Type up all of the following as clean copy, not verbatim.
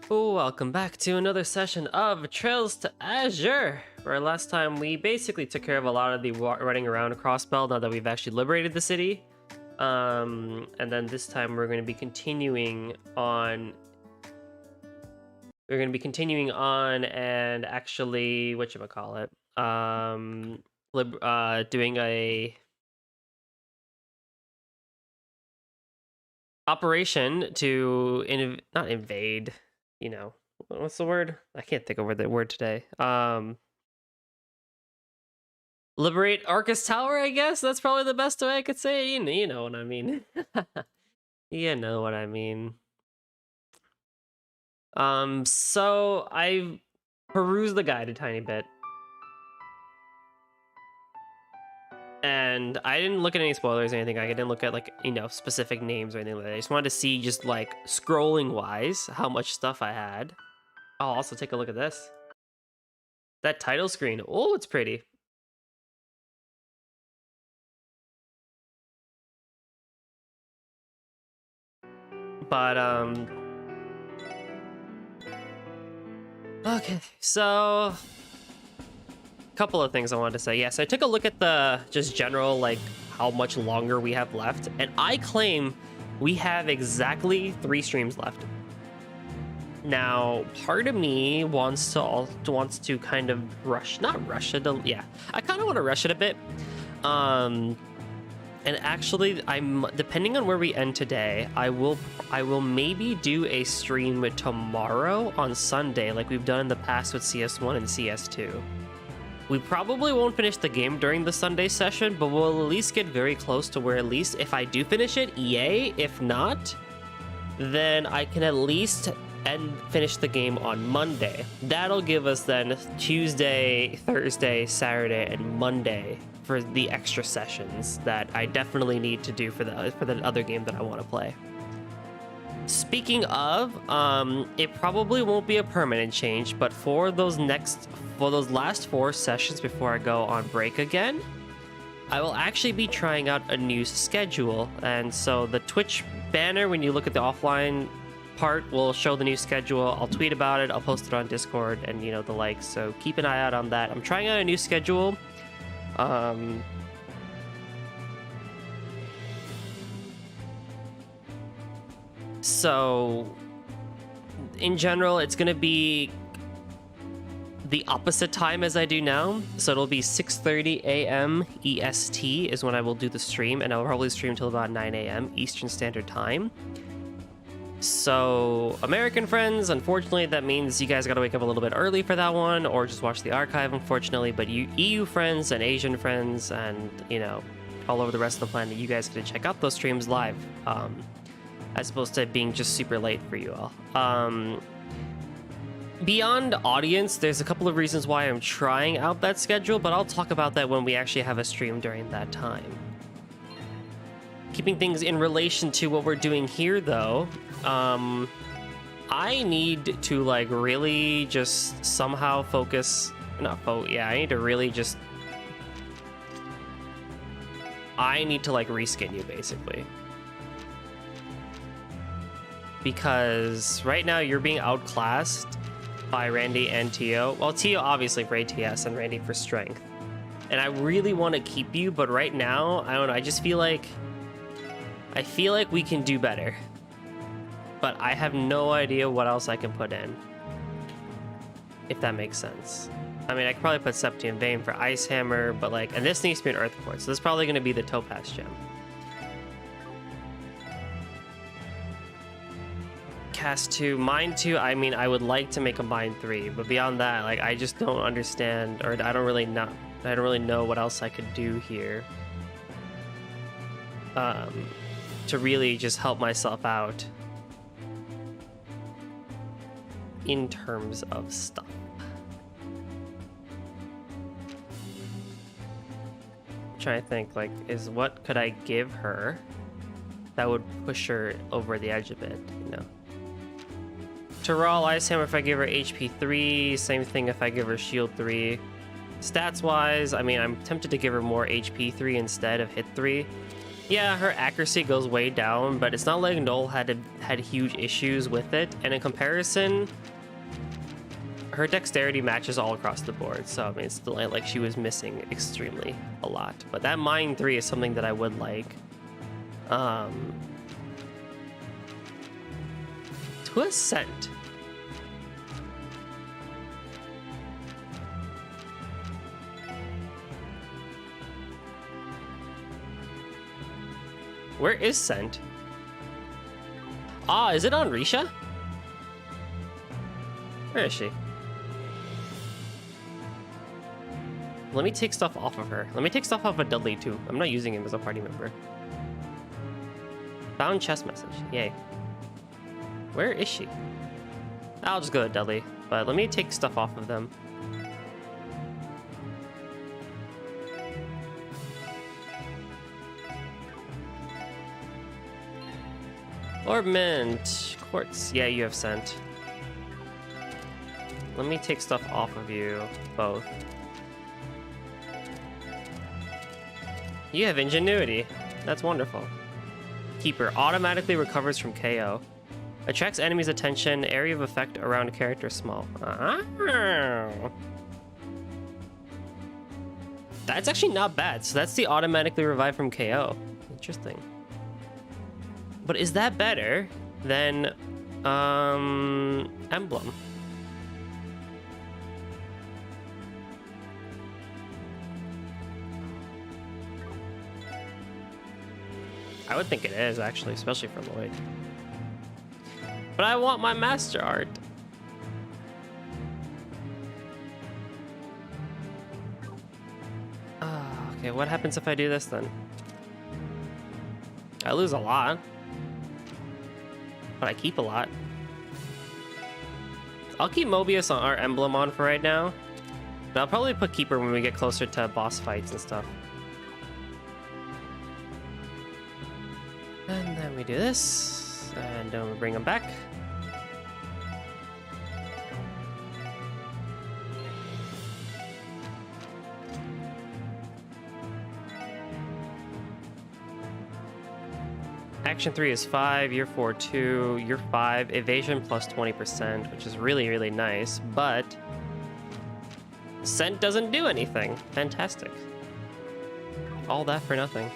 Welcome back to another session of Trails to Azure, where last time we basically took care of a lot of the running around Crossbell now that we've actually liberated the city. And then this time we're going to be continuing on. We're going to be continuing on and actually, whatchamacallit, doing a operation to not invade, you know, what's the word? I can't think of the word today. Liberate Arcus Tower, I guess. That's probably the best way I could say it. You know what I mean. You know what I mean. So I perused the guide a tiny bit. And I didn't look at any spoilers or anything. I didn't look at specific names or anything like that. I just wanted to see just like scrolling wise how much stuff I had. I'll also take a look at this. That title screen. Oh, it's pretty. But okay, so a couple of things I wanted to say. Yes, I took a look at the just general like how much longer we have left, and I claim we have exactly 3 streams left. Now, part of me wants to kind of not rush it. Yeah, I kind of want to rush it a bit. And actually, I'm depending on where we end today, I will maybe do a stream tomorrow on Sunday, like we've done in the past with CS1 and CS2. We probably won't finish the game during the Sunday session, but we'll at least get very close to where at least if I do finish it, yay. If not, then I can at least finish the game on Monday. That'll give us then Tuesday, Thursday, Saturday, and Monday for the extra sessions that I definitely need to do for the other game that I want to play. Speaking of, it probably won't be a permanent change, but for those last 4 sessions before I go on break again, I will actually be trying out a new schedule. And so the Twitch banner, when you look at the offline part, will show the new schedule. I'll tweet about it, I'll post it on Discord, and the like. So keep an eye out on that. I'm trying out a new schedule. So in general, it's going to be the opposite time as I do now. So it'll be 6:30 a.m. EST is when I will do the stream, and I'll probably stream till about 9 a.m. Eastern Standard Time. So American friends, unfortunately, that means you guys got to wake up a little bit early for that one, or just watch the archive, unfortunately. But you EU friends and Asian friends and, all over the rest of the planet, you guys get to check out those streams live, as opposed to being just super late for you all. Beyond audience, there's a couple of reasons why I'm trying out that schedule, but I'll talk about that when we actually have a stream during that time. Keeping things in relation to what we're doing here, though, I need to like really just somehow focus. I need to really just. I need to like reskin you basically. Because right now you're being outclassed by Randy and Tio. Well, Tio obviously for ATS and Randy for strength. And I really want to keep you, but right now, I don't know, I just feel like we can do better. But I have no idea what else I can put in. If that makes sense. I mean, I could probably put Septium Vein for Ice Hammer, but and this needs to be an Earth Quartz, so this is probably going to be the Topaz Gem. Cast 2, Mine 2, I mean, I would like to make a Mine 3, but beyond that, I just don't understand, or I don't really know what else I could do here. To really just help myself out in terms of stuff. I'm trying to think, what could I give her that would push her over the edge a bit, Terral, Ice Hammer if I give her HP 3, same thing if I give her Shield 3. Stats wise, I mean, I'm tempted to give her more HP 3 instead of Hit 3. Yeah, her accuracy goes way down, but it's not like Null had huge issues with it. And in comparison, her dexterity matches all across the board. So I mean, it's still like she was missing extremely a lot. But that Mine 3 is something that I would like. To Ascent. Where is Scent? Ah, is it on Risha? Where is she? Let me take stuff off of her. Let me take stuff off of Dudley too. I'm not using him as a party member. Found chest message. Yay. Where is she? I'll just go to Dudley, but let me take stuff off of them. Orbment. Quartz. Yeah, you have Scent. Let me take stuff off of you both. You have Ingenuity. That's wonderful. Keeper automatically recovers from KO. Attracts enemies' attention. Area of effect around a character small. That's actually not bad. So that's the automatically revive from KO. Interesting. But is that better than Emblem? I would think it is, actually, especially for Lloyd. But I want my master art. Okay, what happens if I do this then? I lose a lot. But I keep a lot. I'll keep Mobius on our emblem on for right now. But I'll probably put Keeper when we get closer to boss fights and stuff. And then we do this. And then we bring him back. Action 3 is 5, Year 4 2, Year 5, Evasion plus 20%, which is really, really nice, but Scent doesn't do anything. Fantastic. All that for nothing.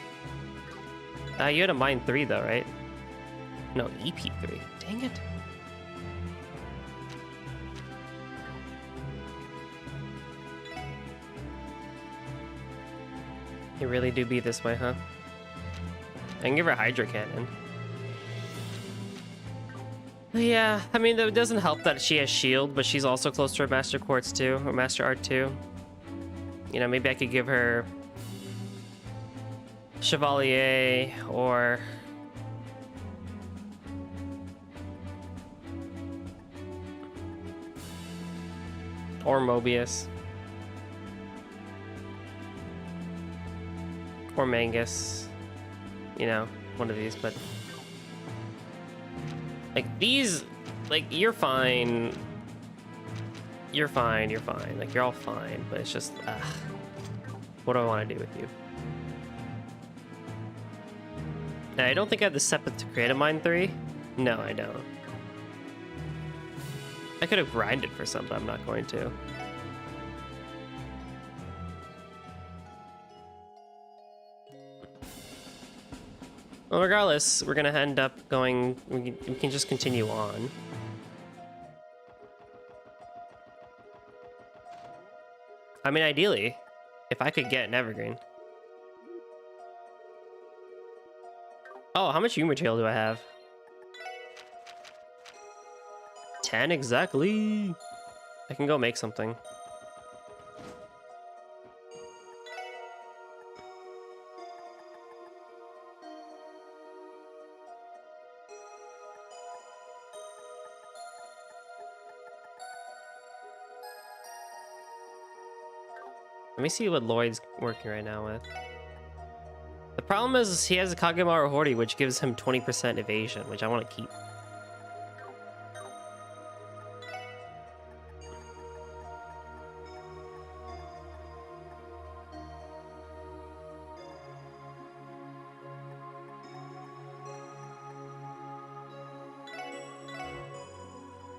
You had a Mine 3 though, right? No, EP3. Dang it. You really do be this way, huh? I can give her Hydra Cannon. Yeah, I mean, it doesn't help that she has Shield, but she's also close to her Master Quartz too, or Master Art too. You know, maybe I could give her Chevalier or Mobius or Mangus. You know, one of these, but like these, like you're fine, you're fine, like you're all fine, but it's just what do I want to do with you? Now, I don't think I have the Sepith to create a Mine 3. No, I don't. I could have grinded for some, but I'm not going to. Well, regardless, we're gonna end up going. We can just continue on. I mean, ideally, if I could get an Evergreen. Oh, how much Humor Tail do I have? 10 exactly. I can go make something. Let me see what Lloyd's working right now with. The problem is he has a Kagemaru Hori, which gives him 20% evasion, which I want to keep.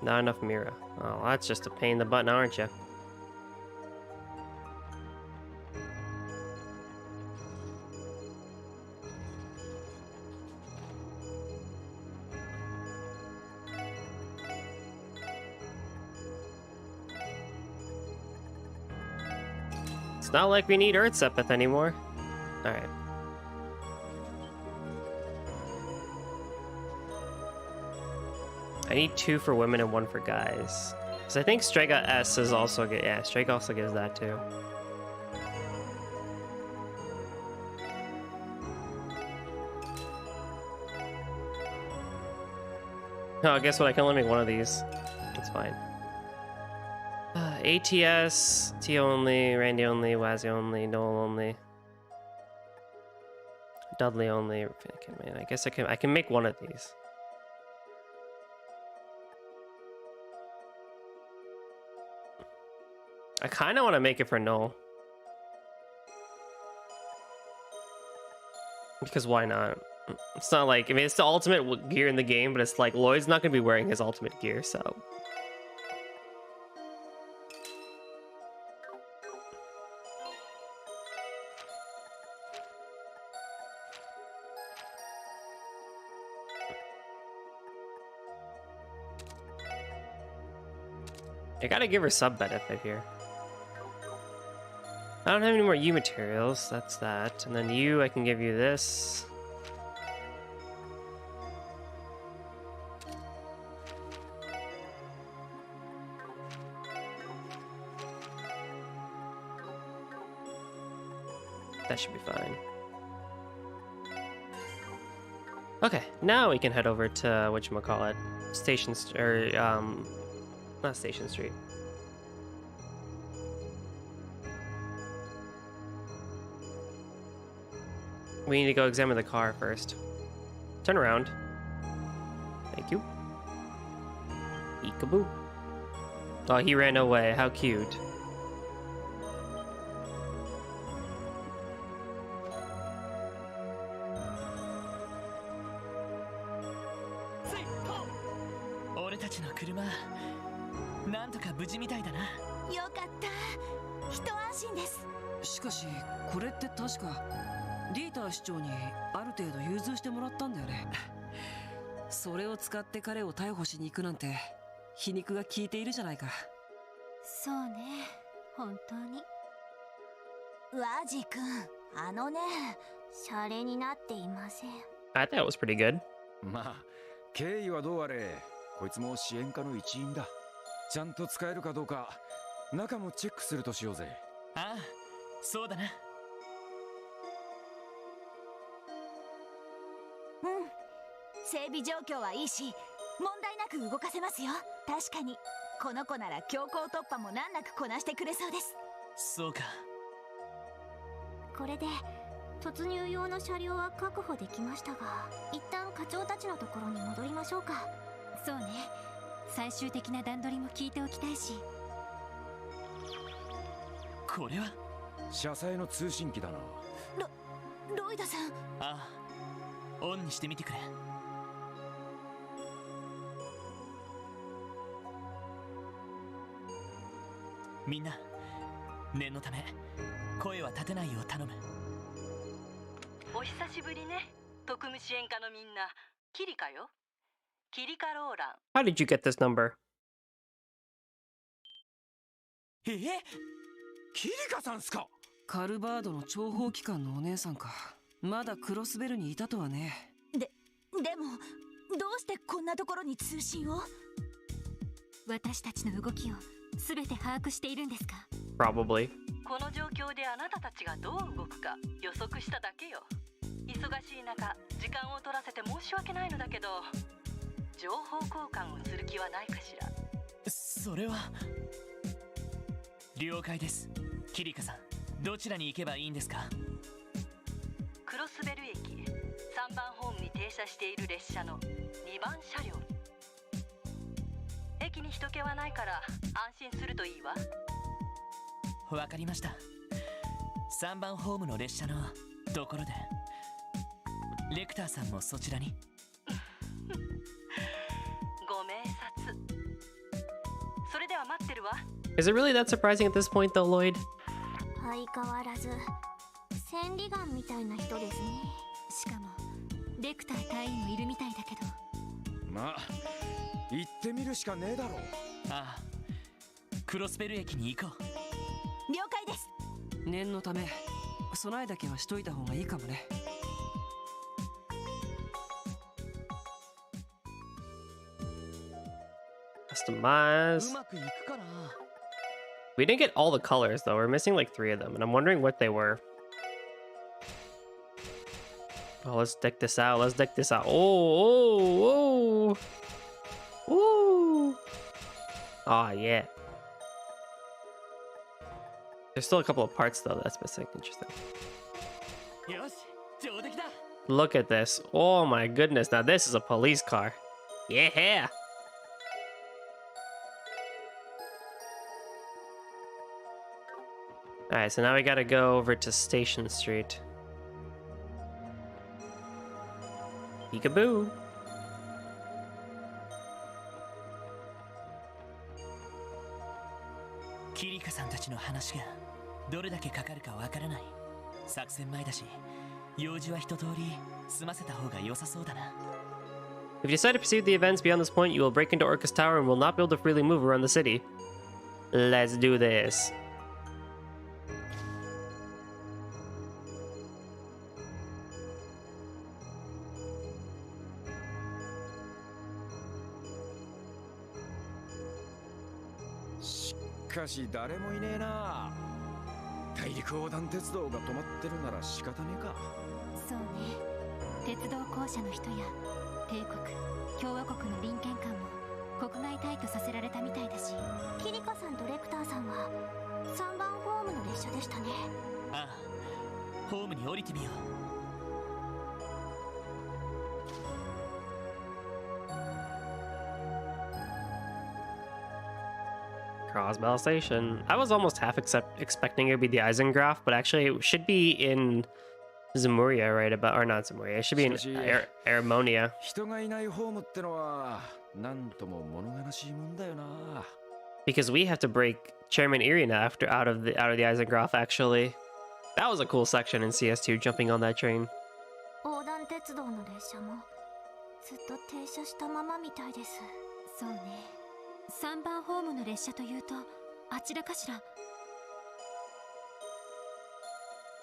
Not enough Mira. Oh, that's just a pain in the butt, aren't you? It's not like we need Earth Sepith anymore. Alright. I need 2 for women and 1 for guys. Because I think Strega S is also good. Yeah, Strega also gives that too. Oh, guess what? I can only make one of these. That's fine. ATS, Tio only, Randy only, Wazzy only, Noel only, Dudley only. Okay, man, I guess I can make one of these. I kind of want to make it for Noel. Because why not? It's not like, I mean, it's the ultimate gear in the game, but it's like Lloyd's not going to be wearing his ultimate gear, so. I gotta give her sub benefit here. I don't have any more U materials, that's that. And then you, I can give you this. That should be fine. Okay, now we can head over to whatchamacallit, not Station Street. We need to go examine the car first. Turn around. Thank you. Peekaboo. Oh, he ran away. How cute. I thought it was pretty good. まあ、経緯はどうあれ、こいつも支援課の一員だ。ちゃんと使えるかどうか、中もチェックするとしようぜ。ああ、そうだな。整備状況はいいし、問題なく動かせますよ。確かに、この子なら強行突破も難なくこなしてくれそうです。そうか。これで突入用の車両は確保できましたが、一旦課長たちのところに戻りましょうか。そうね。最終的な段取りも聞いておきたいし。これは車載の通信機だな。ロイドさん。ああ、オンにしてみてくれ。みんな、念のため声は立てないよう頼む。お久しぶりね。特務支援課のみんな。キリカよ。キリカローラン。 How did you get this number? キリカさんすか？カルバードの諜報機関のお姉さんか。まだクロスベルにいたとはね。でもどうしてこんなところに通信を？私たちの動きを全て把握しているんですか？ Probably. この状況であなたたちがどう動くか予測しただけよ。忙しい中、時間を取らせて申し訳ないのだけど、情報交換をする気はないかしら。それは了解です。キリカさん、どちらに行けばいいんですか？クロスベル駅3番ホームに停車している列車の2番車両に。駅に人気はないから安心するといいわ。わかりました。3番ホームの列車のところで。レクターさんもそちらに？ご明察。るわ。 Is it really that surprising at this point, though, Lloyd? 相変わらず千里眼みたいな人ですね。しかもレクター隊員もいるみたいだけど。まあ行ってみるしかねえだろう。ああ、クロスベル駅に行こう。了解です。念のため備えだけはしといた方がいいかもね。Customize. うまくいくかな。 We didn't get all the colors, though. We're missing like 3 of them, and I'm wondering what they were. Oh, let's deck this out. Let's deck this out. Oh, oh, oh. Ooh. Oh, yeah. There's still a couple of parts, though, that's missing. Interesting. よし、上出来だ。 Look at this. Oh, my goodness. Now, this is a police car. Yeah. Alright, so now we gotta go over to Station Street. Peekaboo. キリカさんたちの話がどれだけかかるかわからない。作戦前だし、用事は一通り済ませた方が良さそうだな。 If you decide to pursue the events beyond this point, you will break into Orcus Tower and will not be able to freely move around the city. Let's do this. Shikashi, しかし誰もいねえな。大陸横断鉄道が止まってるなら仕方ねえか。そうね。鉄道公社の人や帝国、共和国の臨権官も国外退去させられたみたいだし。キリカさんとレクターさんは3番ホームの列車でしたね。ああ、ホームに降りてみよう。 Crossbell Station. I was almost half expecting it would be the Eisengraph, but actually it should be in Zemuria, right about, or not Zemuria. It should be in Aramonia. 人がいないホームってのはなんとも物悲しいもんだよな。 Because we have to break Chairman Irina out of the Eisengraph. Actually, that was a cool section in CS2, jumping on that train. 横断鉄道の列車もずっと停車したままみたいです。そうね。3番ホームの列車というとあちらかしら。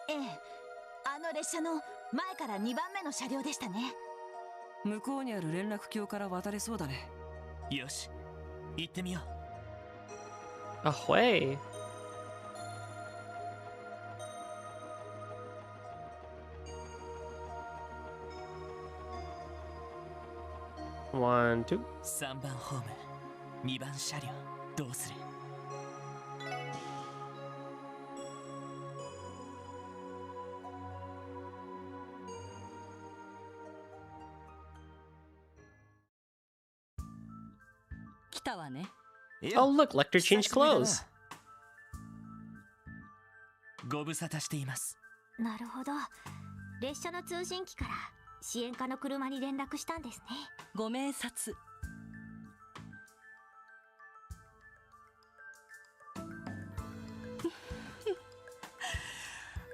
ええ、あの列車の前から2番目の車両でしたね。向こうにある連絡橋から渡れそうだね。よし、行ってみよう。 Ahoy! One, two. 3番ホーム、2番車両、どうする？来たわね。 Oh, look, Lecter changed clothes. ご無沙汰しています。なるほど。列車の通信機から支援課の車に連絡したんですね。ご明察。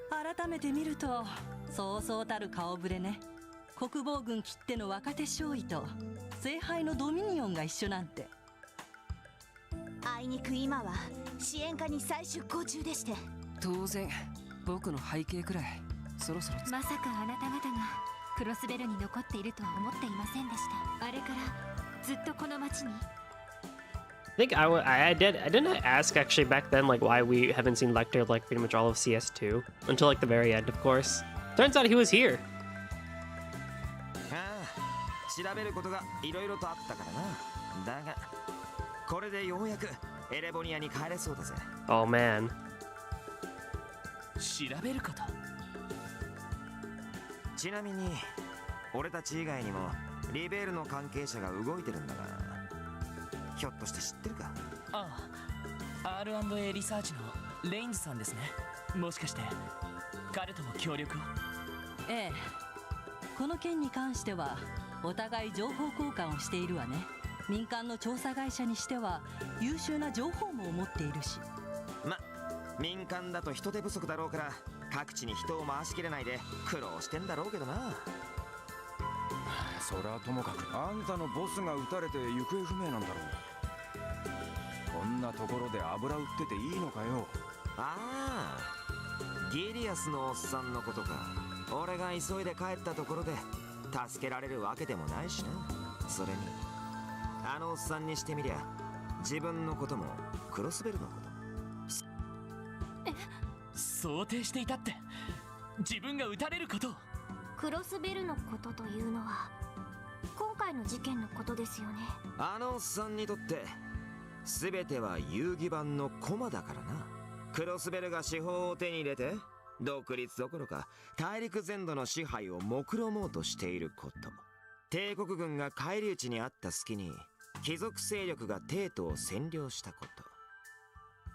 改めて見るとそうそうたる顔ぶれね。国防軍きっての若手少尉と聖杯のドミニオンが一緒なんて。あいにく今は支援課に再出向中でして。当然僕の背景くらいそろそろ。まさかあなた方がクロスベルに残っているとは思っていませんでした。あれからずっとこの町に。I think I didn't ask actually back then like why we haven't seen Lecter like pretty much all of CS2 until like the very end, of course. Turns out he was here. ああ、調べることがいろいろとあったからな。だがこれでようやくエレボニアに帰れそうだぜ。 Oh man. 調べること。ちなみに俺たち以外にもリベールの関係者が動いてるんだが、ひょっとして知ってるか？ああ、R&A リサーチのレインズさんですね。もしかして彼とも協力を？ええ、この件に関してはお互い情報交換をしているわね。民間の調査会社にしては優秀な情報網を持っているし。民間だと人手不足だろうから各地に人を回しきれないで苦労してんだろうけどな。そりゃともかくあんたのボスが撃たれて行方不明なんだろう。こんなところで油売ってていいのかよ。ああ、ギリアスのおっさんのことか。俺が急いで帰ったところで助けられるわけでもないしな。それにあのおっさんにしてみりゃ自分のこともクロスベルのこと。想定していたって。自分が撃たれることを。クロスベルのことというのは今回の事件のことですよね。あのおっさんにとって全ては遊戯版のコマだからな。クロスベルが司法を手に入れて独立どころか大陸全土の支配を目論もうとしていること。帝国軍が返り討ちにあった隙に貴族勢力が帝都を占領したこと。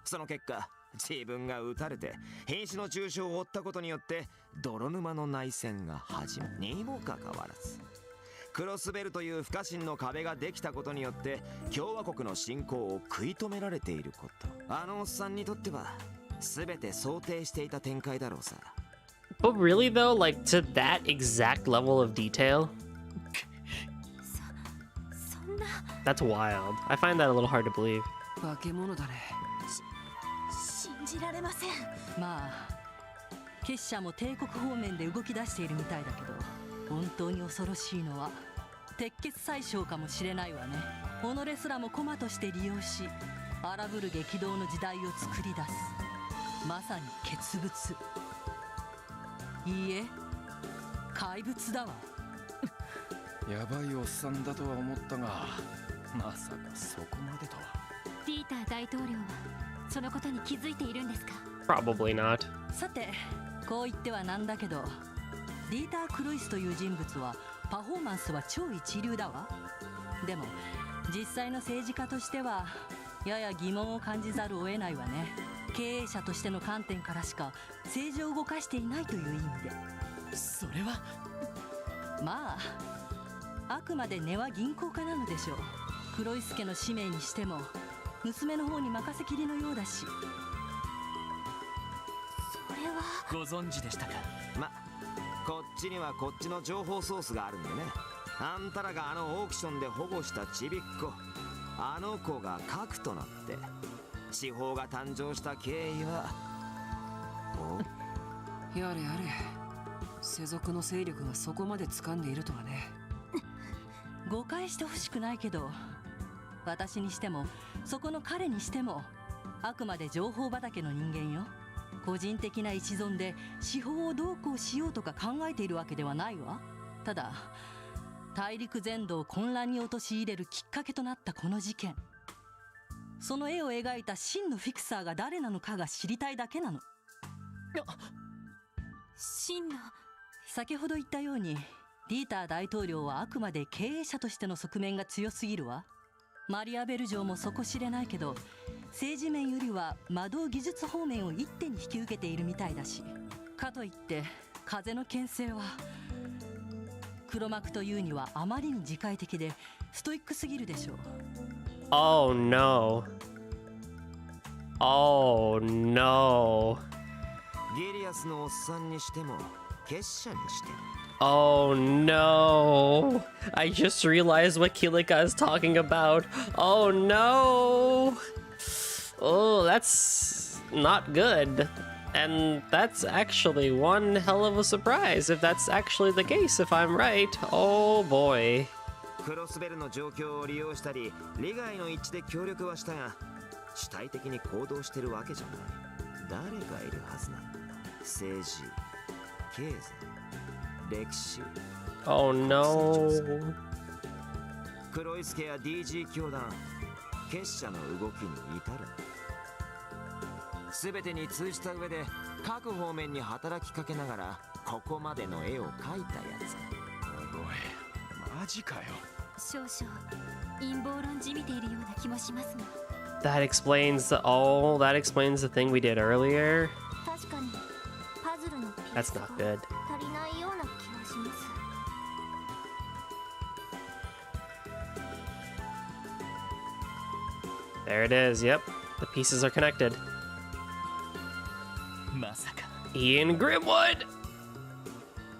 その結果自分が撃たれて瀕死の重傷を負ったことによって泥沼の内戦が始まるにもかかわらず、クロスベルという不可侵の壁ができたことによって共和国の侵攻を食い止められていること。あのおっさんにとっては全て想定していた展開だろうさ。 But really though, like to that exact level of detail? そんな。 That's wild. I find that a little hard to believe. 化け物だね。信じられません。まあ結社も帝国方面で動き出しているみたいだけど、本当に恐ろしいのは鉄血宰相かもしれないわね。己すらも駒として利用し荒ぶる激動の時代を作り出す、まさに傑物。いいえ、怪物だわ。やばいおっさんだとは思ったがまさかそこまでとは。ディーター大統領はそのことに気づいているんですか？ Probably not. さてこう言ってはなんだけど、ディーター・クロイスという人物はパフォーマンスは超一流だわ。でも実際の政治家としてはやや疑問を感じざるを得ないわね。経営者としての観点からしか政治を動かしていないという意味で。それはまああくまで根は銀行家なのでしょう。クロイス家の使命にしても娘の方に任せきりのようだし。それはご存知でしたか？こっちにはこっちの情報ソースがあるんでね。あんたらがあのオークションで保護したちびっこ、あの子が核となって司法が誕生した経緯はやれやれ、世俗の勢力がそこまで掴んでいるとはね。誤解してほしくないけど、私にしてもそこの彼にしてもあくまで情報畑の人間よ。個人的な一存で司法をどうこうしようとか考えているわけではないわ。ただ大陸全土を混乱に陥れるきっかけとなったこの事件、その絵を描いた真のフィクサーが誰なのかが知りたいだけなの。真の。先ほど言ったようにディーター大統領はあくまで経営者としての側面が強すぎるわ。マリアベル城もそこ知れないけど政治面よりは魔導技術方面を一手に引き受けているみたいだし、かといって風の牽制は黒幕というにはあまりに自戒的でストイックすぎるでしょう。 Oh no. Oh no. ギリアスのおっさんにしても結社にしても。 Oh no. I just realized what Kilika is talking about. Oh no. Oh, that's not good. And that's actually one hell of a surprise if that's actually the case, if I'm right. Oh boy. クロスベルの状況を利用したり利害の一致で協力はしたが主体的に行動してるわけじゃない。誰がいるはずなんだ。政治、経済、歴史。 Oh no. クロイス家や DG 教団、結社の動きに至る。全てに通じた上で各方面に働きかけながらここまでの絵を描いたやつ。おいマジかよ。少々陰謀論じみているような気もしますが。 That explains that explains the thing we did earlier. 確かにパズルのピー That's スが not good. 足りないような気がします。There it is. Yep. The pieces are connected. まさか Ian Grimwood!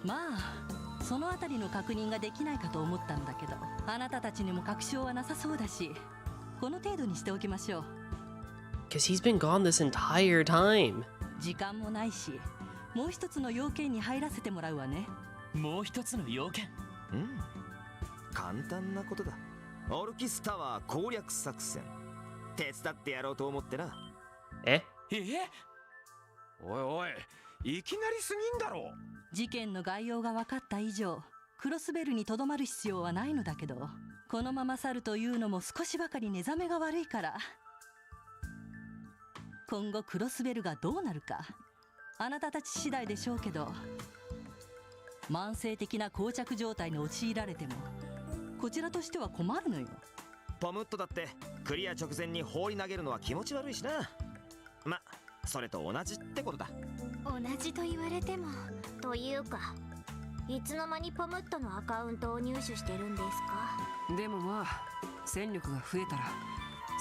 まあそのあたりの確認ができないかと思ったんだけど、あなたたちにも確証はなさそうだし、この程度にしておきましょう。 Because he's been gone this entire time. 時間もないし、もう一つの要件に入らせてもらうわね。もう一つの要件。簡単なことだ。オルキスタワー攻略作戦手伝ってやろうと思ってな。え？おいおい、いきなりすぎんだろ。事件の概要が分かった以上、クロスベルにとどまる必要はないのだけど、このまま去るというのも少しばかり寝覚めが悪いから。今後クロスベルがどうなるか、あなたたち次第でしょうけど、慢性的な膠着状態に陥られてもこちらとしては困るのよ。ポムットだってクリア直前に放り投げるのは気持ち悪いしな。ま、それと同じってことだ。同じと言われても。というか、いつの間にポムットのアカウントを入手してるんですか。でもまあ戦力が増えたら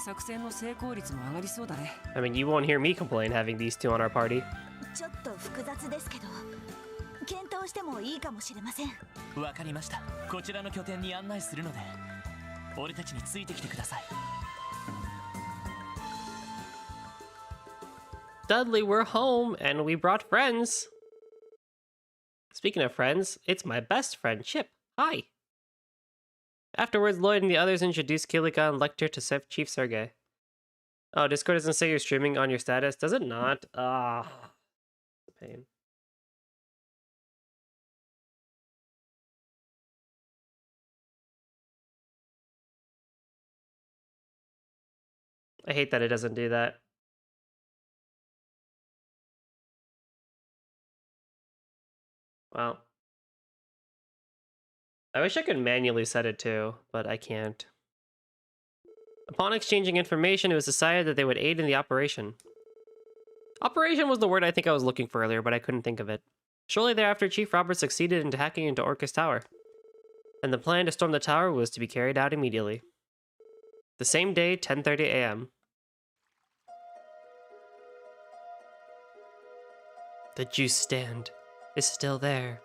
作戦の成功率も上がりそうだね。 I mean, you won't hear me complain having these two on our party. ちょっと複雑ですけど、検討してもいいかもしれません。わかりました。こちらの拠点に案内するので、俺たちについてきてください。Dudley, we're home and we brought friends. Speaking of friends, it's my best friend, Chip. Hi. Afterwards, Lloyd and the others introduced Kilika and Lecter to Chief Sergey. Oh, Discord doesn't say you're streaming on your status, does it not? Ah, pain. I hate that it doesn't do that. Wow. I wish I could manually set it too, but I can't. Upon exchanging information, it was decided that they would aid in the operation. Operation was the word I think I was looking for earlier, but I couldn't think of it. Shortly thereafter, Chief Robert succeeded in hacking into Orcus Tower, and the plan to storm the tower was to be carried out immediately. The same day, 10:30 a.m. The juice stand is still there.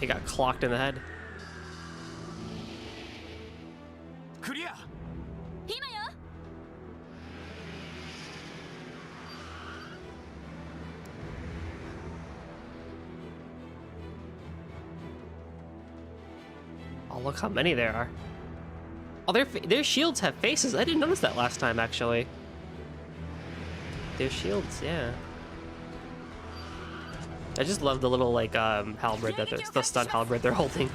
He got clocked in the head. Clear. 今よ。Oh, look how many there are. Oh, their shields have faces. I didn't notice that last time, actually. Their shields, yeah. I just love the little, like, halberd that the stun halberd they're holding.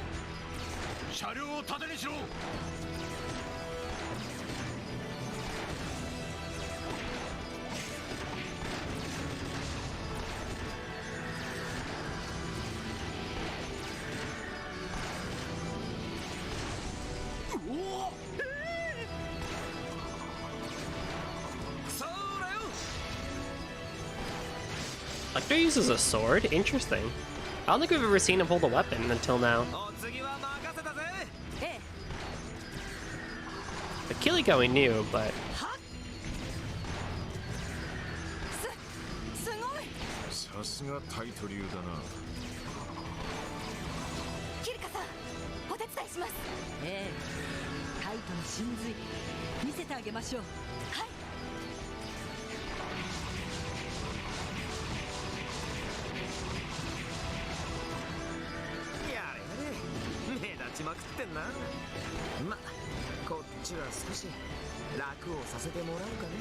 Lecter uses a sword? Interesting. I don't think we've ever seen him hold a weapon until now. The Kilika we knew, but... さすがタイト流だな。キリカさん、お手伝いします。ええ、タイトの真髄見せてあげましょう。はい。ちまくってんな。ま、こっちは少し楽をさせてもらうかね。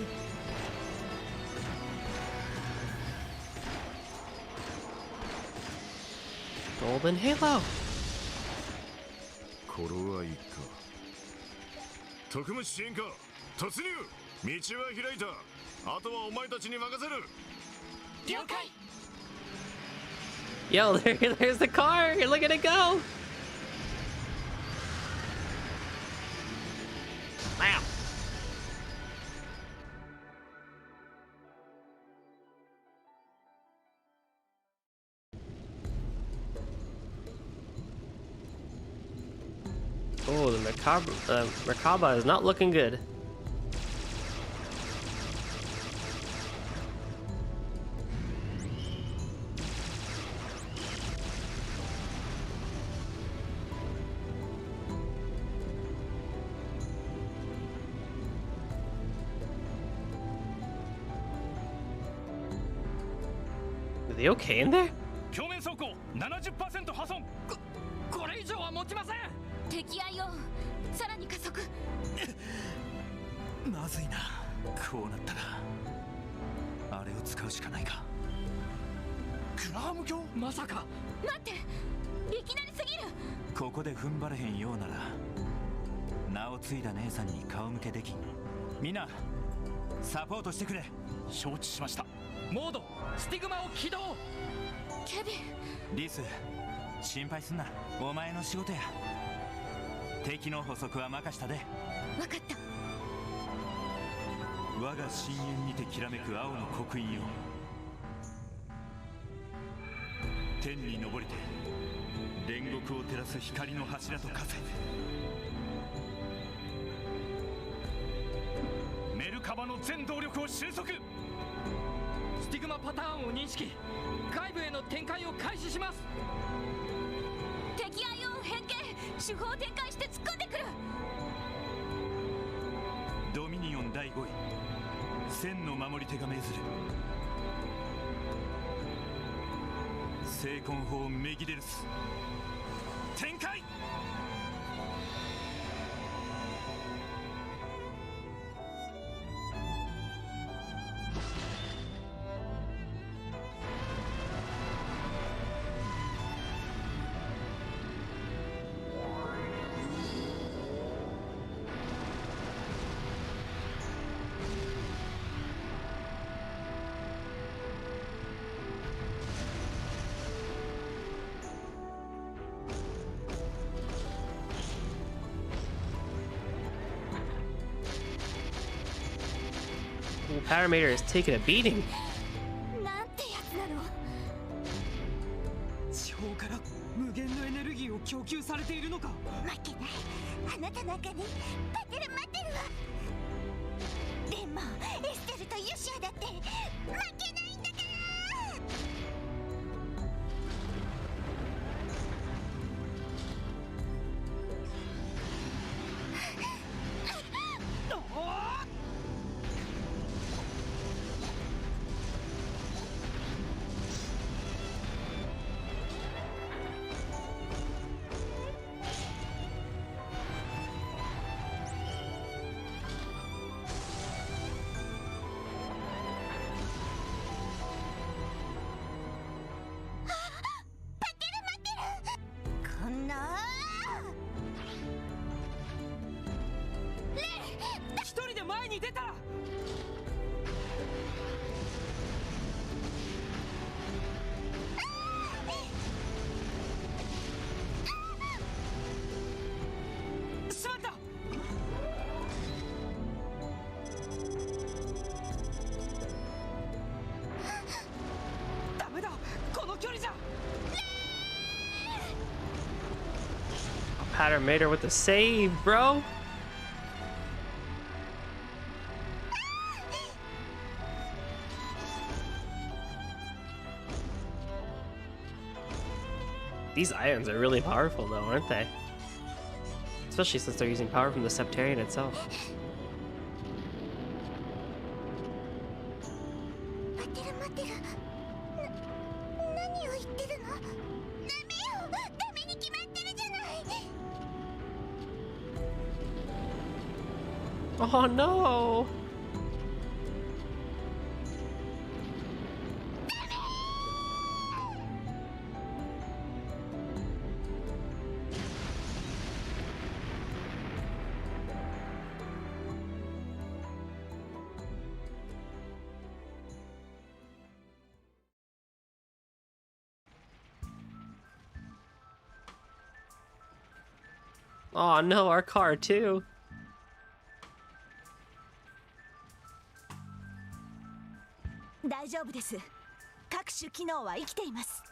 Golden Halo. 頃合いか。特務支援課突入。道は開いた。あとはお前たちに任せる。了解。Yo, there's the car. Look at it go. Wow. Oh, the Merkaba is not looking good. Are they okay in there? 表面走行 70% 破損。これ以上は持ちません。敵愛をさらに加速。まずいな。こうなったらあれを使うしかないか。グラハム卿、まさか。待って、いきなりすぎる。ここで踏ん張れへんようなら名を継いだ姉さんに顔向けできん。みんなサポートしてくれ。承知しました。モードスティグマを起動。ケビン。リス、心配すんな。お前の仕事や。敵の捕捉は任したで。分かった。我が深淵にてきらめく青の刻印よ。天に昇りて煉獄を照らす光の柱と化せ。メルカバの全動力を収束。スティグマパターンを認識。外部への展開を開始します。敵アイオン変形、手法を展開して突っ込んでくる。ドミニオン第5位、千の守り手が命ずる。聖魂砲メギデルス展開。Parameter is taking a beating. なんてやつなの。地方から無限のエネルギーを供給されているのか。負けない。あなたなんかに勝てる待ってるわ。でもエステルとユシアだって負けないんだから。一人で前に出た。しまった。ダメだ、この距離じゃ。Parameter with the save, bro. These ions are really powerful though, aren't they? Especially since they're using power from the Septarian itself. 待ってる待ってる。何を言ってるの。ダメよ、ダメに決まってるじゃない。Oh no! Oh no, our car too.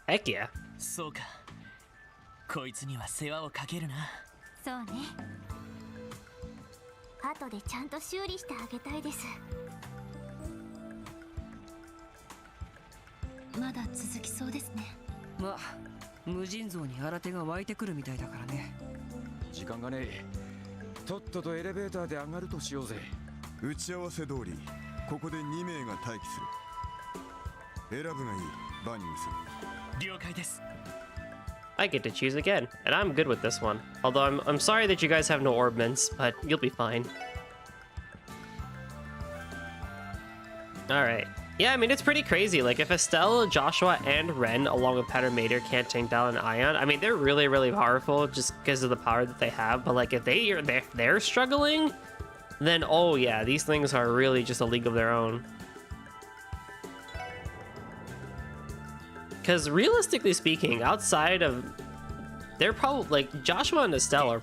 Heck yeah. そうか。こいつには世話をかけるな。そうね。後でちゃんと修理してあげたいです。まだ続きそうですね。まあ無尽蔵に新手が湧いてくるみたいだからね。時間がねえ。とっととエレベーターで上がるとしようぜ。打ち合わせ通りここで2名が待機する。選ぶがいい、バニーズ。了解です。I get to choose again, and I'm good with this one. Although I'm sorry that you guys have no orbments, but you'll be fine. Alright. Yeah, I mean, it's pretty crazy. Like, if Estelle, Joshua, and Ren, along with Pattern Mater, can't tank down an Ion, I mean, they're really, really powerful just because of the power that they have. But, like, if they're struggling, then, oh, yeah, these things are really just a league of their own. Because realistically speaking, outside of... They're probably, like, Joshua and Estelle are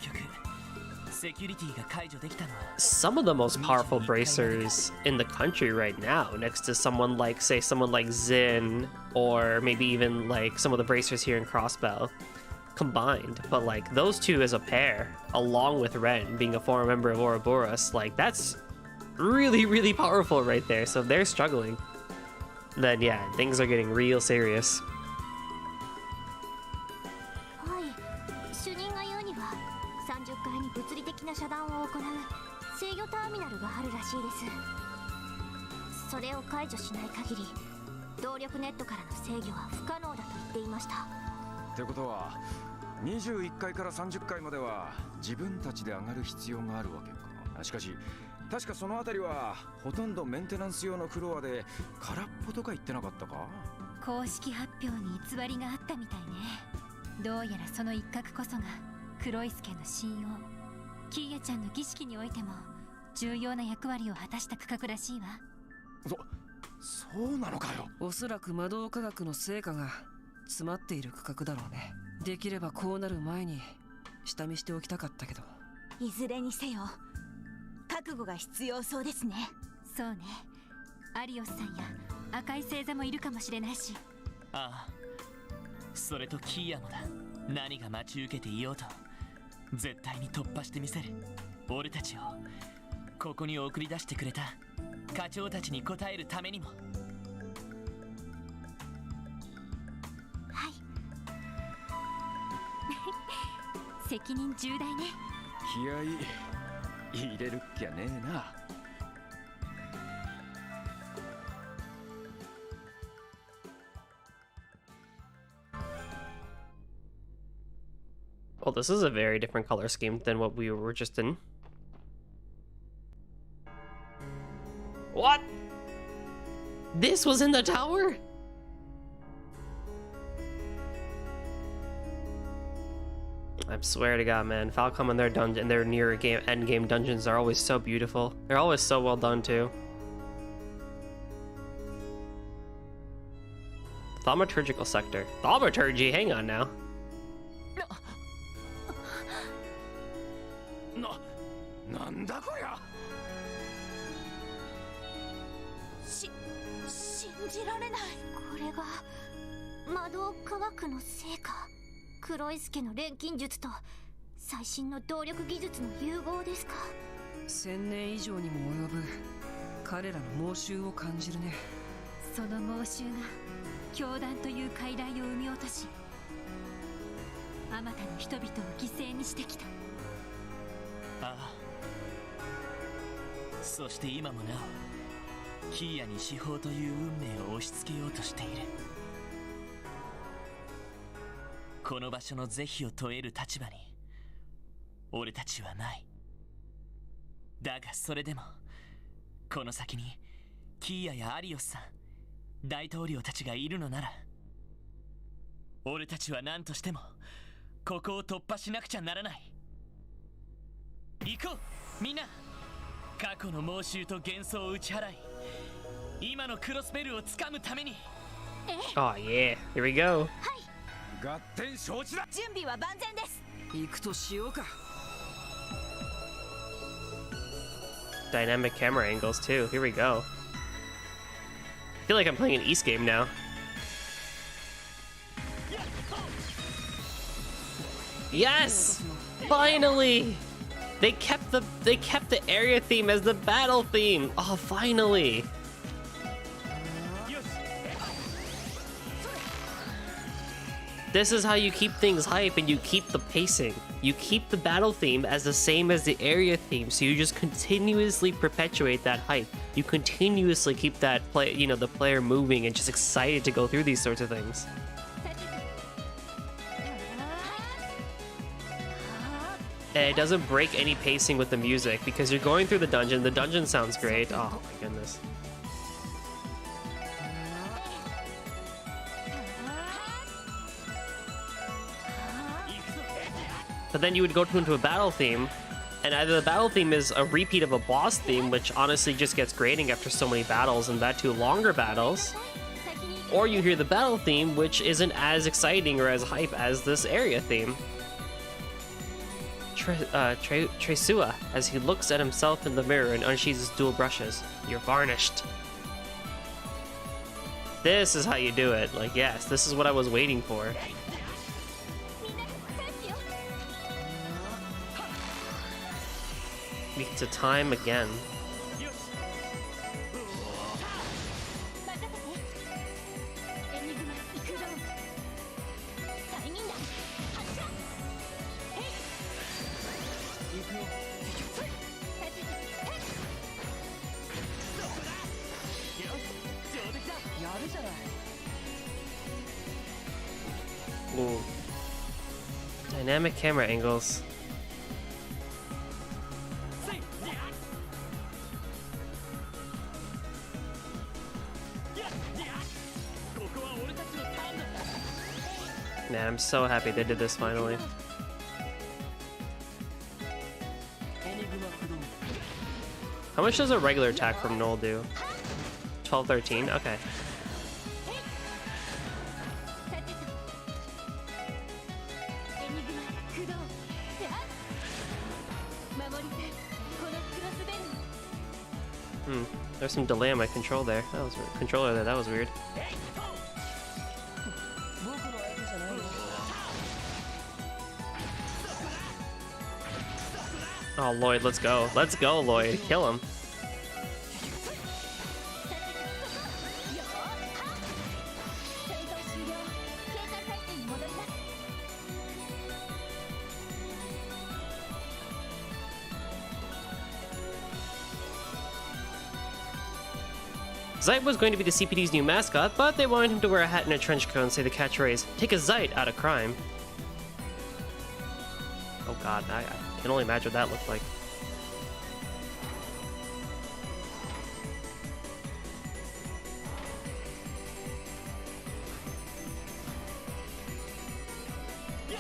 some of the most powerful bracers in the country right now, next to someone like, say, someone like Zin, or maybe even, like, some of the bracers here in Crossbell combined. But, like, those two as a pair, along with Ren being a former member of Ouroboros, like, that's really, really powerful right there. So if they're struggling, then yeah, things are getting real serious. 主任が言うには30階に物理的な遮断を行う制御ターミナルがあるらしいです。それを解除しない限り動力ネットからの制御は不可能だと言っていました。ってことは21階から30階までは自分たちで上がる必要があるわけか。しかし確かその辺りはほとんどメンテナンス用のフロアで空っぽとか言ってなかったか。公式発表に偽りがあったみたいね。どうやらその一角こそが黒い助の信用、キーヤちゃんの儀式においても重要な役割を果たした区画らしいわ。そうなのかよ。おそらく魔導科学の成果が詰まっている区画だろうね。できればこうなる前に下見しておきたかったけど。いずれにせよ覚悟が必要そうですね。そうね。アリオスさんや赤い星座もいるかもしれないし。ああ、それとキーヤもだ。何が待ち受けていようと絶対に突破してみせる。俺たちをここに送り出してくれた課長たちに応えるためにも。はい責任重大ね。気合い入れるっきゃねえな。Well, this is a very different color scheme than what we were just in. What? This was in the tower? I swear to God, man, Falcom and their dungeon, their near game end game dungeons are always so beautiful. They're always so well done too. Thaumaturgical sector. Thaumaturgy, hang on now.信じられない。これが魔導科学の成果。黒い助の錬金術と最新の動力技術の融合ですか。1000年以上にも及ぶ彼らの猛襲を感じるね。その猛襲が教団という傀儡を生み落とし、あまたの人々を犠牲にしてきた。ああ、そして今もなおキーヤに司法という運命を押し付けようとしている。この場所の是非を問える立場に俺たちはない。だがそれでもこの先にキーヤやアリオスさん、大統領たちがいるのなら、俺たちは何としてもここを突破しなくちゃならない。行こうみんな。過去の猛襲と幻想を打ち払い、今のクロスベルをつかむために。Oh yeah, here we go. 合点承知だ。準備は万全です。行くとしようか。Dynamic camera angles too. Here we go. I feel like I'm playing an East game now. Yes! Finally! They kept the area theme as the battle theme. Oh, finally! This is how you keep things hype and you keep the pacing. You keep the battle theme as the same as the area theme, so you just continuously perpetuate that hype. You continuously keep that the player moving and just excited to go through these sorts of things. And it doesn't break any pacing with the music because you're going through the dungeon. The dungeon sounds great. Oh my goodness. But then you would go into a battle theme, and either the battle theme is a repeat of a boss theme, which honestly just gets grating after so many battles, and that too longer battles, or you hear the battle theme, which isn't as exciting or as hype as this area theme. Tresua, as he looks at himself in the mirror and unsheathes his dual brushes. You're varnished. This is how you do it. Like, yes, this is what I was waiting for. It's a time again. Ooh. Dynamic camera angles. Man, I'm so happy they did this finally. How much does a regular attack from Null do? 12, 13? Okay. There's some delay on my controller there. That was weird. Oh, Lloyd, let's go. Let's go, Lloyd. Kill him. Zeit was going to be the CPD's new mascot, but they wanted him to wear a hat and a trench coat and say the catchphrase, "Take a Zeit out of crime." Oh god, I can only imagine what that looked like.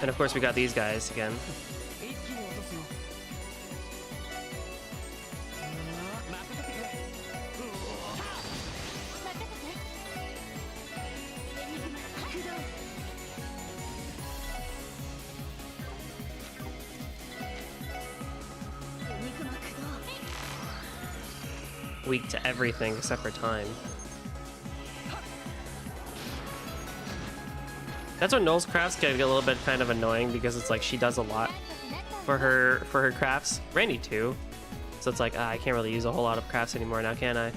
And of course we got these guys again. Weak to everything except for time. That's when Noel's crafts get a little bit kind of annoying because it's like she does a lot for her crafts. Randy too. So it's like I can't really use a whole lot of crafts anymore now, can I?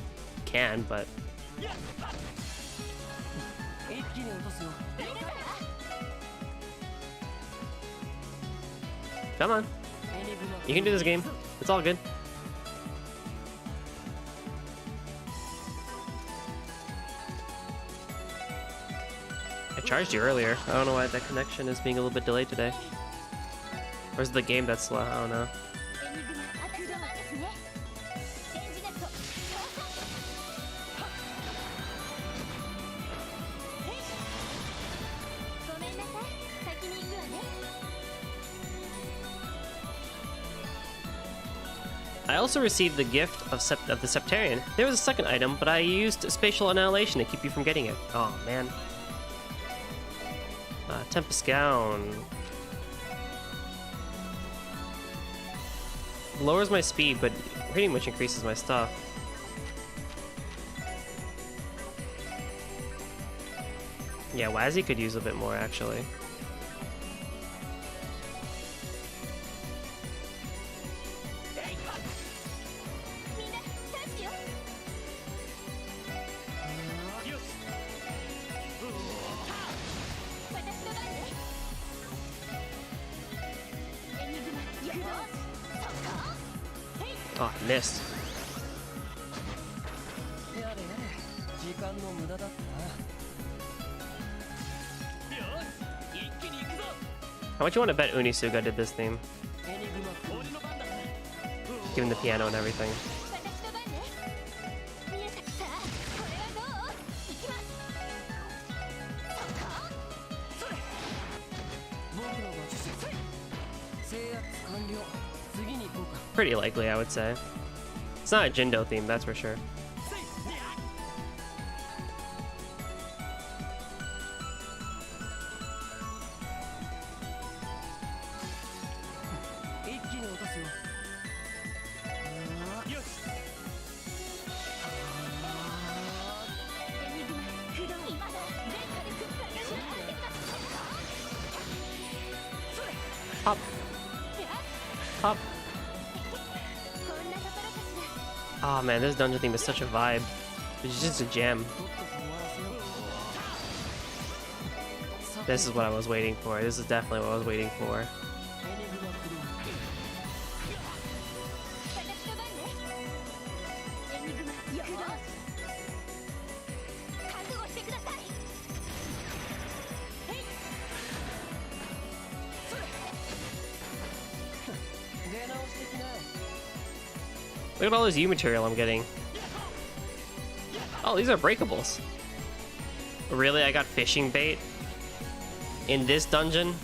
Can, but come on. You can do this game. It's all good. I charged you earlier. I don't know why that connection is being a little bit delayed today. Or is it the game that's slow? I don't know. I also received the gift of the Septarian. There was a second item, but I used spatial annihilation to keep you from getting it. Oh, man. Tempest Gown. Lowers my speed, but pretty much increases my stuff. Yeah, Wazzy could use a bit more, actually. Oh, missed. やれやれ、時間の無駄だったな。 How much you want to bet Unisuga did this theme? Given the piano and everything. Pretty likely, I would say. It's not a Jindo theme, that's for sure. Pop. Pop. Oh man, this dungeon theme is such a vibe. It's just a gem. This is what I was waiting for. This is definitely what I was waiting for. Look at all this U material I'm getting. Oh, these are breakables. Really? I got fishing bait in this dungeon?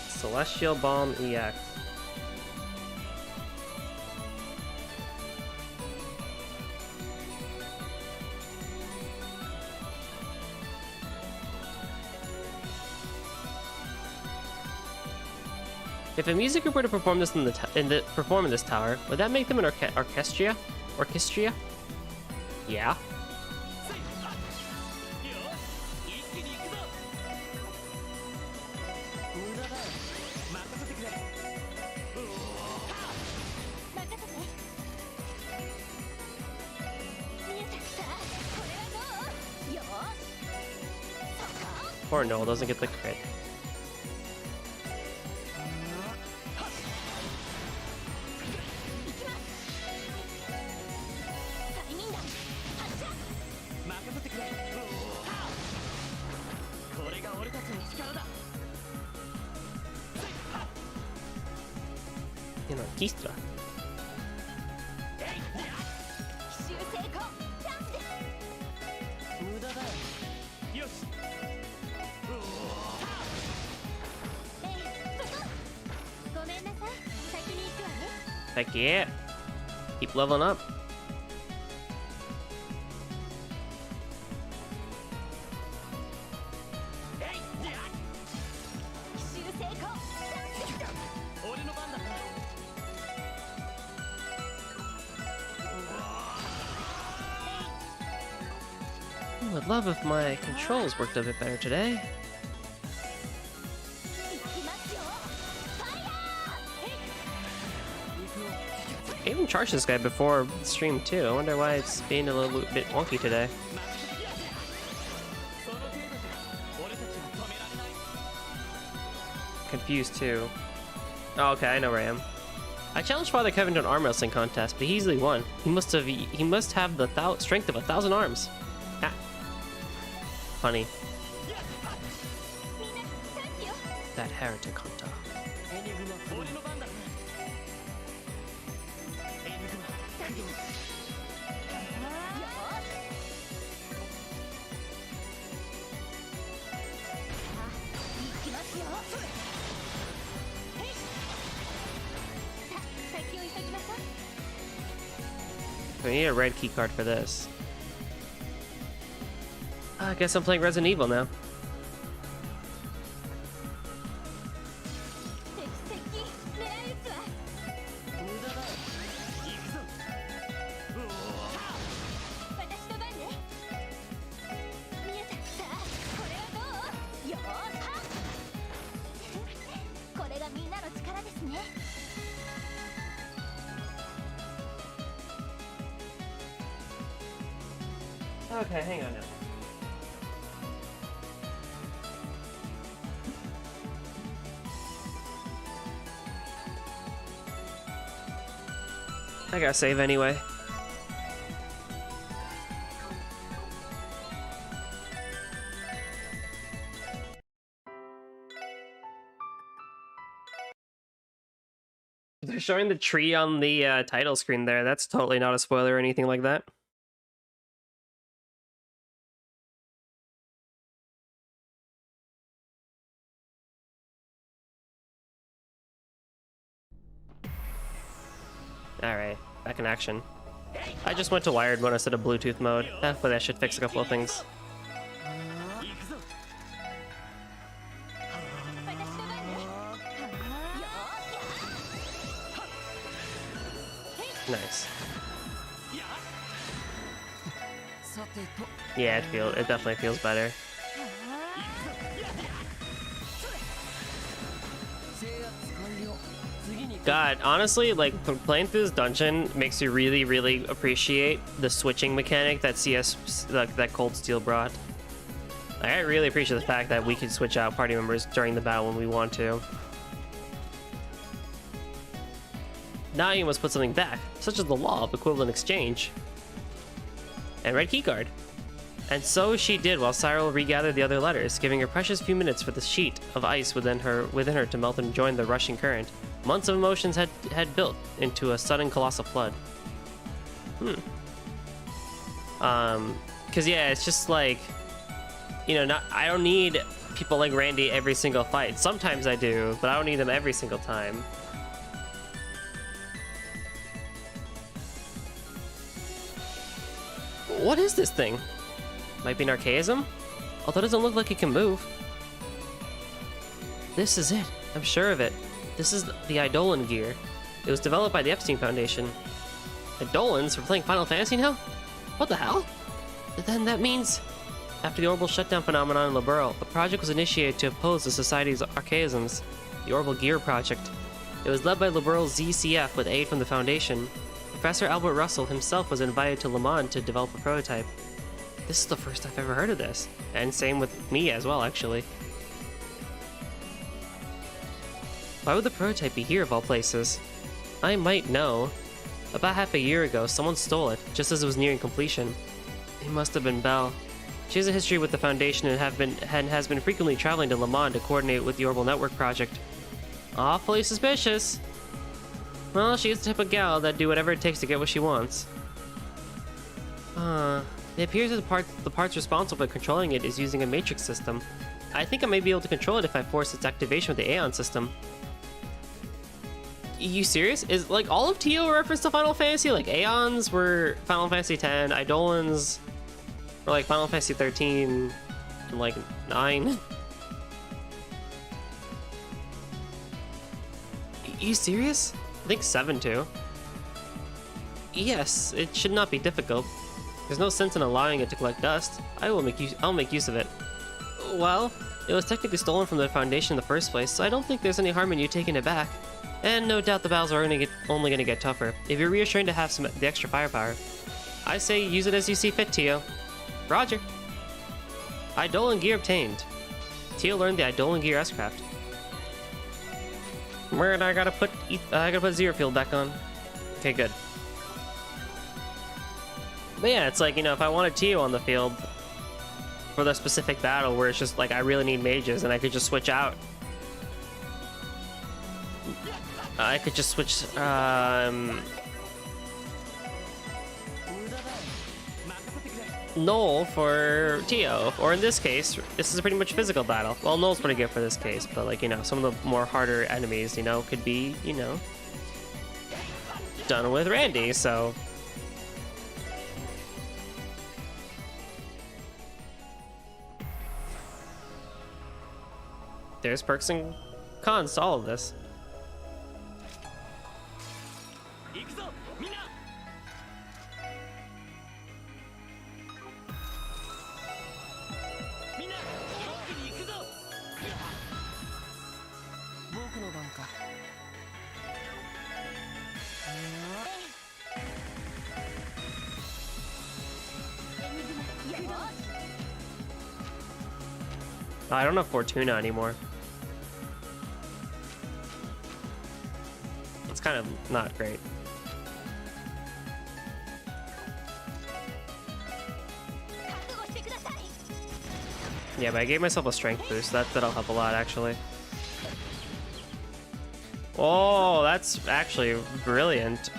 Celestial Bomb EX. If a music group were to perform this in this tower, would that make them an orchestra? Orchestra? Yeah. Poor Noel doesn't get the crit. In orchestra. Heck yeah. Keep leveling up. I'd love if my controls worked a bit better today. I even charged this guy before the stream too. I wonder why it's being a little bit wonky today. Confused too. Oh, okay, I know where I am. I challenged Father Kevin to an arm wrestling contest, but he easily won. He must have the strength of 1,000 arms. Ah. Funny. That heretic hunter. We need a red key card for this. I guess I'm playing Resident Evil now. Okay, hang on now. I gotta save anyway. They're showing the tree on the title screen there. That's totally not a spoiler or anything like that. Alright, back in action. I just went to wired mode instead of Bluetooth mode. Hopefully that should fix a couple of things. Nice. Yeah, it definitely feels better. God, honestly, like playing through this dungeon makes you really, really appreciate the switching mechanic that that Cold Steel brought. Like, I really appreciate the fact that we can switch out party members during the battle when we want to. Now you must put something back, such as the law of equivalent exchange. And red keycard. And so she did while Cyril regathered the other letters, giving her precious few minutes for the sheet of ice within her to melt and join the rushing current. Months of emotions had built into a sudden colossal flood. Cause yeah, it's just like, you know, I don't need people like Randy every single fight. Sometimes I do, but I don't need them every single time. What is this thing? Might be an archaism? Although it doesn't look like it can move. This is it. I'm sure of it. This is the Eidolon gear. It was developed by the Epstein Foundation. Eidolons for playing Final Fantasy now? What the hell? Then that means... After the orbital shutdown phenomenon in Liberl, a project was initiated to oppose the Society's archaisms, the Orbital Gear Project. It was led by Liberl's ZCF with aid from the Foundation. Professor Albert Russell himself was invited to Le Mans to develop a prototype. This is the first I've ever heard of this. And same with me as well, actually. Why would the prototype be here of all places? I might know. About half a year ago, someone stole it, just as it was nearing completion. It must have been Belle. She has a history with the Foundation and has been frequently traveling to Le Mans to coordinate with the Orbital Network project. Awfully suspicious. Well, she's the type of gal that'd do whatever it takes to get what she wants. It appears that the parts responsible for controlling it is using a matrix system. I think I may be able to control it if I force its activation with the Aeon system. You serious? Is like all of TO a reference to Final Fantasy? Like Aeons were Final Fantasy X, Eidolons were like Final Fantasy 13 and like 9. You serious? I think 7 too. Yes, it should not be difficult. There's no sense in allowing it to collect dust. I'll make use of it. Well, it was technically stolen from the Foundation in the first place, so I don't think there's any harm in you taking it back. And no doubt the battles are only gonna get tougher. If you're reassuring to have the extra firepower, I say use it as you see fit, Tio. Roger. Eidolon gear obtained. Tio learned the Eidolon gear S-craft. Where I gotta put Zero Field back on. Okay, good. But yeah, it's like, you know, if I wanted Tio on the field for the specific battle where it's just like I really need mages and I could just switch out. I could just switch Null for Tio, or in this case, this is a pretty much physical battle. Well, Null's pretty good for this case, but like, you know, some of the more harder enemies, you know, could be, you know, done with Randy, so There's perks and cons to all of this. I don't have Fortuna anymore. It's kind of not great. Yeah, but I gave myself a strength boost. That'll help a lot, actually. Oh, that's actually brilliant.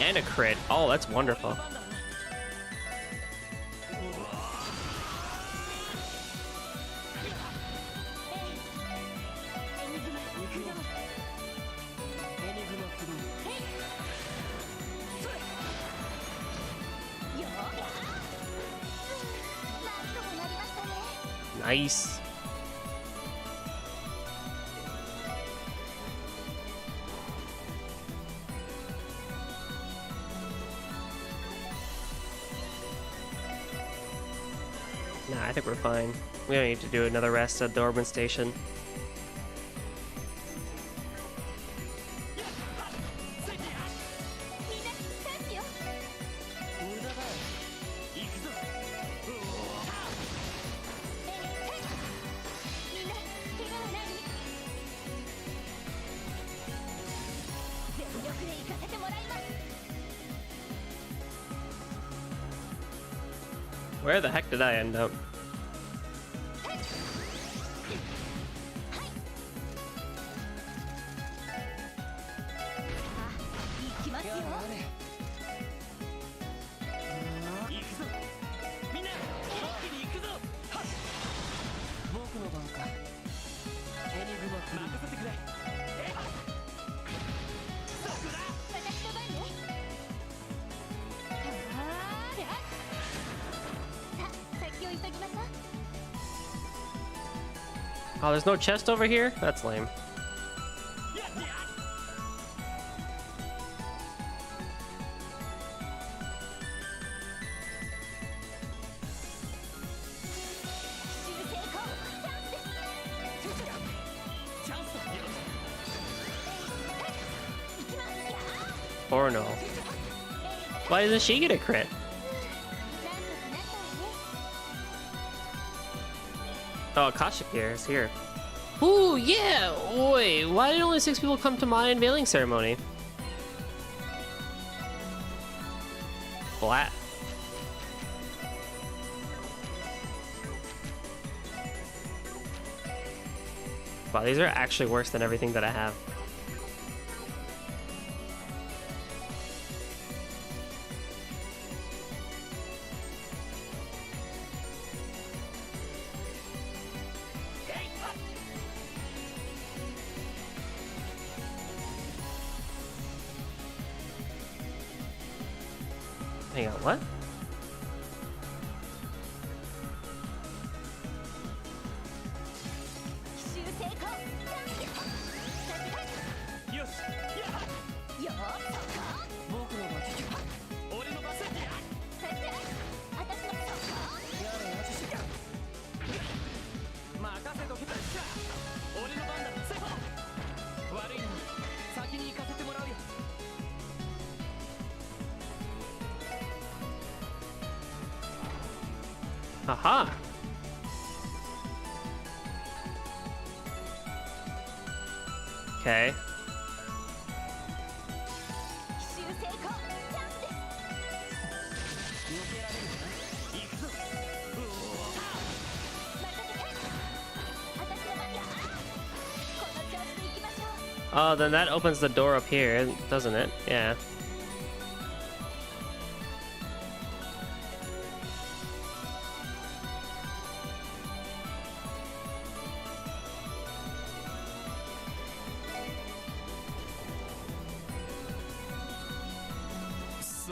And a crit. Oh, that's wonderful. Nice. Nah, I think we're fine. We don't need to do another rest at the Orban Station. Where the heck did I end up? Oh, there's no chest over here? That's lame. Or no. Why doesn't she get a crit? Oh, Akashic gear is here. Ooh, yeah! Wait, why did only 6 people come to my unveiling ceremony? Flat. Wow, these are actually worse than everything that I have. Hang on, what? Aha! Okay. Oh, then that opens the door up here, doesn't it? Yeah.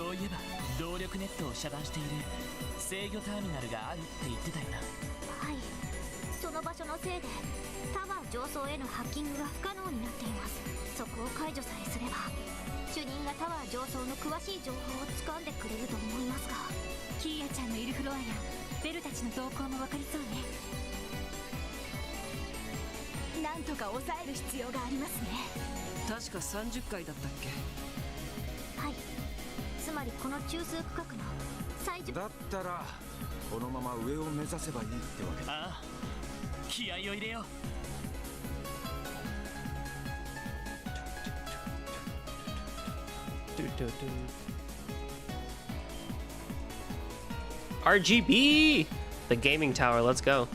そういえば動力ネットを遮断している制御ターミナルがあるって言ってたよな。はい、その場所のせいでタワー上層へのハッキングが不可能になっています。そこを解除さえすれば主任がタワー上層の詳しい情報を掴んでくれると思いますが。キーヤちゃんのいるフロアやベルたちの動向も分かりそうね。なんとか抑える必要がありますね。確か30階だったっけ。はい、つまりこの中枢区画の最上。だったらこのまま上を目指せばいいってわけだ。ああ、気合を入れよう。RGB! The gaming tower, let's go.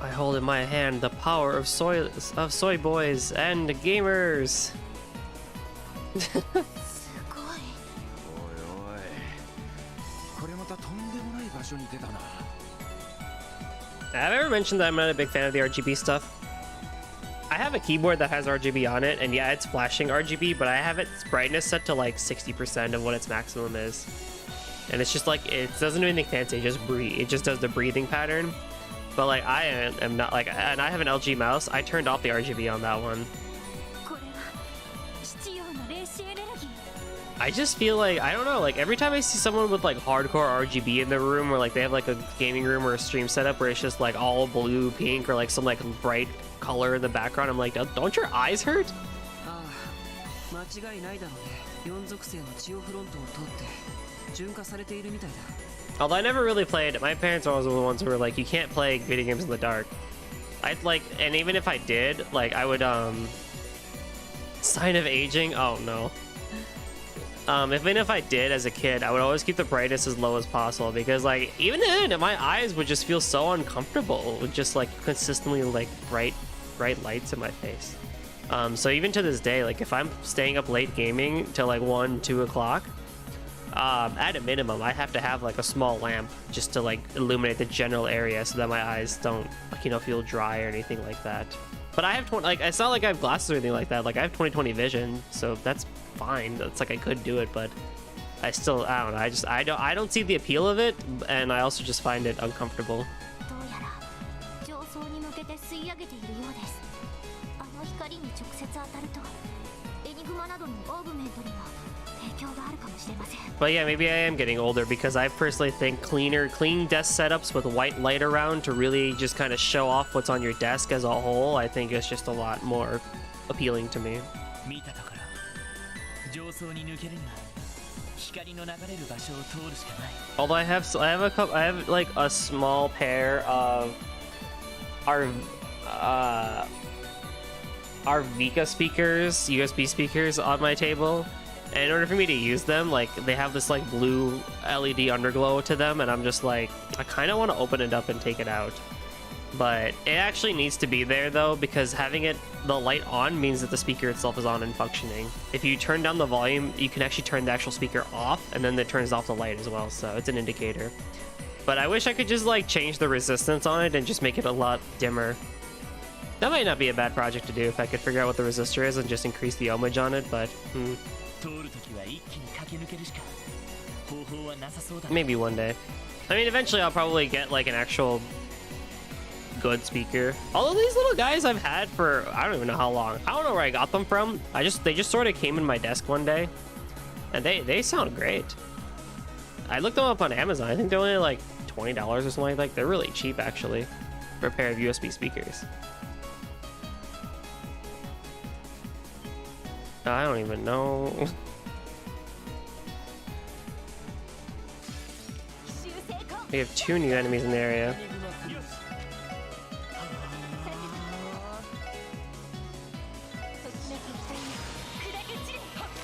I hold in my hand the power of soy boys and gamers. すごい。おいおい、これまたとんでもない場所に出たな。Have I ever mentioned that I'm not a big fan of the RGB stuff? I have a keyboard that has RGB on it, and yeah, it's flashing RGB, but I have its brightness set to like 60% of what its maximum is. And it's just like, it doesn't do anything fancy, it just does the breathing pattern. But like, I am not like, and I have an LG mouse, I turned off the RGB on that one. I just feel like, I don't know, like every time I see someone with like hardcore RGB in their room, or like they have like a gaming room or a stream setup where it's just like all blue, pink, or like some like bright color in the background, I'm like, don't your eyes hurt? Although I never really played, my parents are always the ones who were like, you can't play video games in the dark. I'd like, and even if I did, like I would, sign of aging, oh no. Even if I did as a kid, I would always keep the brightness as low as possible, because like even then my eyes would just feel so uncomfortable with just like consistently like bright lights in my face. So even to this day, like if I'm staying up late gaming till like 1-2 o'clock, at a minimum I have to have like a small lamp just to like illuminate the general area so that my eyes don't, like, you know, feel dry or anything like that. But I have like, it's not like I have glasses or anything like that. Like I have 20/20 vision, so that's fine. It's like I could do it, but I still, I don't know. I don't see the appeal of it, and I also just find it uncomfortable. But yeah, maybe I am getting older, because I personally think clean desk setups with white light around to really just kind of show off what's on your desk as a whole, I think is just a lot more appealing to me. Although I have like a small pair of our Vika speakers, USB speakers on my table. And in order for me to use them, like, they have this like blue LED underglow to them, and I'm just like, I kind of want to open it up and take it out. But it actually needs to be there though, because having the light on means that the speaker itself is on and functioning. If you turn down the volume, you can actually turn the actual speaker off, and then it turns off the light as well, so it's an indicator. But I wish I could just like change the resistance on it and just make it a lot dimmer. That might not be a bad project to do if I could figure out what the resistor is and just increase the ohmage on it, but maybe one day. I mean, eventually I'll probably get like an actual good speaker. All of these little guys I've had for I don't even know how long. I don't know where I got them from. They just sort of came in my desk one day, and they sound great. I looked them up on Amazon. I think they're only like $20 or something like that. They're really cheap actually for a pair of USB speakers. I don't even know. We have 2 new enemies in the area.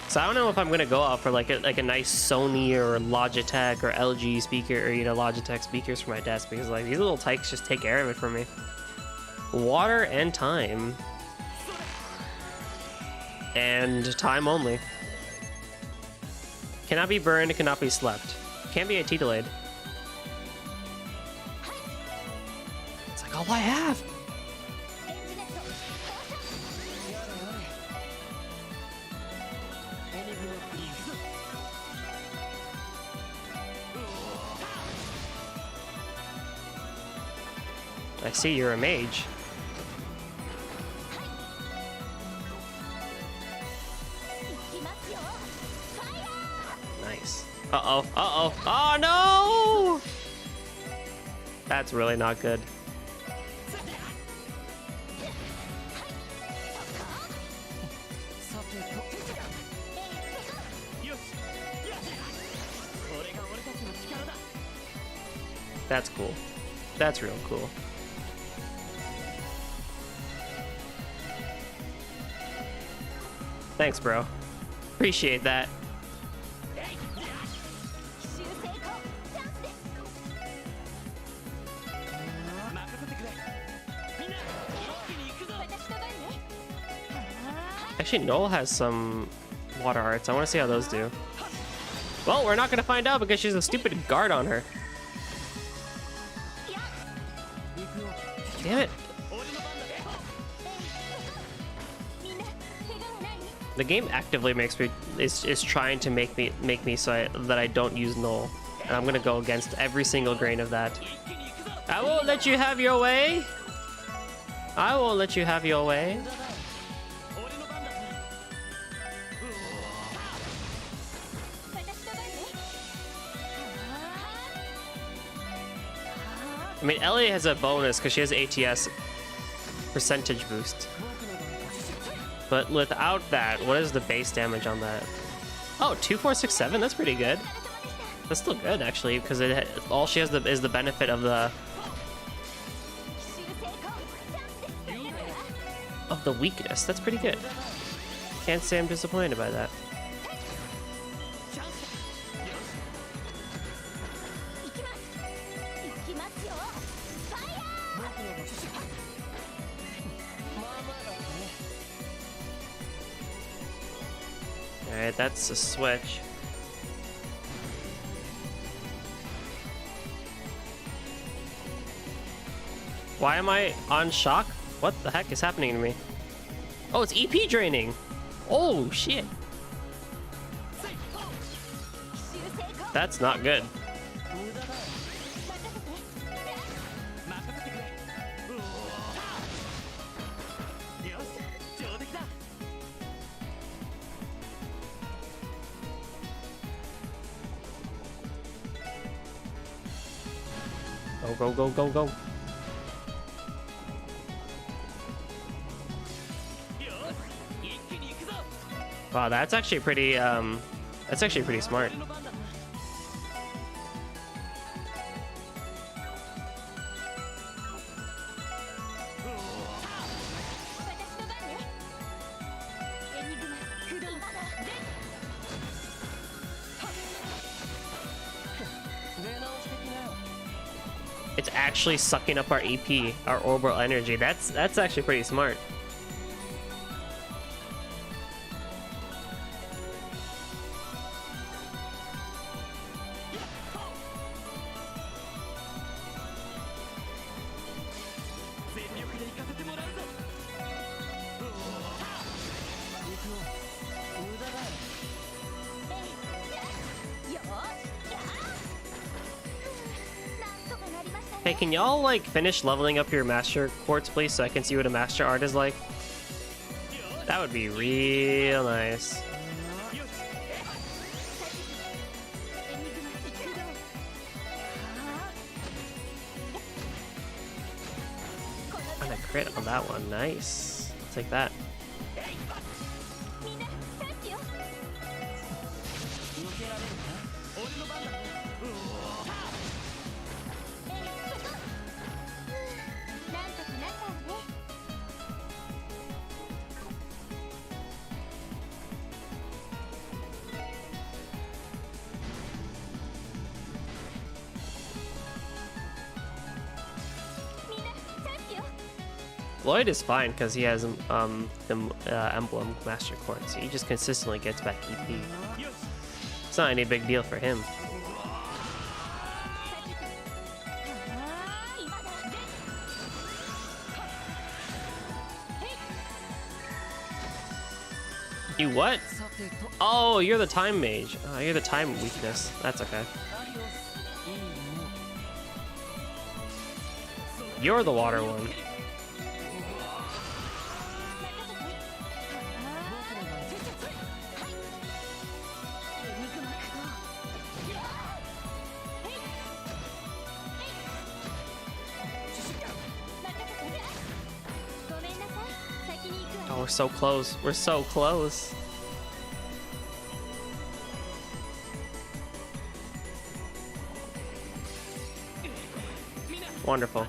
So I don't know if I'm gonna go out for like a nice Sony or Logitech or LG speaker, or, you know, Logitech speakers for my desk, because like these little tykes just take care of it for me. Water and time. And time only. Cannot be burned, cannot be slept. Can't be AT delayed. It's like all I have. I see you're a mage. Nice. Uh-oh. Uh-oh. Oh, no! That's really not good. That's cool. That's real cool. Thanks, bro. Appreciate that. Actually, Noel has some water arts. I want to see how those do. Well, we're not going to find out because she's a stupid guard on her. Damn it. The game actively makes me is trying to make me so that I don't use Null, and I'm gonna go against every single grain of that. I won't let you have your way. I won't let you have your way. I mean, Ellie has a bonus because she has ATS percentage boost. But without that, what is the base damage on that? Oh, 2, 4, 6, 7. That's pretty good. That's still good actually, because all she has is the benefit of the weakness. That's pretty good. Can't say I'm disappointed by that. Alright, that's a switch. Why am I on shock? What the heck is happening to me? Oh, it's EP draining! Oh, shit! That's not good. Go, go, go, go. Wow, that's actually pretty smart. It's actually sucking up our AP, our orbital energy. That's actually pretty smart. Hey, can y'all like finish leveling up your master quartz, please, so I can see what a master art is like? That would be real nice. And a crit on that one, nice. I'll take that. Lloyd is fine because he has the emblem master quartz. He just consistently gets back EP. It's not any big deal for him. You what? Oh, you're the time mage. Oh, you're the time weakness. That's okay. You're the water one. Oh, we're so close. We're so close. Wonderful.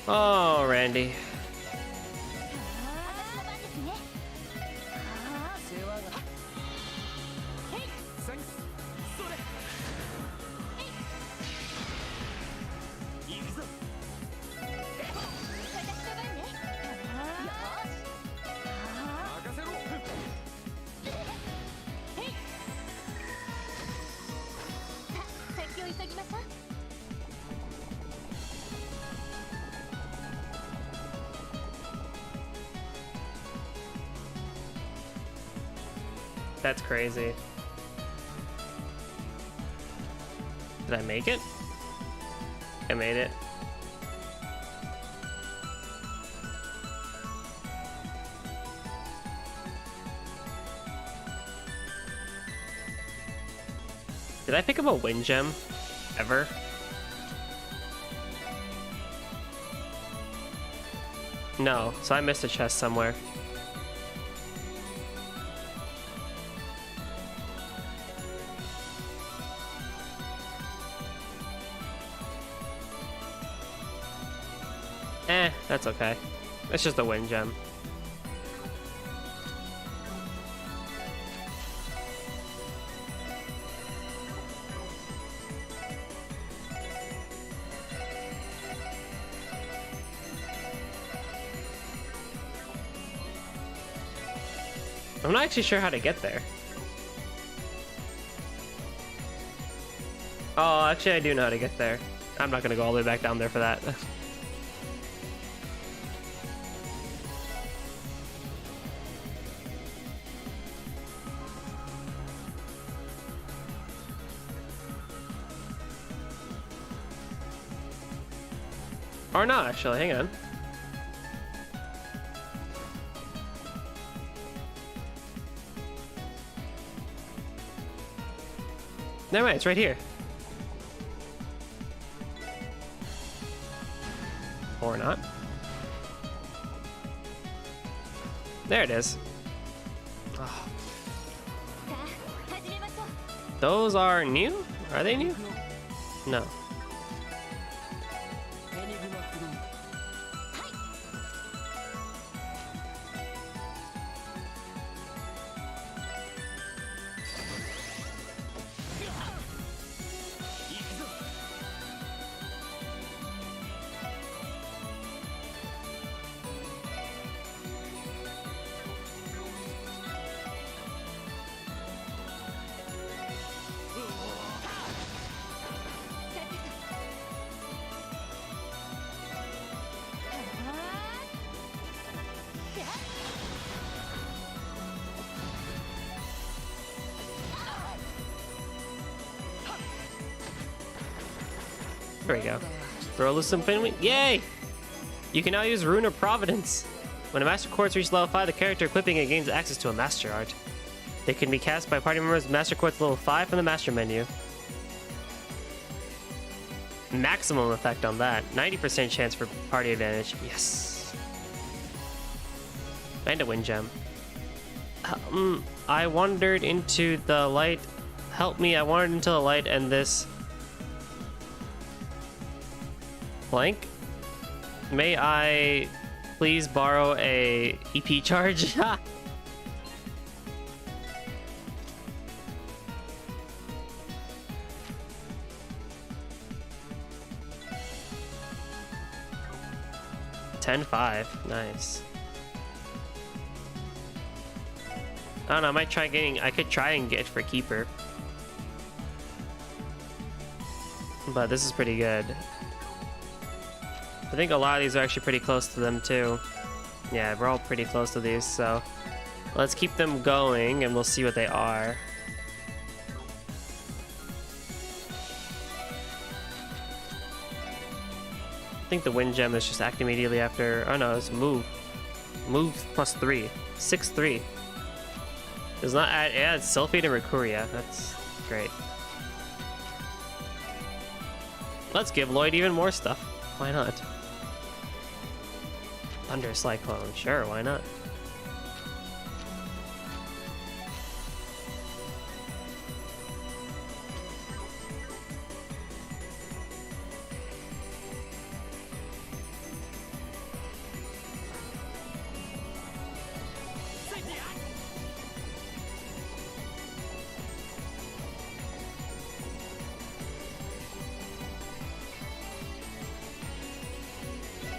Oh, Randy. That's crazy. Did I make it? I made it. Did I pick up a wind gem? Ever? No, so I missed a chest somewhere. That's okay. It's just a wind gem. I'm not actually sure how to get there. Oh, actually I do know how to get there. I'm not gonna go all the way back down there for that. Or not, actually, hang on. Never mind, it's right here. Or not. There it is. Oh. Those are new? Are they new? No. There we go. Throw loose some fin. Yay! You can now use Rune of Providence. When a Master Quartz reaches level 5, the character equipping it gains access to a Master Art. They can be cast by party members with Master Quartz level 5 from the Master menu. Maximum effect on that. 90% chance for party advantage. Yes. And a wind gem. I wandered into the light. Help me, I wandered into the light and this... blank. May I please borrow a EP charge? $10.5. Nice. I don't know, I might try getting... I could try and get for Keeper. But this is pretty good. I think a lot of these are actually pretty close to them too. Yeah, we're all pretty close to these, so let's keep them going and we'll see what they are. I think the wind gem is just act immediately after. Oh no, it's move. Move plus 3. 6-3. Does not add. Yeah, it's Sulfate and Recuria. That's great. Let's give Lloyd even more stuff. Why not? Thunder Cyclone. Sure, why not?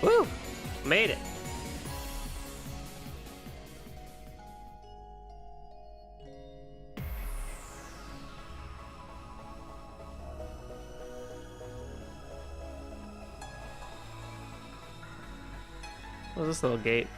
Woo! Made it. What's this little gate?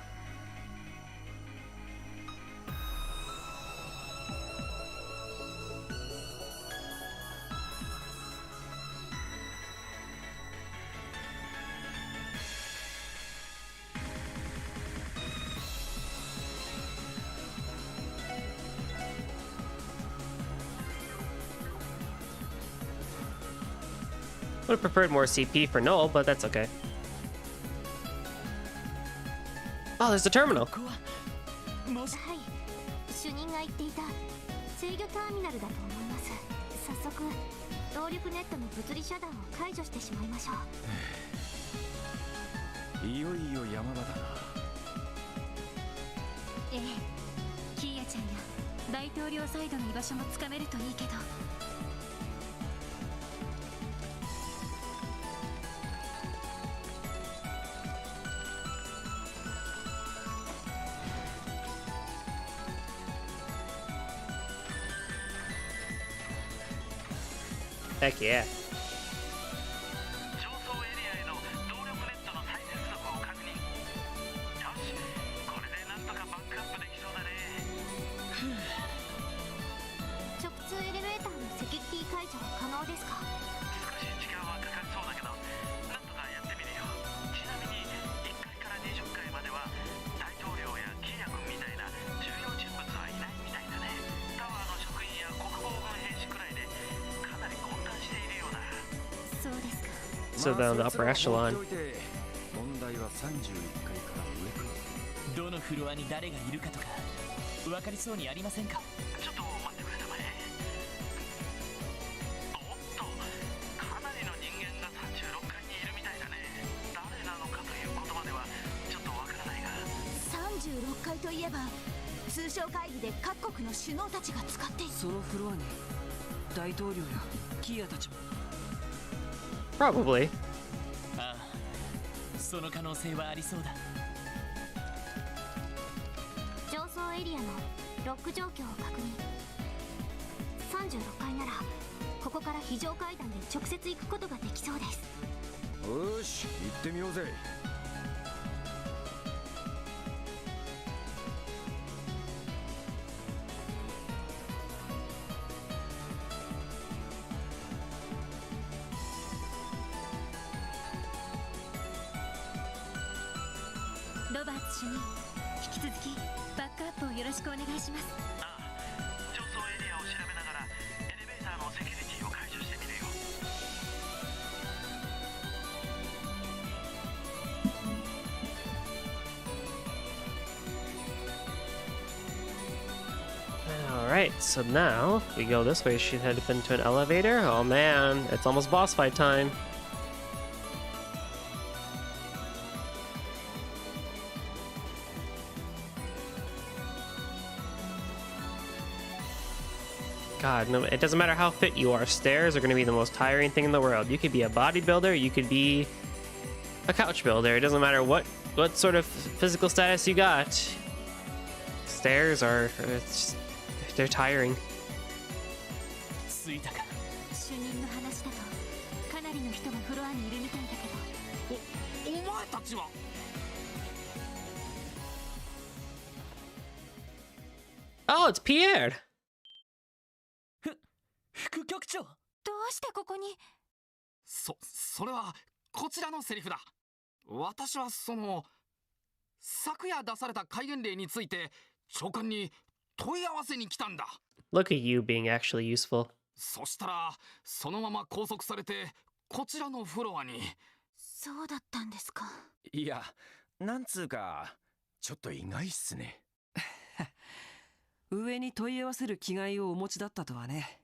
Would have preferred more CP for Noel, but that's okay. Oh, there's the terminal. はい主任が言っていた制御ターミナルだと思います。早速動力ネットの物理遮断を解除してしまいましょう。いよいよ山場だな。ええ、キーヤちゃんや大統領サイドの居場所もつかめるといいけど。Heck yeah. 上層エリアへの動力ネットの再接続を確認。よし、これでなんとかバックアップできそうだね。直通エレベーターのセキュリティ解除は可能ですか？少し時間はかかりそうだけど、なんとかやってみるよ。ちなみに1階から20階までは大統領やキーヤ君みたいな重要人物はいないみたいだね。タワーの職員や国防軍兵士くらいでかなり混乱しているようだ。そうですか。So down the upper echelon. 問題は31階から上か。どのフロアに誰がいるかとか分かりそうにありませんか？ちょっと待ってくれたまえ。おっと、かなりの人間が36階にいるみたいだね。誰なのかということまではちょっとわからないが。36階といえば通商会議で各国の首脳たちが使っている。そのフロアに大統領やキーヤたちも。 Probably. ああ、その可能性はありそうだ。上層エリアのロック状況を確認。36階ならここから非常階段で直接行くことができそうです。よし、行ってみようぜ。ロバーツ主任、引き続きバックアップをよろしくお願いします。ああ、上層エリアを調べながらエレベーターのセキュリティを解除してみるよ。Alright, so now we go this way. She head up into an elevator. Oh man, it's almost boss fight time. God, no, it doesn't matter how fit you are. Stairs are going to be the most tiring thing in the world. You could be a bodybuilder, you could be a couch builder. It doesn't matter what sort of physical status you got. Stairs are, they're tiring. 着いたか。主任の話だとかなりの人がフロアにいるみたいだけど。お前たちは。Oh, it's Pierre! 副局長。どうしてここに？それはこちらのセリフだ。私は昨夜出された戒厳令について長官に問い合わせに来たんだ。 Look at you being actually useful. そしたらそのまま拘束されてこちらのフロアに。そうだったんですか。いや、なんつうかちょっと意外っすね。上に問い合わせる気概をお持ちだったとはね。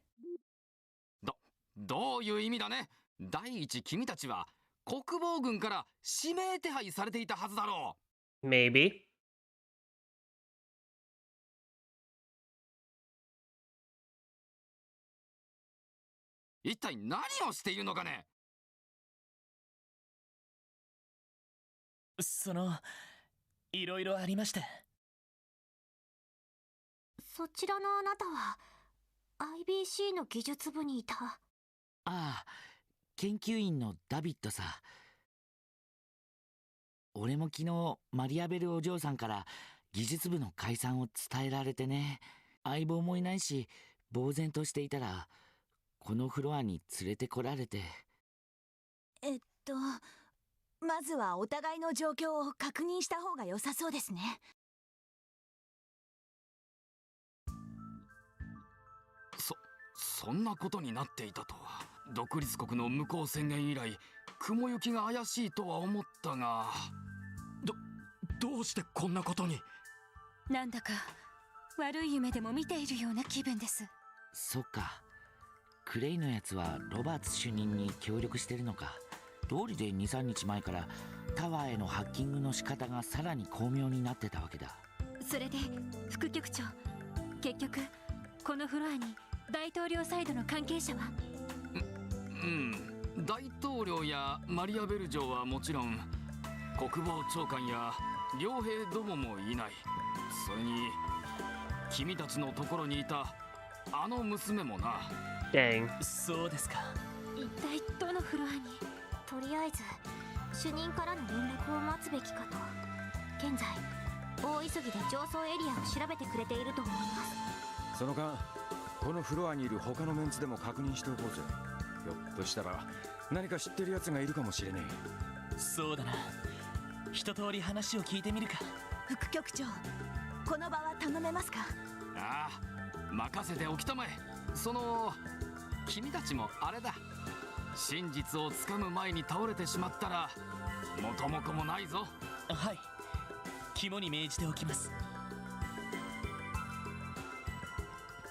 どういう意味だね。第一、君たちは国防軍から指名手配されていたはずだろう。Maybe. 一体何をしているのかね。いろいろありまして。そちらのあなたは IBC の技術部にいた。ああ、研究員のダビッドさ。俺も昨日マリアベルお嬢さんから技術部の解散を伝えられてね。相棒もいないし呆然としていたらこのフロアに連れてこられて。まずはお互いの状況を確認した方が良さそうですね。そんなことになっていたとは。独立国の無効宣言以来雲行きが怪しいとは思ったが、どうしてこんなことに。なんだか悪い夢でも見ているような気分です。そっか、クレイのやつはロバーツ主任に協力してるのか。道理で 2,3 日前からタワーへのハッキングの仕方がさらに巧妙になってたわけだ。それで副局長、結局このフロアに大統領サイドの関係者は？大統領やマリアベル嬢はもちろん、国防長官や両兵どももいない。それに君たちのところにいたあの娘もな。Dang. そうですか。一体どのフロアに？とりあえず主任からの連絡を待つべきかと。現在大急ぎで上層エリアを調べてくれていると思います。その間このフロアにいる他のメンツでも確認しておこうぜ。ひょっとしたら何か知ってる奴がいるかもしれねえ。そうだな、一通り話を聞いてみるか。副局長、この場は頼めますか？ああ、任せておきたまえ。君たちもあれだ。真実をつかむ前に倒れてしまったら元も子もないぞ。はい、肝に銘じておきます。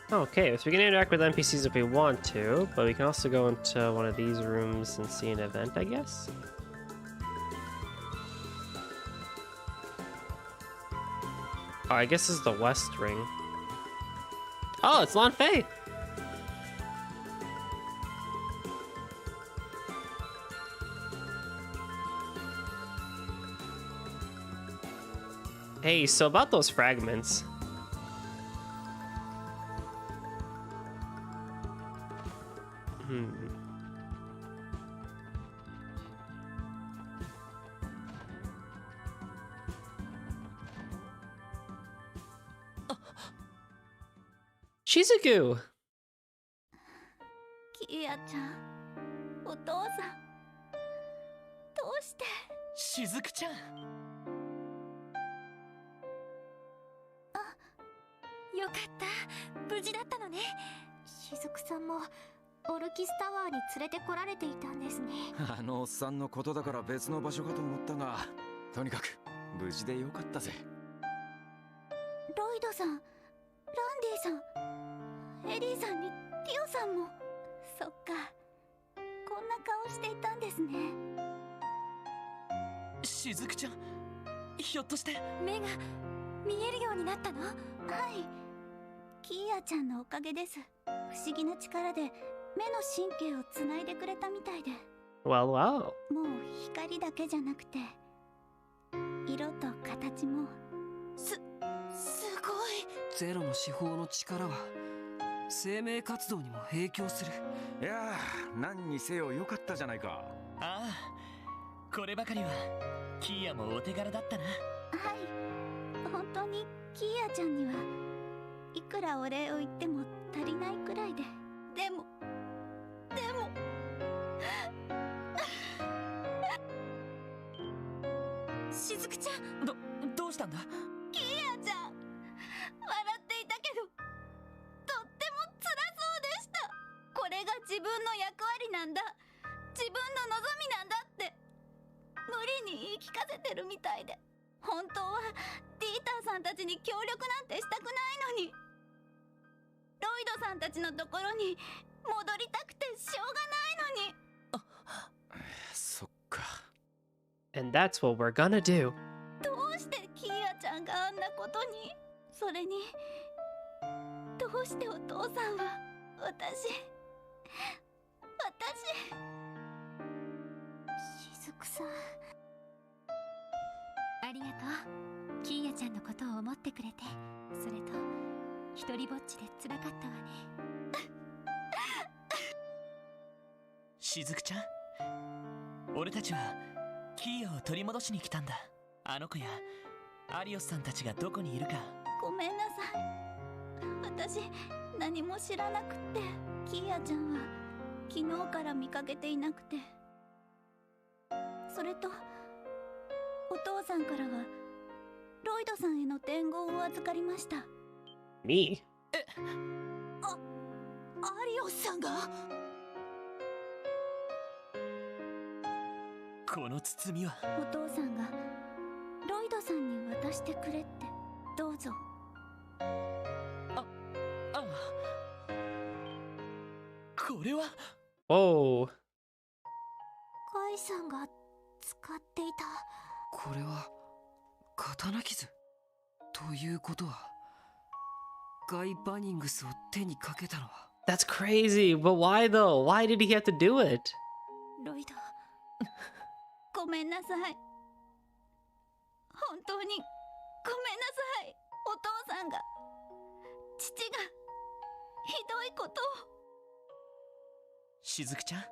Okay, so we can interact with NPCs if we want to, but we can also go into one of these rooms and see an event, I guess? Oh, I guess this is the West Ring. Oh, it's Lan Fei! Hey, so about those fragments. Shizuku! キヤちゃん、お父さん、どうして？しずくちゃん。よかった、無事だったのね。しずくさんもオルキスタワーに連れてこられていたんですね。あのおっさんのことだから別の場所かと思ったが、とにかく無事でよかったぜ。ロイドさん、ランディさん、エリーさんにティオさんも。そっか、こんな顔していたんですね。しずくちゃん、ひょっとして目が見えるようになったの？はい、キーヤちゃんのおかげです。不思議な力で目の神経をつないでくれたみたいで。Well, wow. もう光だけじゃなくて色と形もすごい。ゼロの手法の力は生命活動にも影響する。いやー、何にせよよかったじゃないか。ああ、こればかりはキーヤもお手柄だったな。はい、本当にキーヤちゃんにはいくらお礼を言っても足りないくらいで。でもしずくちゃん、どうしたんだ？キーヤちゃん、笑っていたけどとっても辛そうでした。これが自分の役割なんだ、自分の望みなんだって無理に言い聞かせてるみたいで、本当はディーターさんたちに協力なんてしたくないのに、ロイドさんたちのところに戻りたくてしょうがないのに。そっか。And that's what we're gonna do. どうしてキーヤちゃんがあんなことに。それにどうしてお父さんは私。しずくさん、ありがとう。キーヤちゃんのことを思ってくれて。それと一人ぼっちで辛かったわね。しずくちゃん、俺たちはキーヤを取り戻しに来たんだ。あの子やアリオスさんたちがどこにいるか。ごめんなさい、私何も知らなくって。キーヤちゃんは昨日から見かけていなくて。それとお父さんからはロイドさんへの伝言を預かりました。Me? アリオスさんが。この包みは。お父さんがロイドさんに渡してくれって。どうぞ。これは。Whoa. カイさんが使っていた。これは刀傷ということは、ガイ・バニングスを手にかけたのは。 That's crazy, but why though? Why did he have to do it? ロイドごめんなさい、本当にごめんなさい。お父さんが、父がひどいことを。しずくちゃん、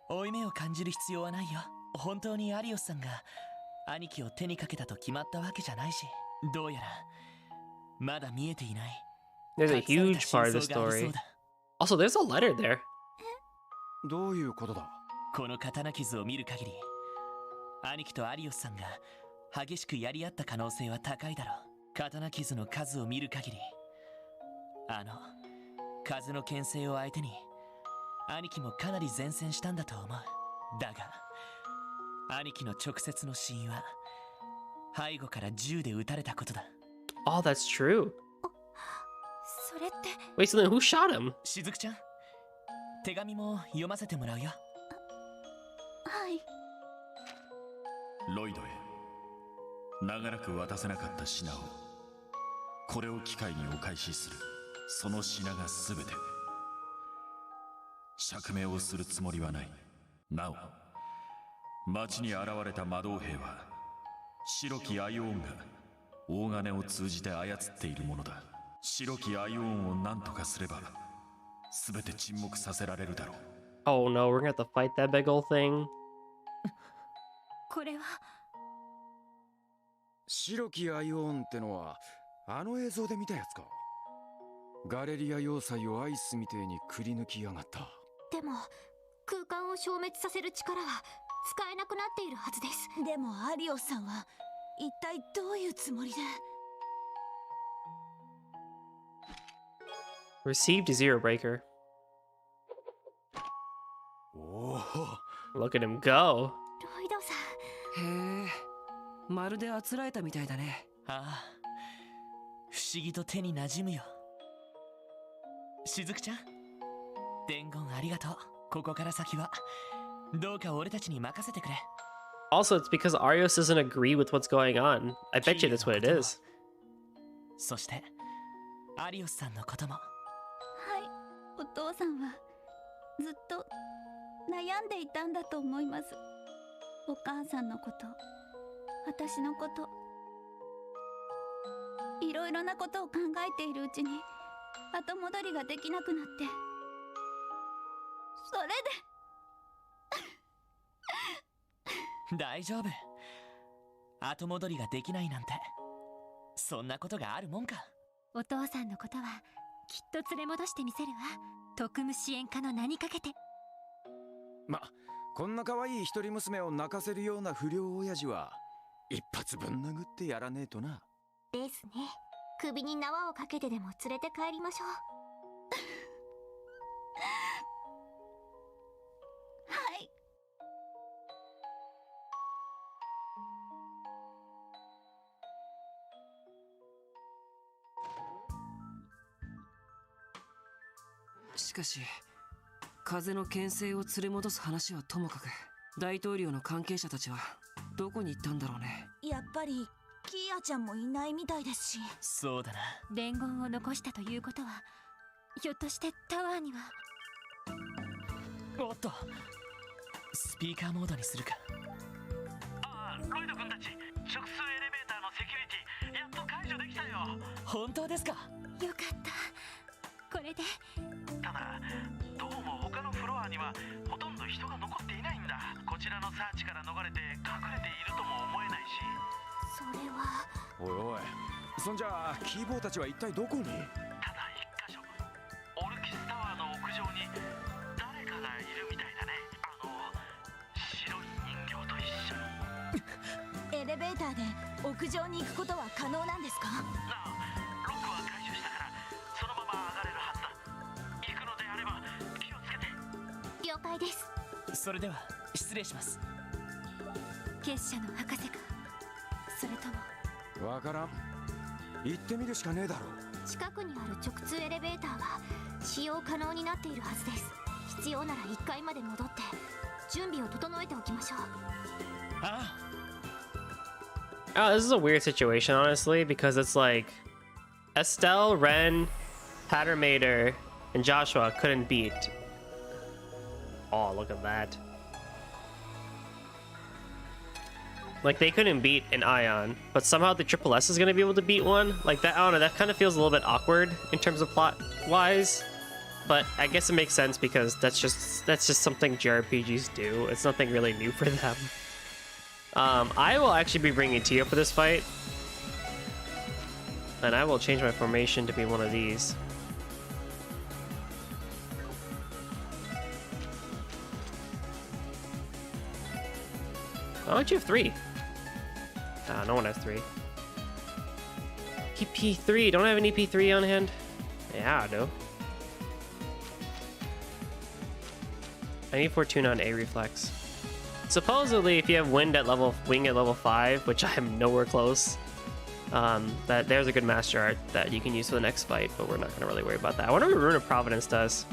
負い目を感じる必要はないよ。本当にアリオスさんが兄貴を手にかけたと決まったわけじゃないし、どうやらまだ見えていない There's a huge part of the story. Also, there's a letter there. どういうことだ？この刀傷を見る限り、兄貴とアリオスさんが激しくやり合った可能性は高いだろう。刀傷の数を見る限り、風の牽制を相手に兄貴もかなり善戦したんだと思う。だが兄貴の直接の死因は背後から銃で撃たれたことだ。Oh, that's true. それって。 Wait, so then who shot him? しずくちゃん、手紙も読ませてもらうよ。はい。ロイドへ長らく渡せなかった品を、これを機会にお返しする。その品が全て。釈明をするつもりはない。なお町に現れた魔導兵は白きアイオンが大金を通じて操っているものだ。白きアイオンを何とかすれば全て沈黙させられるだろう。 Oh no, we're gonna have to fight that big old thing. これは。白きアイオンってのはあの映像で見たやつか。ガレリア要塞をアイスみてえにくり抜きやがった。でも空間を消滅させる力は使えなくなっているはずです。でもアリオスさんは一体どういうつもりで。 Received Zero Breaker. おお、 Look at him go. ロイドさへえ、まるであつらえたみたいだね。ああ、不思議と手に馴染むよ。しずくちゃん、伝言ありがとう。ここから先はどうか俺たちに任せてくれ。 Also, it's because Arios doesn't agree with what's going on. I bet you that's what it is. そしてアリオスさんのことも。はい、お父さんはずっと悩んでいたんだと思います。お母さんのこと、私のこと、いろいろなことを考えているうちに後戻りができなくなって、それで大丈夫。後戻りができないなんて、そんなことがあるもんか。お父さんのことはきっと連れ戻してみせるわ。特務支援課の名にかけて。こんな可愛い一人娘を泣かせるような不良親父は一発ぶん殴ってやらねえとな。ですね。首に縄をかけてでも連れて帰りましょう。はい。しかし風の牽制を連れ戻す話はともかく、大統領の関係者たちはどこに行ったんだろうね。やっぱりキーヤちゃんもいないみたいですし。そうだな。伝言を残したということは、ひょっとしてタワーには。おっと、スピーカーモードにするか。ああ、ロイド君たち、直通エレベーターのセキュリティやっと解除できたよ。本当ですか。よかった。これで。ただどうも他のフロアにはほとんど人が残っていないんだ。こちらのサーチから逃れて隠れているとも思えないし。それは。おいおい、そんじゃキーボーたちは一体どこに？ただ一箇所、オルキスタワーの屋上に誰かがいるみたいだね。白い人形と一緒に。エレベーターで屋上に行くことは可能なんですか？なあ、ロックは解除したからそのまま上がれるはずだ。行くのであれば気をつけて。了解です。それでは失礼します。結社の博士か、それとも。わからん。行ってみるしかねえだろ。近くにある直通エレベーターは使用可能になっているはずです。必要なら1階まで戻って準備を整えておきましょう。ああ。Oh, this is a weird situation, honestly, because it's like Estelle, Ren, Pattermater, and Joshua couldn't beat. Oh, look at that. Like, they couldn't beat an Ion, but somehow the Triple S is going to be able to beat one. Like, that, I don't know, that kind of feels a little bit awkward in terms of plot-wise. But I guess it makes sense because that's just something JRPGs do. It's nothing really new for them. I will actually be bringing Tio for this fight. And I will change my formation to be one of these. Why don't you have 3? No one has 3. EP3, don't I have an EP3 on hand? Yeah, I do. I need Fortuna on A reflex. Supposedly, if you have wing at level 5, which I am nowhere close, that there's a good master art that you can use for the next fight, but we're not gonna really worry about that. I wonder what Rune of Providence does.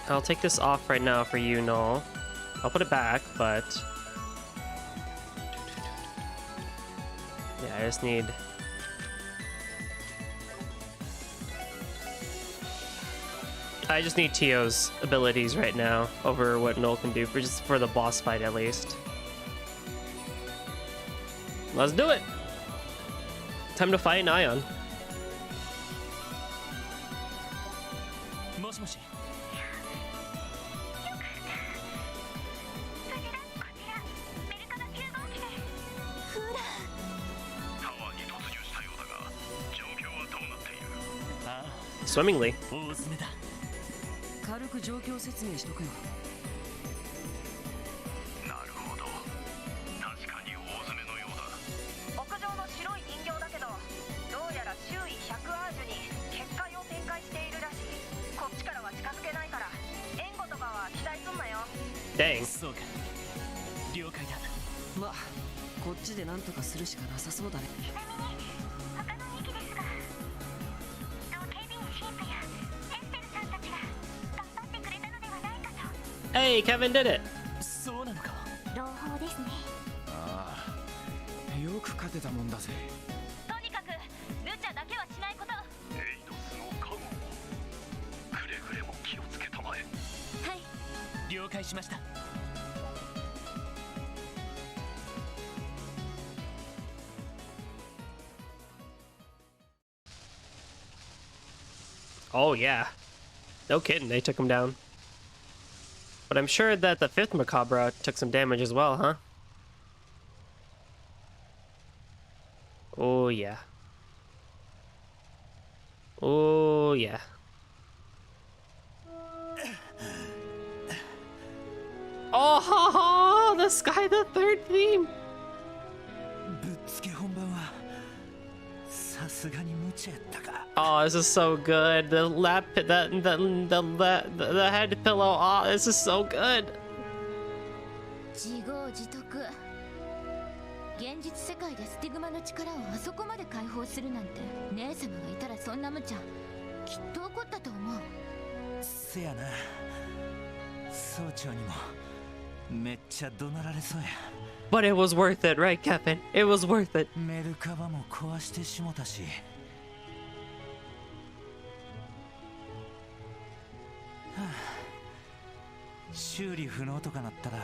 I'll take this off right now for you, Noel. I'll put it back, but yeah, I just need. I just need Tio's abilities right now over what Noel can do for the boss fight at least. Let's do it! Time to fight an Ion. Swimmingly. 軽く状況説明しとくよ。なるほど。確かに大詰めのようだ。屋上の白い人形だけど、どうやら周囲100アージュに結界を展開しているらしい。こっちからは近づけないから、援護とかは期待すんなよ。Dang. そうか。了解だ。まあ、こっちでなんとかするしかなさそうだね。ちなみに他の駅ですが、警備員シープやエステルさんたちが頑張ってくれたのではないかと。Hey, Kevin did it. そうなのか。朗報ですね。ああ、よく勝てたもんだぜ。とにかくルチャだけはしないこと。エイドスの加護をくれぐれも気をつけたまえ。はい。了解しました。Oh yeah. No kidding, they took him down. But I'm sure that the 5th Macabre took some damage as well, huh? Oh yeah. Oh yeah. Oh ha ha! The Sky the Third theme. ぶっつけ本番はさすがに無茶やったか。 Oh, this is so good. The lap, the head pillow. Oh, this is so good. 自業自得。現実世界でスティグマの力をあそこまで解放するなんて、姉様がいたらそんな無茶きっと怒ったと思う。せやな。総長にもめっちゃ怒鳴られそうや。 But it was worth it, right, Kevin? It was worth it. メルカバも壊してしもたし。はあ、修理不能とかなったら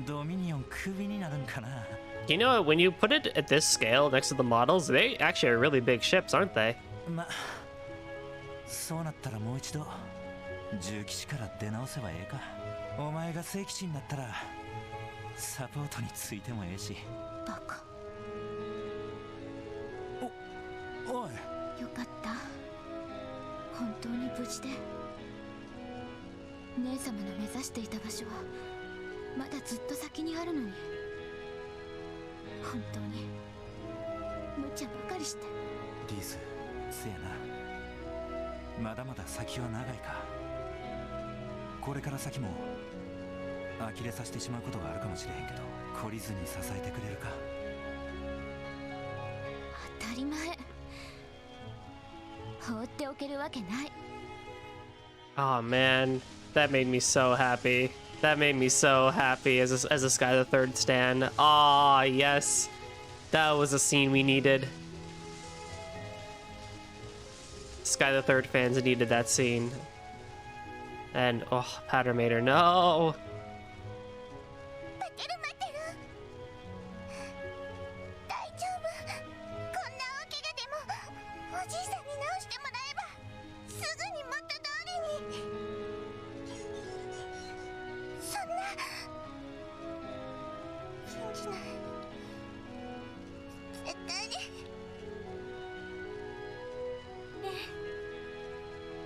ドミニオンクビになるんかな。 You know, when you put it at this scale next to the models, they actually are really big ships, aren't they? ま、そうなったらもう一度重機師から出直せばええか。お前が正規士になったらサポートについてもええし。バカ。おい。よかった。本当に無事で。姉様の目指していた場所はまだずっと先にあるのに。本当に無茶ばかりして。リーズ、せやな。まだまだ先は長いか。これから先も呆れさせてしまうことがあるかもしれへんけど、懲りずに支えてくれるか。当たり前。放っておけるわけない。Oh man, that made me so happy. That made me so happy as a Sky the Third stan. Ah, yes, that was a scene we needed. Sky the Third fans needed that scene. And oh, Pattermater, no.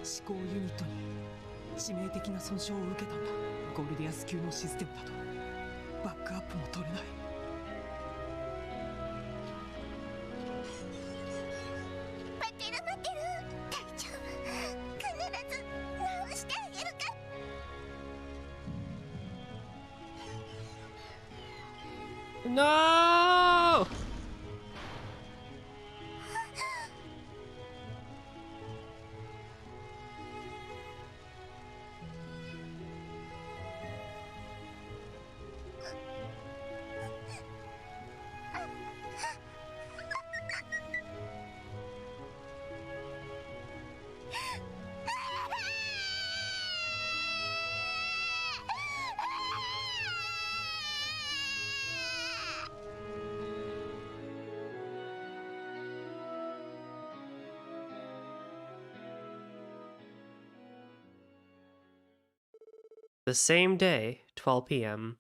思考ユニットに致命的な損傷を受けたんだ。ゴルディアス級のシステムだとバックアップも取れない。待てる待てる。大丈夫。必ず直してあげるから。No! The same day, 12 p.m.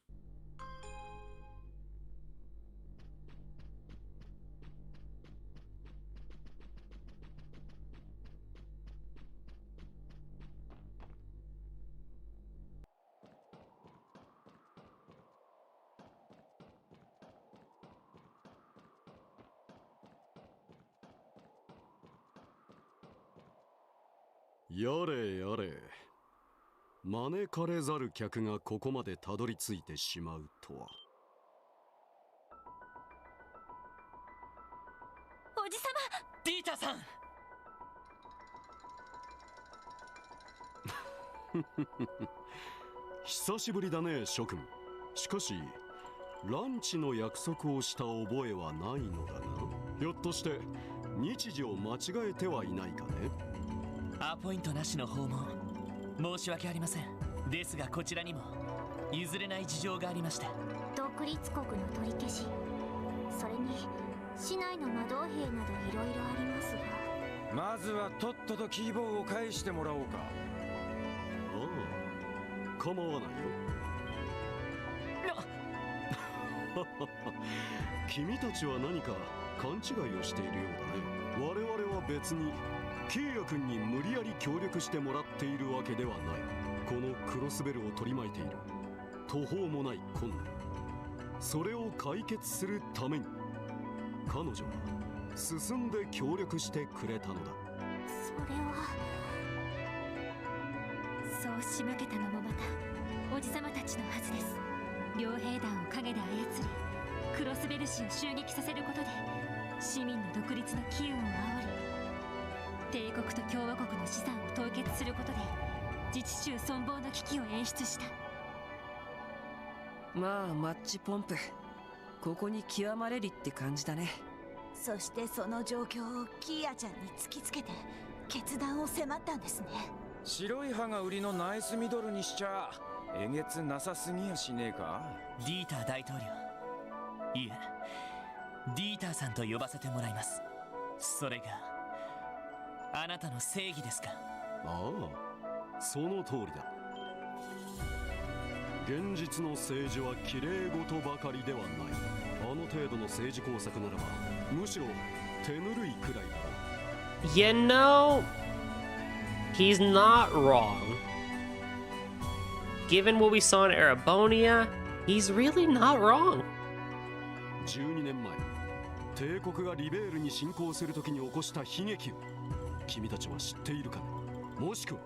Yare yare. 招かれざる客がここまでたどり着いてしまうとは。おじさま。ディータさん。久しぶりだね、諸君。しかしランチの約束をした覚えはないのだが、ひょっとして日時を間違えてはいないかね。アポイントなしの訪問申し訳ありません。ですがこちらにも譲れない事情がありまして。独立国の取り消し、それに市内の魔導兵などいろいろありますが、まずはとっととキーボーを返してもらおうか。ああ、構わないよ。君たちは何か勘違いをしているようだね。我々は別にキーヤ君に無理やり協力してもらっているわけではない。このクロスベルを取り巻いている途方もない困難、それを解決するために彼女は進んで協力してくれたのだ。それはそう仕向けたのもまたおじさまたちのはずです。両兵団を陰で操りクロスベル市を襲撃させることで市民の独立の機運を煽り、帝国と共和国の資産を凍結することで自治州存亡の危機を演出した。まあマッチポンプ、ここに極まれりって感じだね。そしてその状況をキーヤちゃんに突きつけて決断を迫ったんですね。白い歯が売りのナイスミドルにしちゃえげつなさすぎやしねえか。ディーター大統領、いえディーターさんと呼ばせてもらいます。それがあなたの正義ですか。ああ、その通りだ。現実の政治は綺麗事ばかりではない。あの程度の政治工作ならばむしろ手ぬるいくらいだ。 You know, he's not wrong. Given what we saw in Erebonia, he's really not wrong. 12年前、帝国がリベールに侵攻するときに起こした悲劇を君たちは知っているかね。もしくは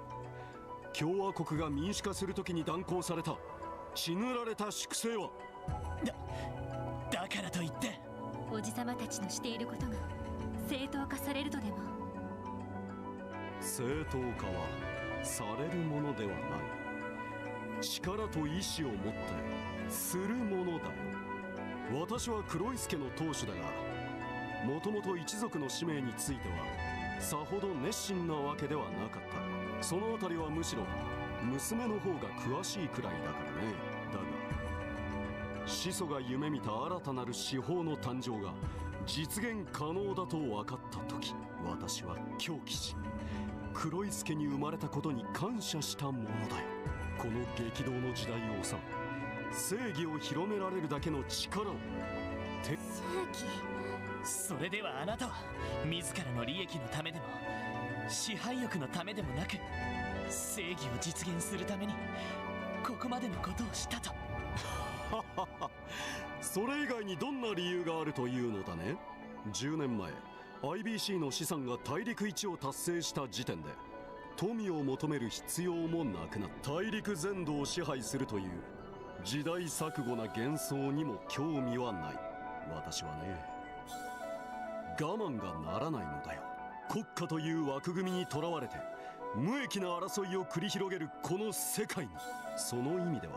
共和国が民主化するときに断行された血塗られた粛清は。だからといっておじさまたちのしていることが正当化されるとでも。正当化はされるものではない。力と意志を持ってするものだよ。私は黒い助の当主だが、もともと一族の使命についてはさほど熱心なわけではなかった。そのあたりはむしろ娘の方が詳しいくらいだからね。だが始祖が夢見た新たなる司法の誕生が実現可能だと分かった時、私は狂気し黒い助に生まれたことに感謝したものだよ。この激動の時代を収め正義を広められるだけの力を。正義。それではあなたは自らの利益のためでも支配欲のためでもなく正義を実現するためにここまでのことをしたと。それ以外にどんな理由があるというのだね。10年前 IBC の資産が大陸一を達成した時点で富を求める必要もなくなった。大陸全土を支配するという時代錯誤な幻想にも興味はない。私はね、我慢がならないのだよ。国家という枠組みにとらわれて無益な争いを繰り広げるこの世界に。その意味では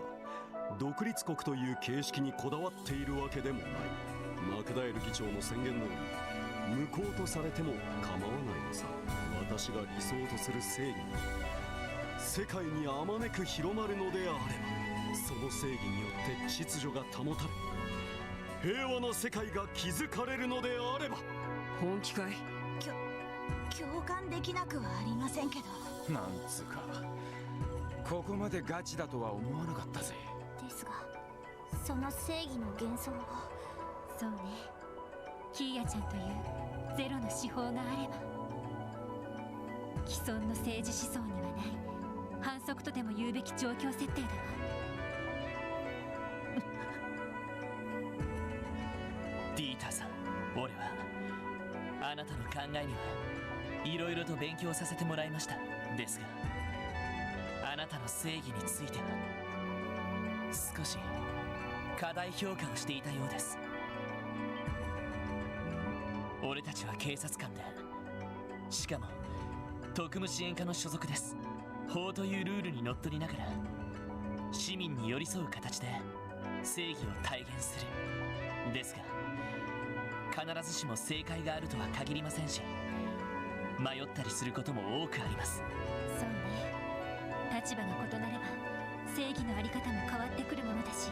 独立国という形式にこだわっているわけでもない。マクダエル議長の宣言通り無効とされても構わないのさ。私が理想とする正義が世界にあまねく広まるのであれば、その正義によって秩序が保たれ平和な世界が築かれるのであれば。本気かい？共感できなくはありませんけど。なんつうかここまでガチだとは思わなかったぜ。ですがその正義の幻想を。そうね、キーヤちゃんというゼロの手法があれば既存の政治思想にはない反則とでも言うべき状況設定だわ。ディーターさん、俺はあなたの考えにはいろいろと勉強させてもらいました。ですがあなたの正義については少し過大評価をしていたようです。俺たちは警察官で、しかも特務支援課の所属です。法というルールにのっとりながら市民に寄り添う形で正義を体現する。ですが必ずしも正解があるとは限りませんし、迷ったりすることも多くあります。そうね、立場が異なれば正義のあり方も変わってくるものだし、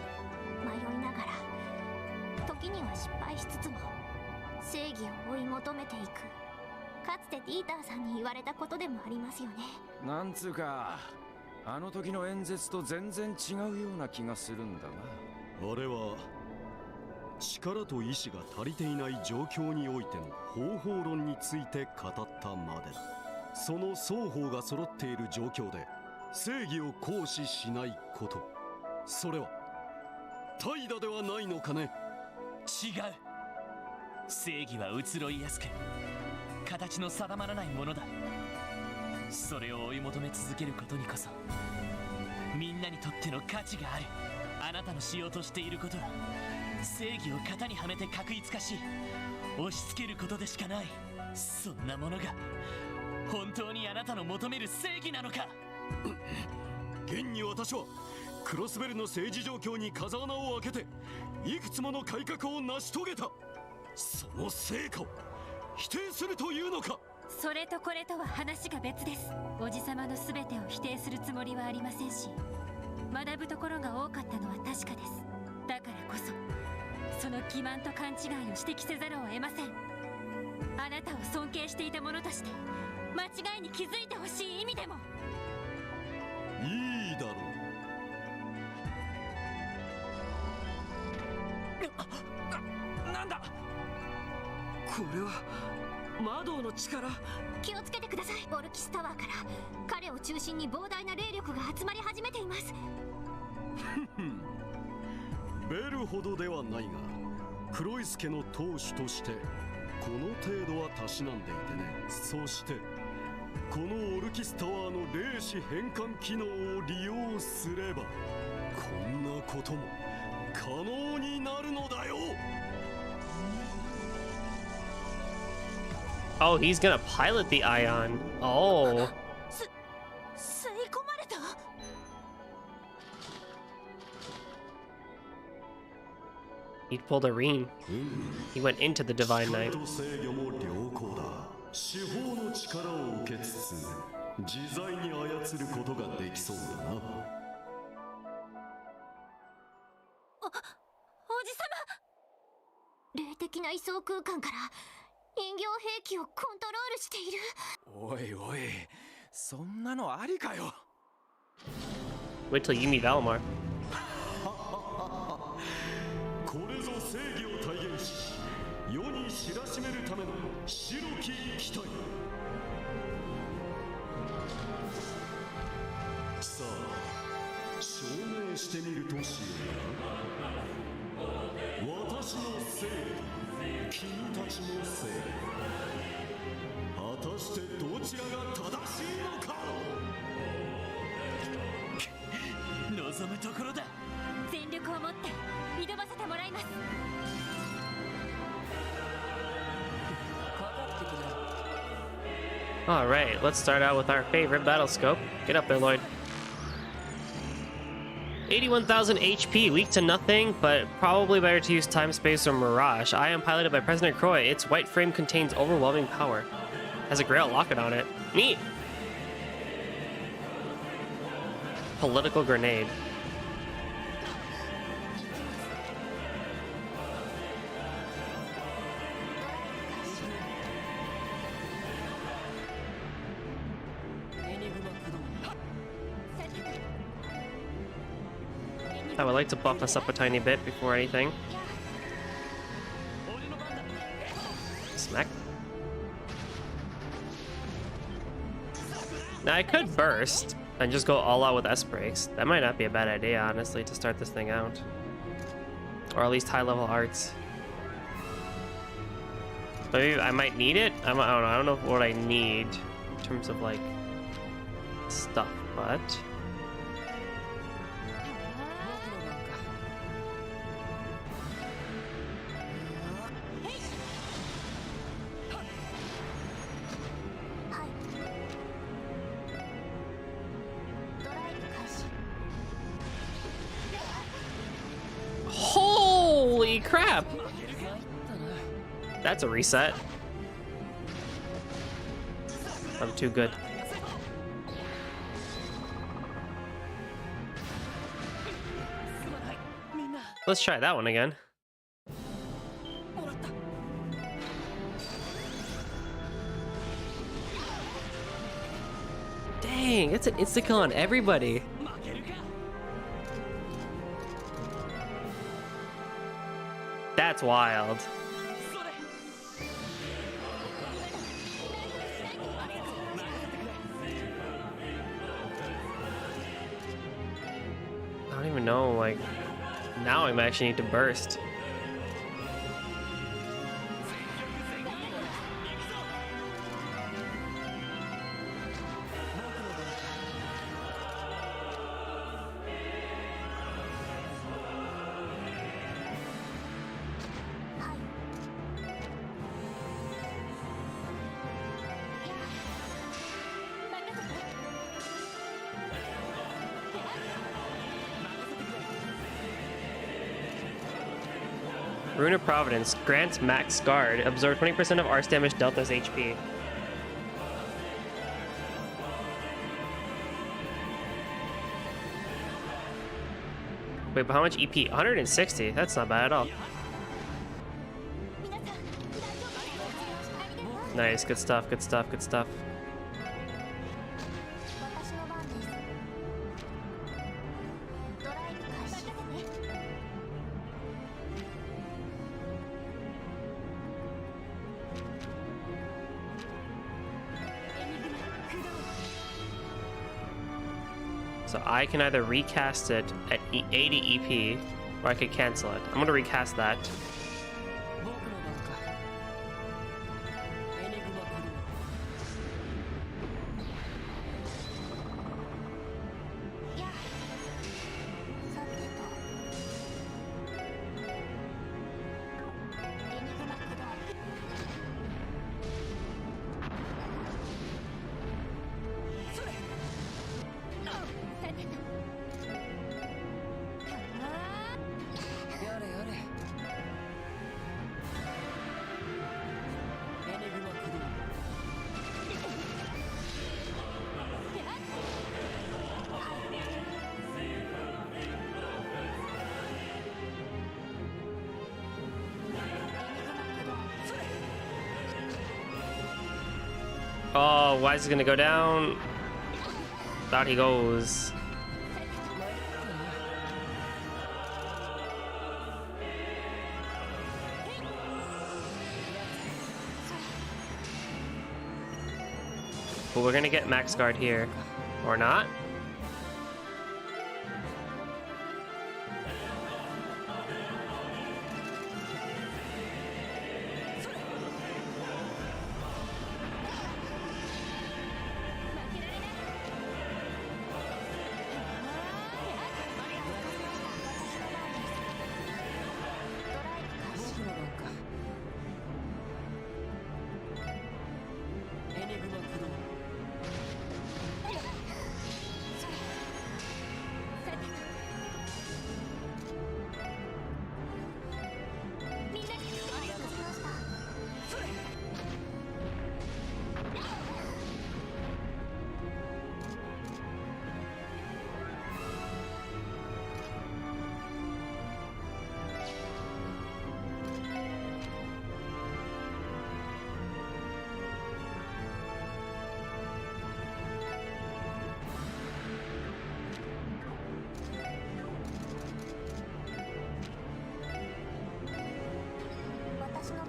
迷いながら時には失敗しつつも正義を追い求めていく。かつてディーターさんに言われたことでもありますよね。なんつうかあの時の演説と全然違うような気がするんだが。あれは力と意志が足りていない状況においての方法論について語ったまでだ。その双方が揃っている状況で正義を行使しないこと、それは怠惰ではないのかね。違う。正義は移ろいやすく形の定まらないものだ。それを追い求め続けることにこそみんなにとっての価値がある。あなたのしようとしていることは正義を型にはめて確一化し押し付けることでしかない。そんなものが本当にあなたの求める正義なのか。現に私はクロスベルの政治状況に風穴を開けていくつもの改革を成し遂げた。その成果を否定するというのか。それとこれとは話が別です。おじさまの全てを否定するつもりはありませんし、学ぶところが多かったのは確かです。だからこそその欺瞞と勘違いを指摘せざるを得ません。あなたを尊敬していた者として間違いに気づいてほしい意味でも。いいだろう。なんだこれは。魔導の力。気をつけてください。オルキスタワーから彼を中心に膨大な霊力が集まり始めています。ベルほどではないがクロイス家の当主としてこの程度はたしなんでいてね。そしてこのオルキスタワーの霊視変換機能を利用すればこんなことも可能になるのだよ。Oh, he's gonna pilot the ion. Oh. 吸い込まれた。He pulled a ring. He went into the divine night. 制御も良好だ。司法の力を受けつつ自在に操ることができそうだな。おじさま。霊的な位相空間から人形兵器をコントロールしている。おいおい、そんなのありかよ。 Wait till you meet Valimar. これぞ正義を体現し世に知らしめるための白き機体。さあ証明してみるとしよう。私の正義、君たちの正義、果たしてどちらが正しいのか。望むところだ。全力を持って挑ませてもらいます。Alright, let's start out with our favorite battle scope. Get up there, Lloyd. 81,000 HP, weak to nothing, but probably better to use Time, Space, or Mirage. I am piloted by President Croy. Its white frame contains overwhelming power. Has a Grail locket on it. Neat! Political grenade. I would like to buff us up a tiny bit before anything. Smack. Now I could burst and just go all out with S-Breaks. That might not be a bad idea, honestly, to start this thing out. Or at least high-level arts. Maybe I might need it? I don't know. I don't know what I need in terms of, like, stuff, but... Holy crap! That's a reset. I'm too good. Let's try that one again. Dang, it's an insta-kill on everybody. That's wild. I don't even know, like, now I actually need to burst. Rune of Providence grants max guard. Absorb 20% of arch damage Delta's HP. Wait, but how much EP? 160? That's not bad at all. Nice, good stuff, good stuff, good stuff. So I can either recast it at 80 EP, or I could cancel it. I'm gonna recast that. Oh, why is he gonna go down? Thought he goes. But we're gonna get max guard here. Or not?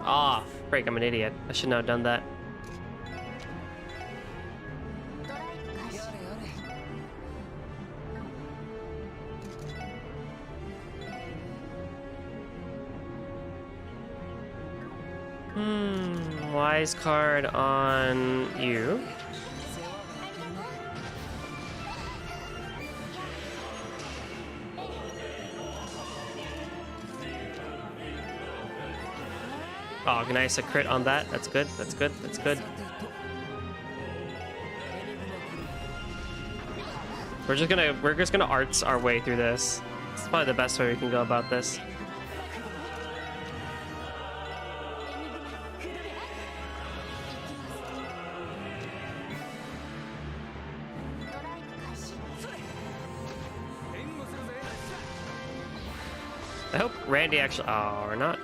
Ah, oh, freak, I'm an idiot. I should not have done that. Wise card on you. Oh, nice, a crit on that. That's good, that's good, that's good. We're just gonna arts our way through this. It's probably the best way we can go about this. I hope Randy actually, oh, or not.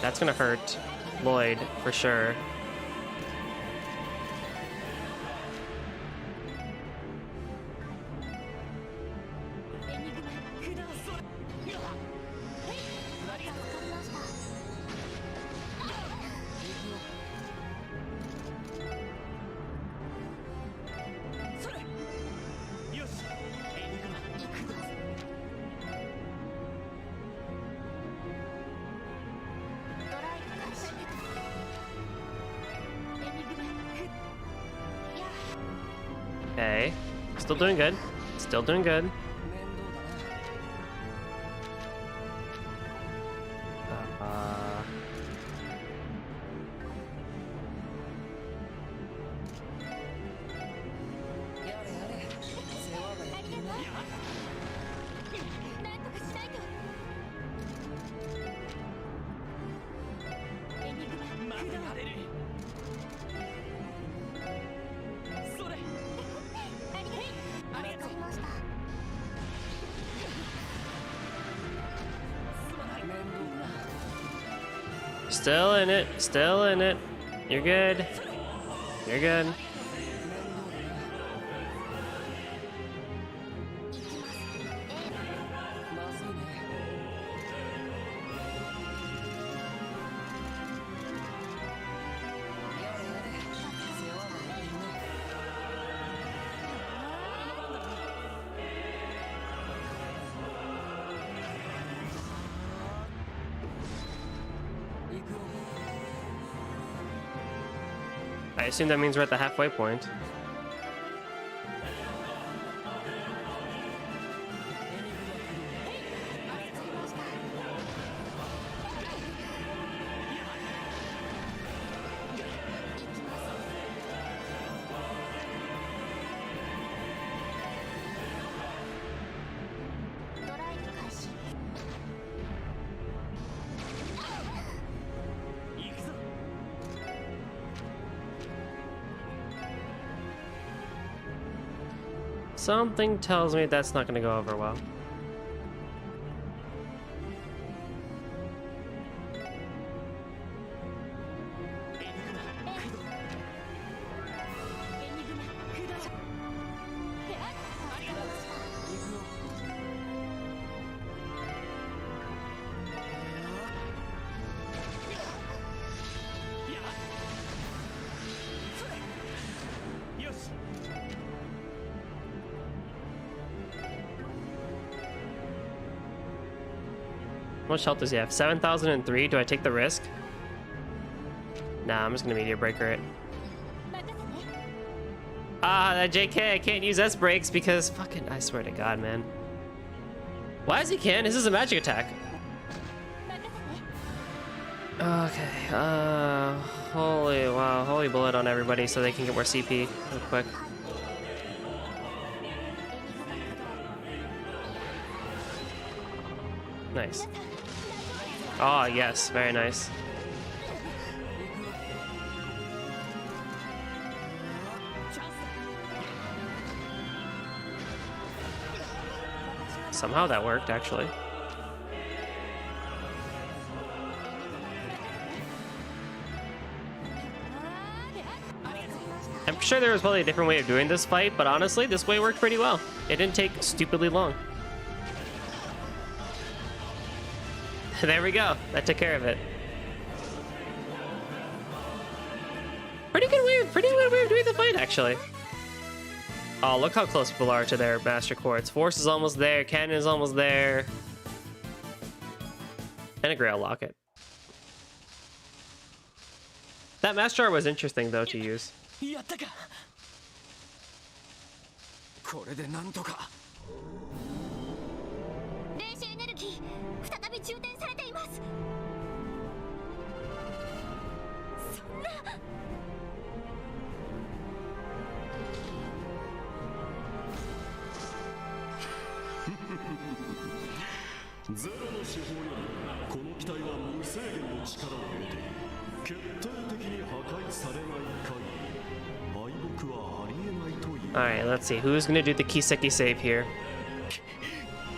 That's gonna hurt Lloyd for sure. Still doing good. Still doing good. Still in it. Still in it. You're good. You're good. I assume that means we're at the halfway point. Something tells me that's not going to go over well. How much health does he have? 7,003. Do I take the risk? Nah, I'm just gonna meteor breaker it. Ah, that JK, I can't use S breaks because fucking, I swear to God, man. Why is he can? This is a magic attack. Okay, holy, wow, holy bullet on everybody so they can get more CP real quick. Nice. Oh, yes, very nice. Somehow that worked, actually. I'm sure there was probably a different way of doing this fight, but honestly, this way worked pretty well. It didn't take stupidly long. There we go. That took care of it. Pretty good way of doing the fight, actually. Oh, look how close people are to their Master Quartz. Force is almost there. Cannon is almost there. And a Grail Locket. That Master Art was interesting, though, to use. これでなんとか。霊視エネルギー再び充填されています。そんな。ゼロの司法よりこの機体は無制限の力を得ている。決定的に破壊されない限り敗北はありえないという。 Alright, let's see. Who's gonna do the Kiseki save here?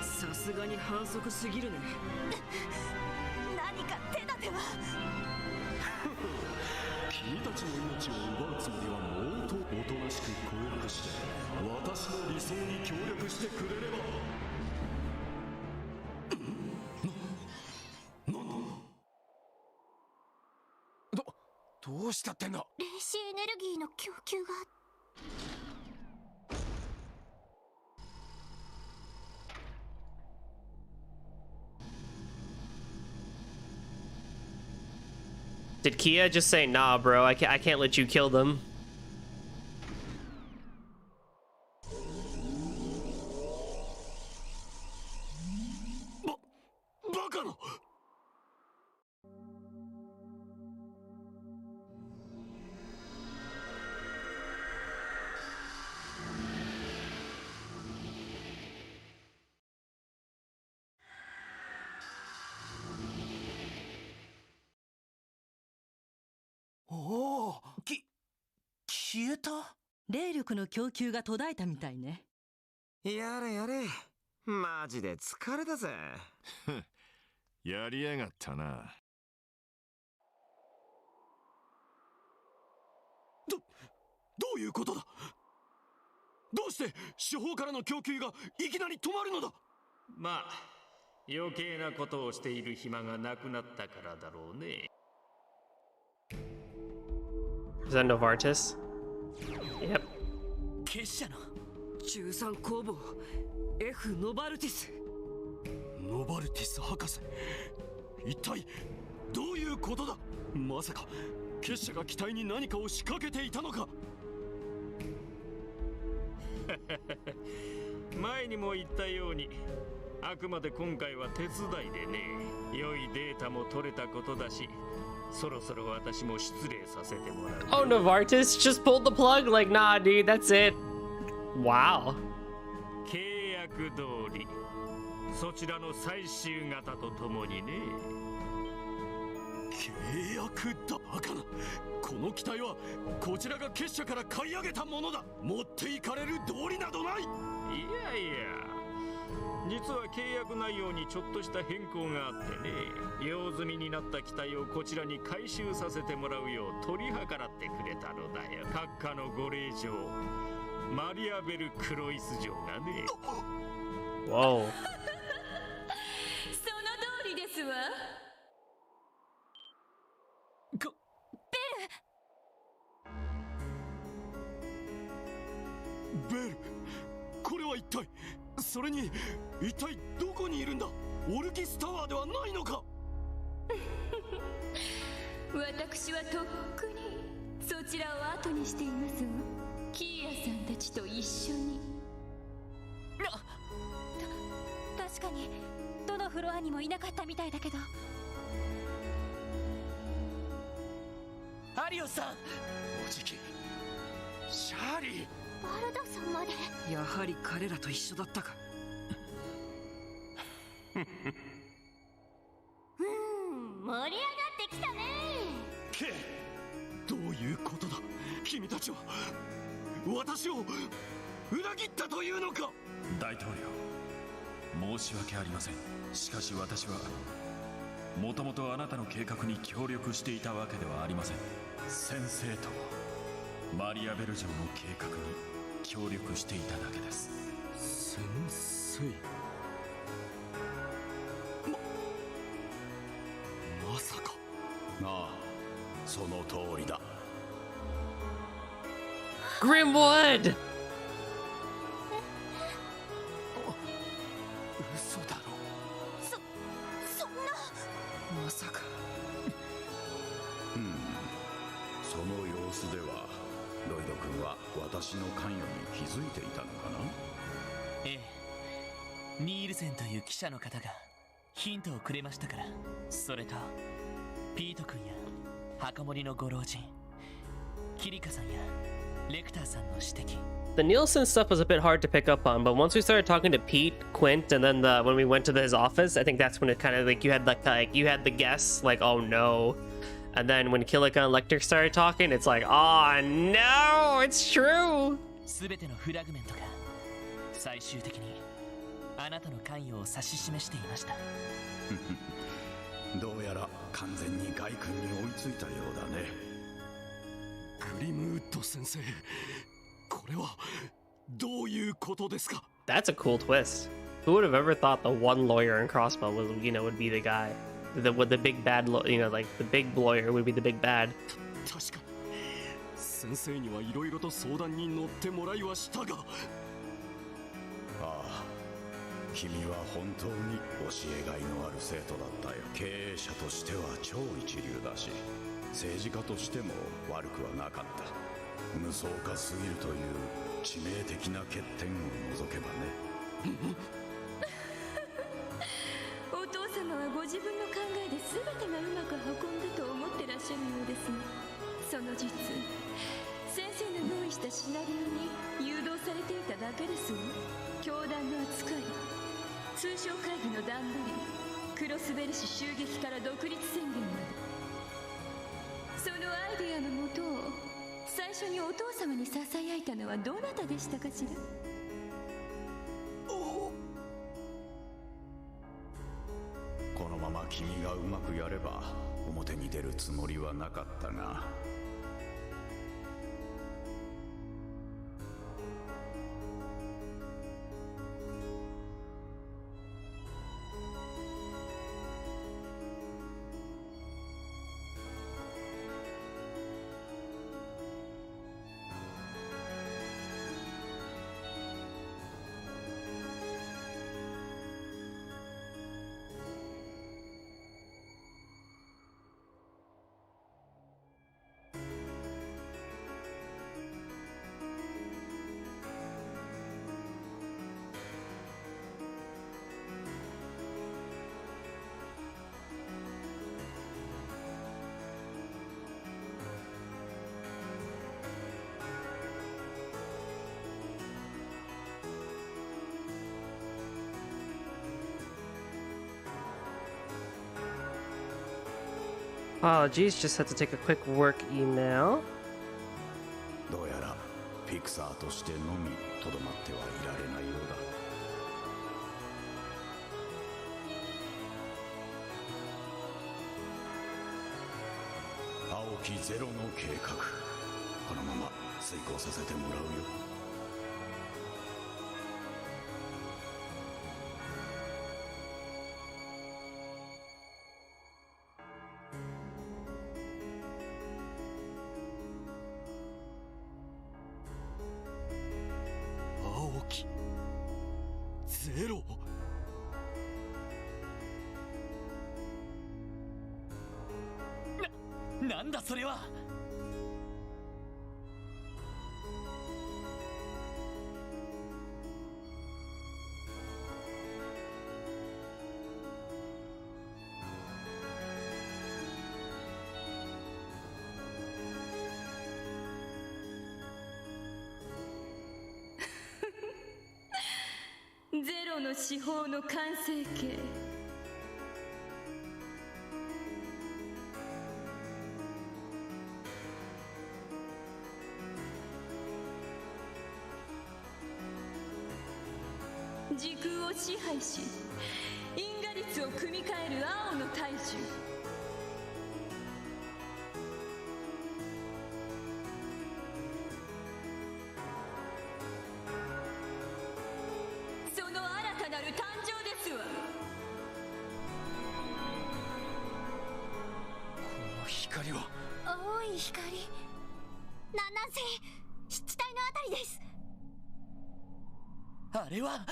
さすがに反則すぎるね。何か手立ては。君たちの命を奪うつもりはもっとおとなしく降伏して私の理想に協力してくれれば。どうしたってんだ。霊視エネルギーの供給が。 Did Kia just say, nah, bro, I can't let you kill them? 消えた？霊力の供給が途絶えたみたいね。やれやれ、マジで疲れたぜ。やりやがったな。どういうことだ？どうして司法からの供給がいきなり止まるのだ？まあ余計なことをしている暇がなくなったからだろうね。Is that Novartis? Yep. 結社の13工房 F ノバルティス。ノバルティス博士、一体どういうことだ？まさか結社が機体に何かを仕掛けていたのか？前にも言ったように、あくまで今回は手伝いでね、良いデータも取れたことだし、そろそろ私も失礼させてもらう。Oh, Novartis just pulled the plug. Like, nah, dude, that's it. Wow. 契約通り、そちらの最終型とともにね。契約だバカな。この機体はこちらが結社から買い上げたものだ。持っていかれる道理などない。いやいや、実は契約内容にちょっとした変更があってね、用済みになった機体をこちらに回収させてもらうよう取り計らってくれたのだよ。閣下のご令嬢、マリアベル・クロイス嬢がね。Whoa. その通りですわ。ベル、これは一体、それに一体どこにいるんだ？オルキスタワーではないのか？私はとっくにそちらを後にしていますわ。キーヤさんたちと一緒に。確かにどのフロアにもいなかったみたいだけど。アリオさん、おじき、シャーリー。バルダさんまで。やはり彼らと一緒だったか。盛り上がってきたね。ケイ、どういうことだ？君たちは私を裏切ったというのか？大統領、申し訳ありません。しかし私はもともとあなたの計画に協力していたわけではありません。先生とマリアベル城の計画に協力していただけです。先生、まさか。ああ、その通りだ。Grimwood! 嘘だろ。そんな。まさか。その様子ではロイド君は私の関与に気づいていたのかな？ええ、ニールセンという記者の方がヒントをくれましたから。それとピート君や墓守のご老人、キリカさんやレクターさんの指摘。 The Nielsen stuff was a bit hard to pick up on, but once we started talking to Pete, Quint, and then when we went to his office, I think that's when it kind of like you had the guess like, oh no. And then when Killica and Lecter started talking, it's like, oh no, it's true. すべてのフラグメントが最終的にあなたの関与を指し示していました。どうやら完全にガイ君に追いついたようだね。グリムウッド先生、これはどういうことですか？ That's a cool twist. Who would have ever thought the one lawyer in Crossbow was, would be the guy? The big bad, like the big lawyer would be the big bad. 確かに先生にはいろいろと相談に乗ってもらいはしたが。ああ、君は本当に教えがいのある生徒だったよ。経営者としては超一流だし、政治家としても悪くはなかった。無双化すぎるという致命的な欠点を除けばね。お父様はご自分の考えで全てがうまく運んだと思ってらっしゃるようですが、その実先生の用意したシナリオに誘導されていただけですわ。教団の扱い、通商会議の段取り、クロスベル氏襲撃から独立宣言まで、そのアイデアのもとを最初にお父様にささやいたのはどなたでしたかしら？このまま君がうまくやれば表に出るつもりはなかったが。Oh, geez, just had to take a quick work email. どうやらピクサーとしてのみとどまってはいられないようだ。青きゼロの計画、このまま遂行させてもらうよ。ゼロ。なんだそれは。ゼロの司法の完成形。時空を支配し因果率を組み替える青の大樹。光は青い光、南西湿地帯のあたりです。あれは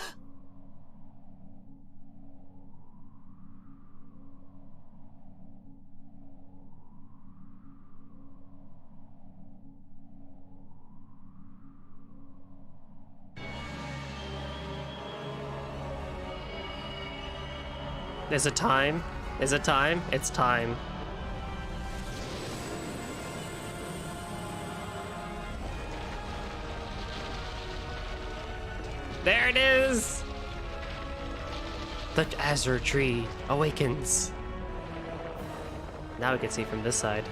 Is it time? Is it time? It's time. There it is! The Azure tree awakens. Now we can see from this side.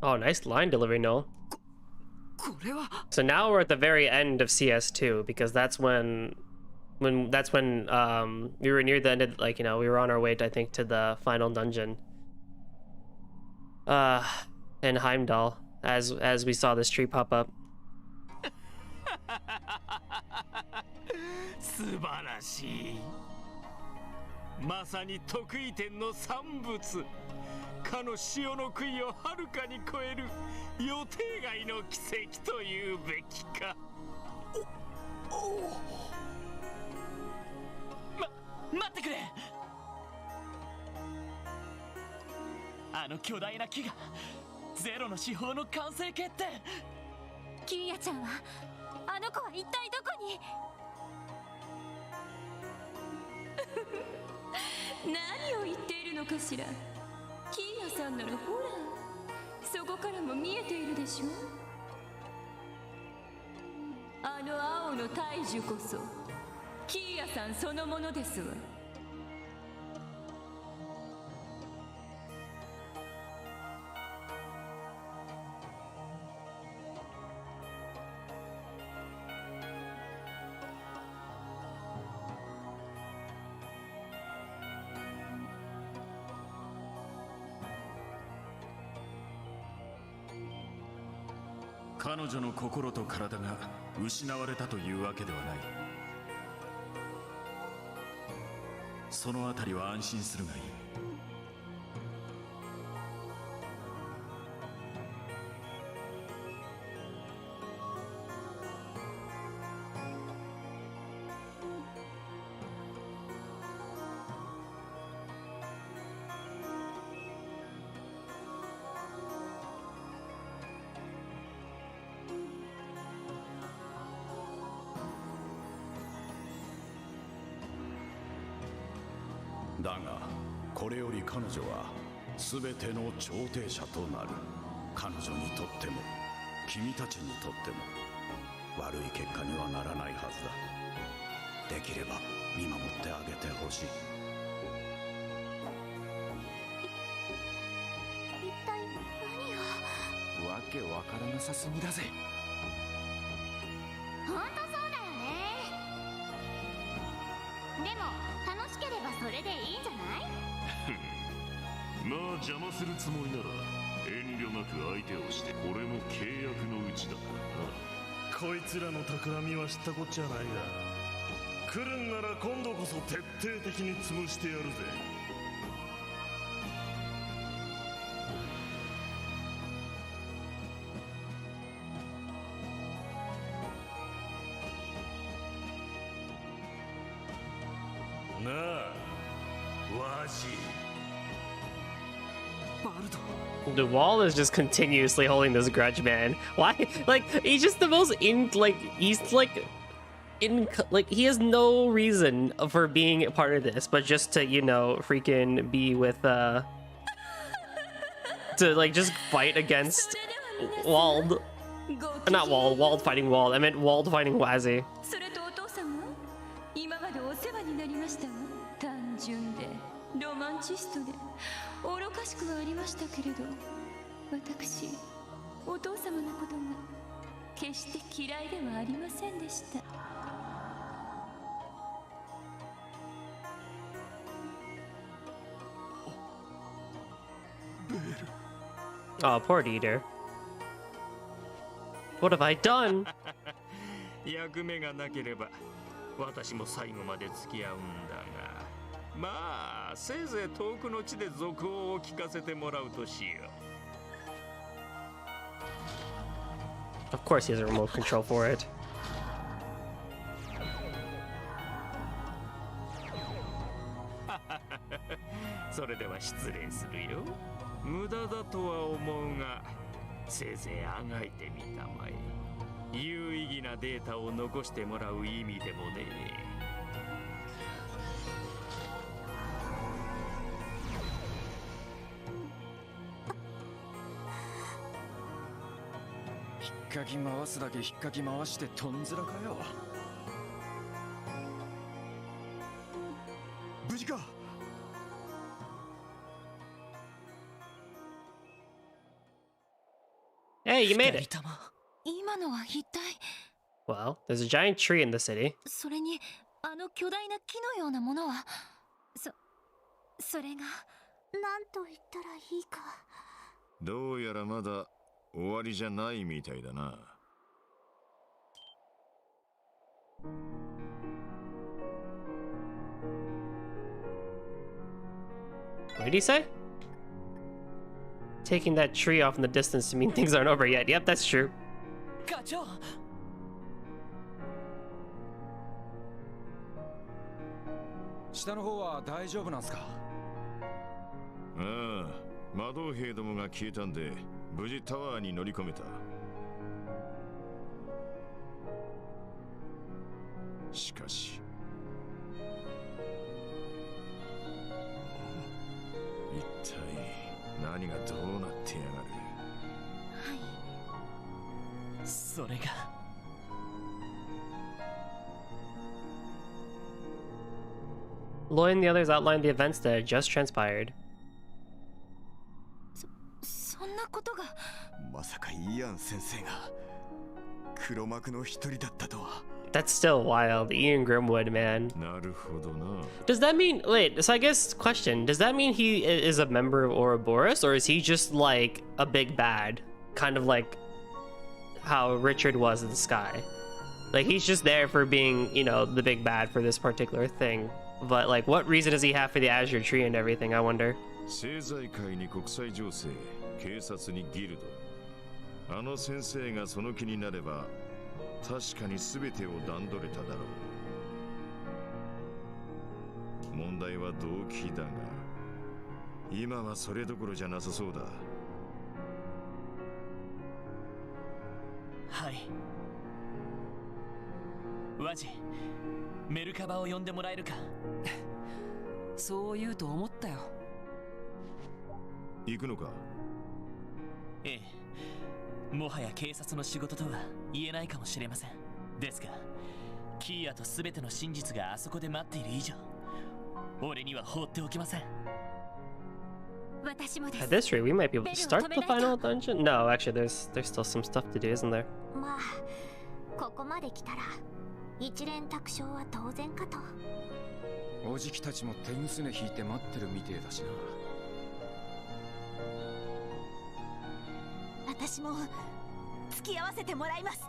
Oh, nice line delivery, Noel. So now we're at the very end of CS2 because that's when we were near the end of, like, you know, we were on our way to, I think, to the final dungeon. In Heimdall, as we saw this tree pop up. 素晴らしい。まさに得意点の産物。かの潮の杭をはるかに超える予定外の奇跡というべきか。待ってくれ。あの巨大な木がゼロの司法の完成形って。キーヤちゃんはあの子は一体どこに。何を言っているのかしら。キーヤさんならほらそこからも見えているでしょ。あの青の大樹こそキーヤさんそのものですわ。彼女の心と体が失われたというわけではない。そのあたりは安心するがいい。だがこれより彼女は全ての調停者となる。彼女にとっても君たちにとっても悪い結果にはならないはずだ。できれば見守ってあげてほしい。一体何を。わけわからなさすぎだぜ。本当そうだよね。でも楽しければそれでいいんじゃない。まあ邪魔するつもりなら遠慮なく相手をして、これも契約のうちだからな。こいつらの企みは知ったこっちゃないが、来るんなら今度こそ徹底的に潰してやるぜ。なあ、わし。The wall is just continuously holding this grudge, man. Why? Like, he's just the most he's like he has no reason for being a part of this, but just to, you know, freaking be with, to, like, just fight against Wald. Not Wald, Wald fighting Wald. I meant Wald fighting Wazzy. それとお父様、今までお世話になりましたわ。単純でロマンチストで愚かしくはありましたけれど、私お父様のことが決して嫌いではありませんでした。Oh, poor Dieter. What have I done? 役目がなければ私も最後まで付き合うんだが、まあせいぜい遠くの地で続報を聞かせてもらうとしよう。Of course he has a remote control for it. それでは失礼するよ。無駄だとは思うが、せいぜいあがいてみたまえ。有意義なデータを残してもらう意味でもね。引っかき回すだけ引っかき回してとんずらかよ。無事か。Hey, you made it. 今のは一体。 Well, there's a giant tree in the city. それにあの巨大な木のようなものは、それがなんと言ったらいいか。どうやらまだ終わりじゃないみたいだな。What did he say? Taking that tree off in the distance to mean things aren't over yet. Yep, that's true. 課長。下の方は大丈夫なんすか？ああ、魔導兵どもが消えたんで無事タワーに乗り込めた。しかし一体何がどうなってやがる。それがLloyd and the others outlined the events that had just transpired. そんなことが。まさかイアン先生が黒幕の一人だったとは。That's still wild. Ian Grimwood, man. なるほどな。 Does that mean, wait, so I guess question, does that mean he is a member of Ouroboros, or is he just like a big bad? Kind of like how Richard was in the sky. Like he's just there for being, you know, the big bad for this particular thing. But like what reason does he have for the Azure tree and everything, I wonder? 政財界に国際情勢、警察にギルド。あの先生がその気になれば確かに全てを段取れただろう。問題は動機だが、今はそれどころじゃなさそうだ。はい。ワジ、メルカバを呼んでもらえるか。そう言うと思ったよ。行くのか？ええ、もはや警察の仕事とは言えないかもしれません。ですが、キーヤと全ての真実があそこで待っている以上、俺には放っておきません。 At this rate, we might be able to start the final dungeon. No, actually, there's still some stuff to do, isn't there? まあここまで来たら一連卓章は当然かと。おじきたちも手ぐすね引いて待ってるみてえだしな。私も付き合わせてもらいます。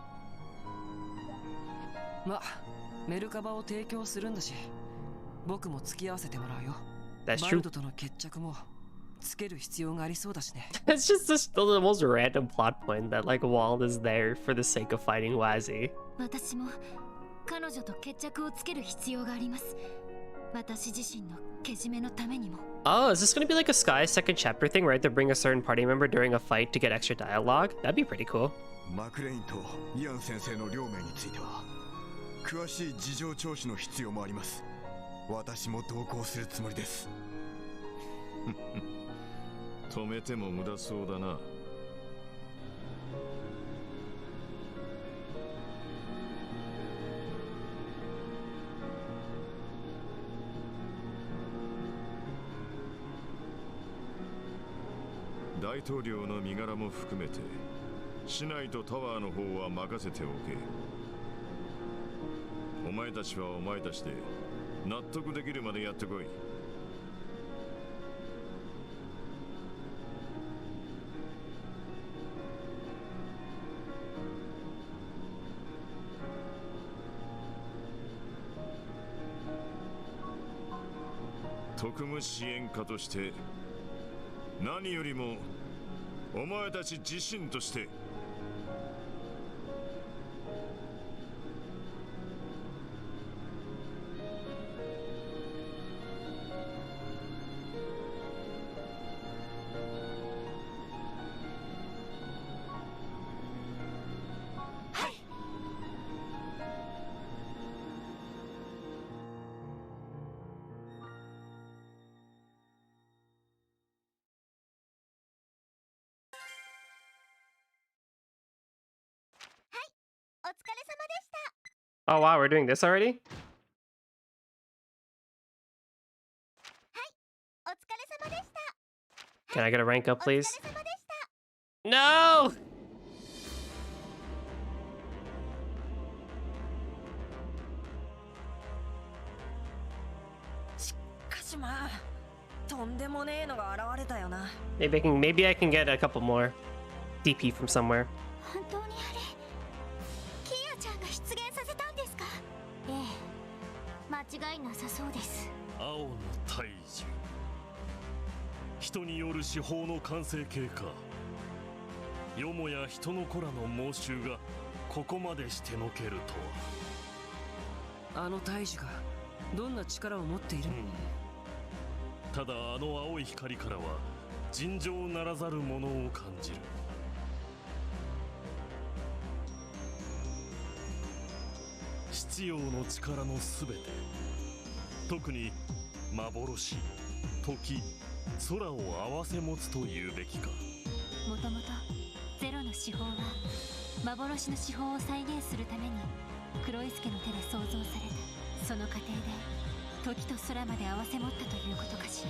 ま、メルカバを提供するんだし、僕も付き合わせてもらうよ。That's バ true. ルドとの決着もつける必要がありそうだしね。It's just the most random plot point that like Wald is there for the sake of fighting Wazzy. 私も彼女と決着をつける必要があります。私自身のけじめのためにも。Oh, is this gonna be like a Sky second chapter thing, right? To bring a certain party member during a fight to get extra dialogue? That'd be pretty cool. マクレインとイアン先生の両名については詳しい事情聴取の必要もあります。私も同行するつもりです。止めても無駄そうだな。大統領の身柄も含めて市内とタワーの方は任せておけ。お前たちはお前たちで納得できるまでやってこい。特務支援課として何よりもお前たち自身としてお疲れ様でした。 Oh wow, we're doing this already? お疲れ様でした。 Can I get a rank up, please? No! しかしまあ、とんでもねえのが現れたよな。Maybe I can get a couple more DP from somewhere. 本当にあれ、キーヤちゃんが出現させたんですか？ええ、間違いなさそうです。青の大樹、人による司法の完成形か。よもや人の子らの猛襲がここまでしてのけるとは。あの大樹がどんな力を持っている？ただあの青い光からは尋常ならざるものを感じる。必要の力のすべて、特に幻、時、空を合わせ持つというべきか。もともとゼロの手法は幻の手法を再現するために黒井助の手で創造された。その過程で時と空まで合わせ持ったということかしら。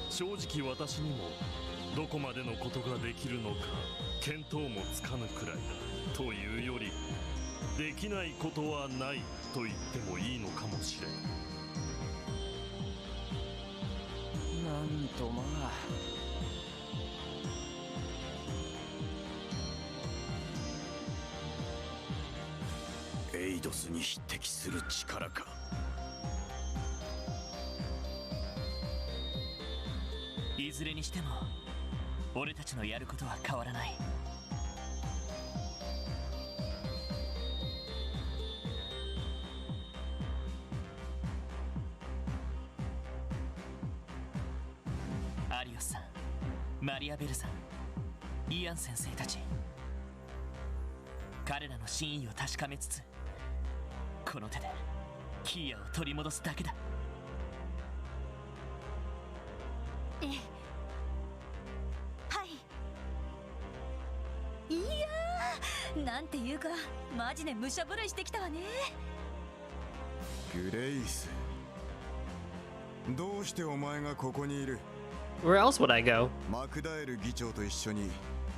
正直私にもどこまでのことができるのか見当もつかぬくらいだ。というよりできないことはないと言ってもいいのかもしれん。なんとまあ。エイドスに匹敵する力か。いずれにしても俺たちのやることは変わらない。アリオスさん、マリアベルさん、イアン先生たち、彼らの真意を確かめつつこの手でキーヤを取り戻すだけだ。ええ、はい。いやー、なんていうかマジで武者震いしてきたわね。グレイス、どうしてお前がここにいる？ Where else would I go? マクダエル議長と一緒に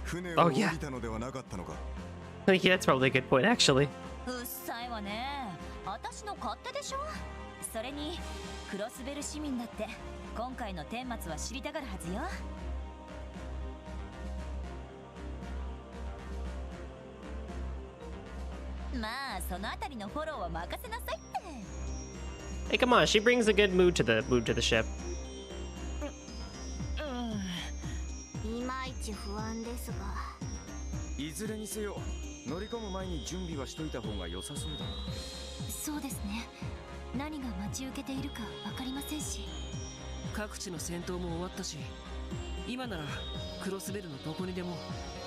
船を降りたのではなかったのか？ Yeah, that's probably a good point, actually. うっさいわね。私の勝手でしょ。それにクロスベル市民だって今回の顛末は知りたがるはずよ。まあそのあたりのフォローは任せなさいって。 Hey, come on, she brings a good mood to the ship. いまいち不安ですが。いずれにせよ乗り込む前に準備はしといた方が良さそうだな。そうですね。何が待ち受けているか分かりませんし。各地の戦闘も終わったし、今ならクロスベルのどこにでも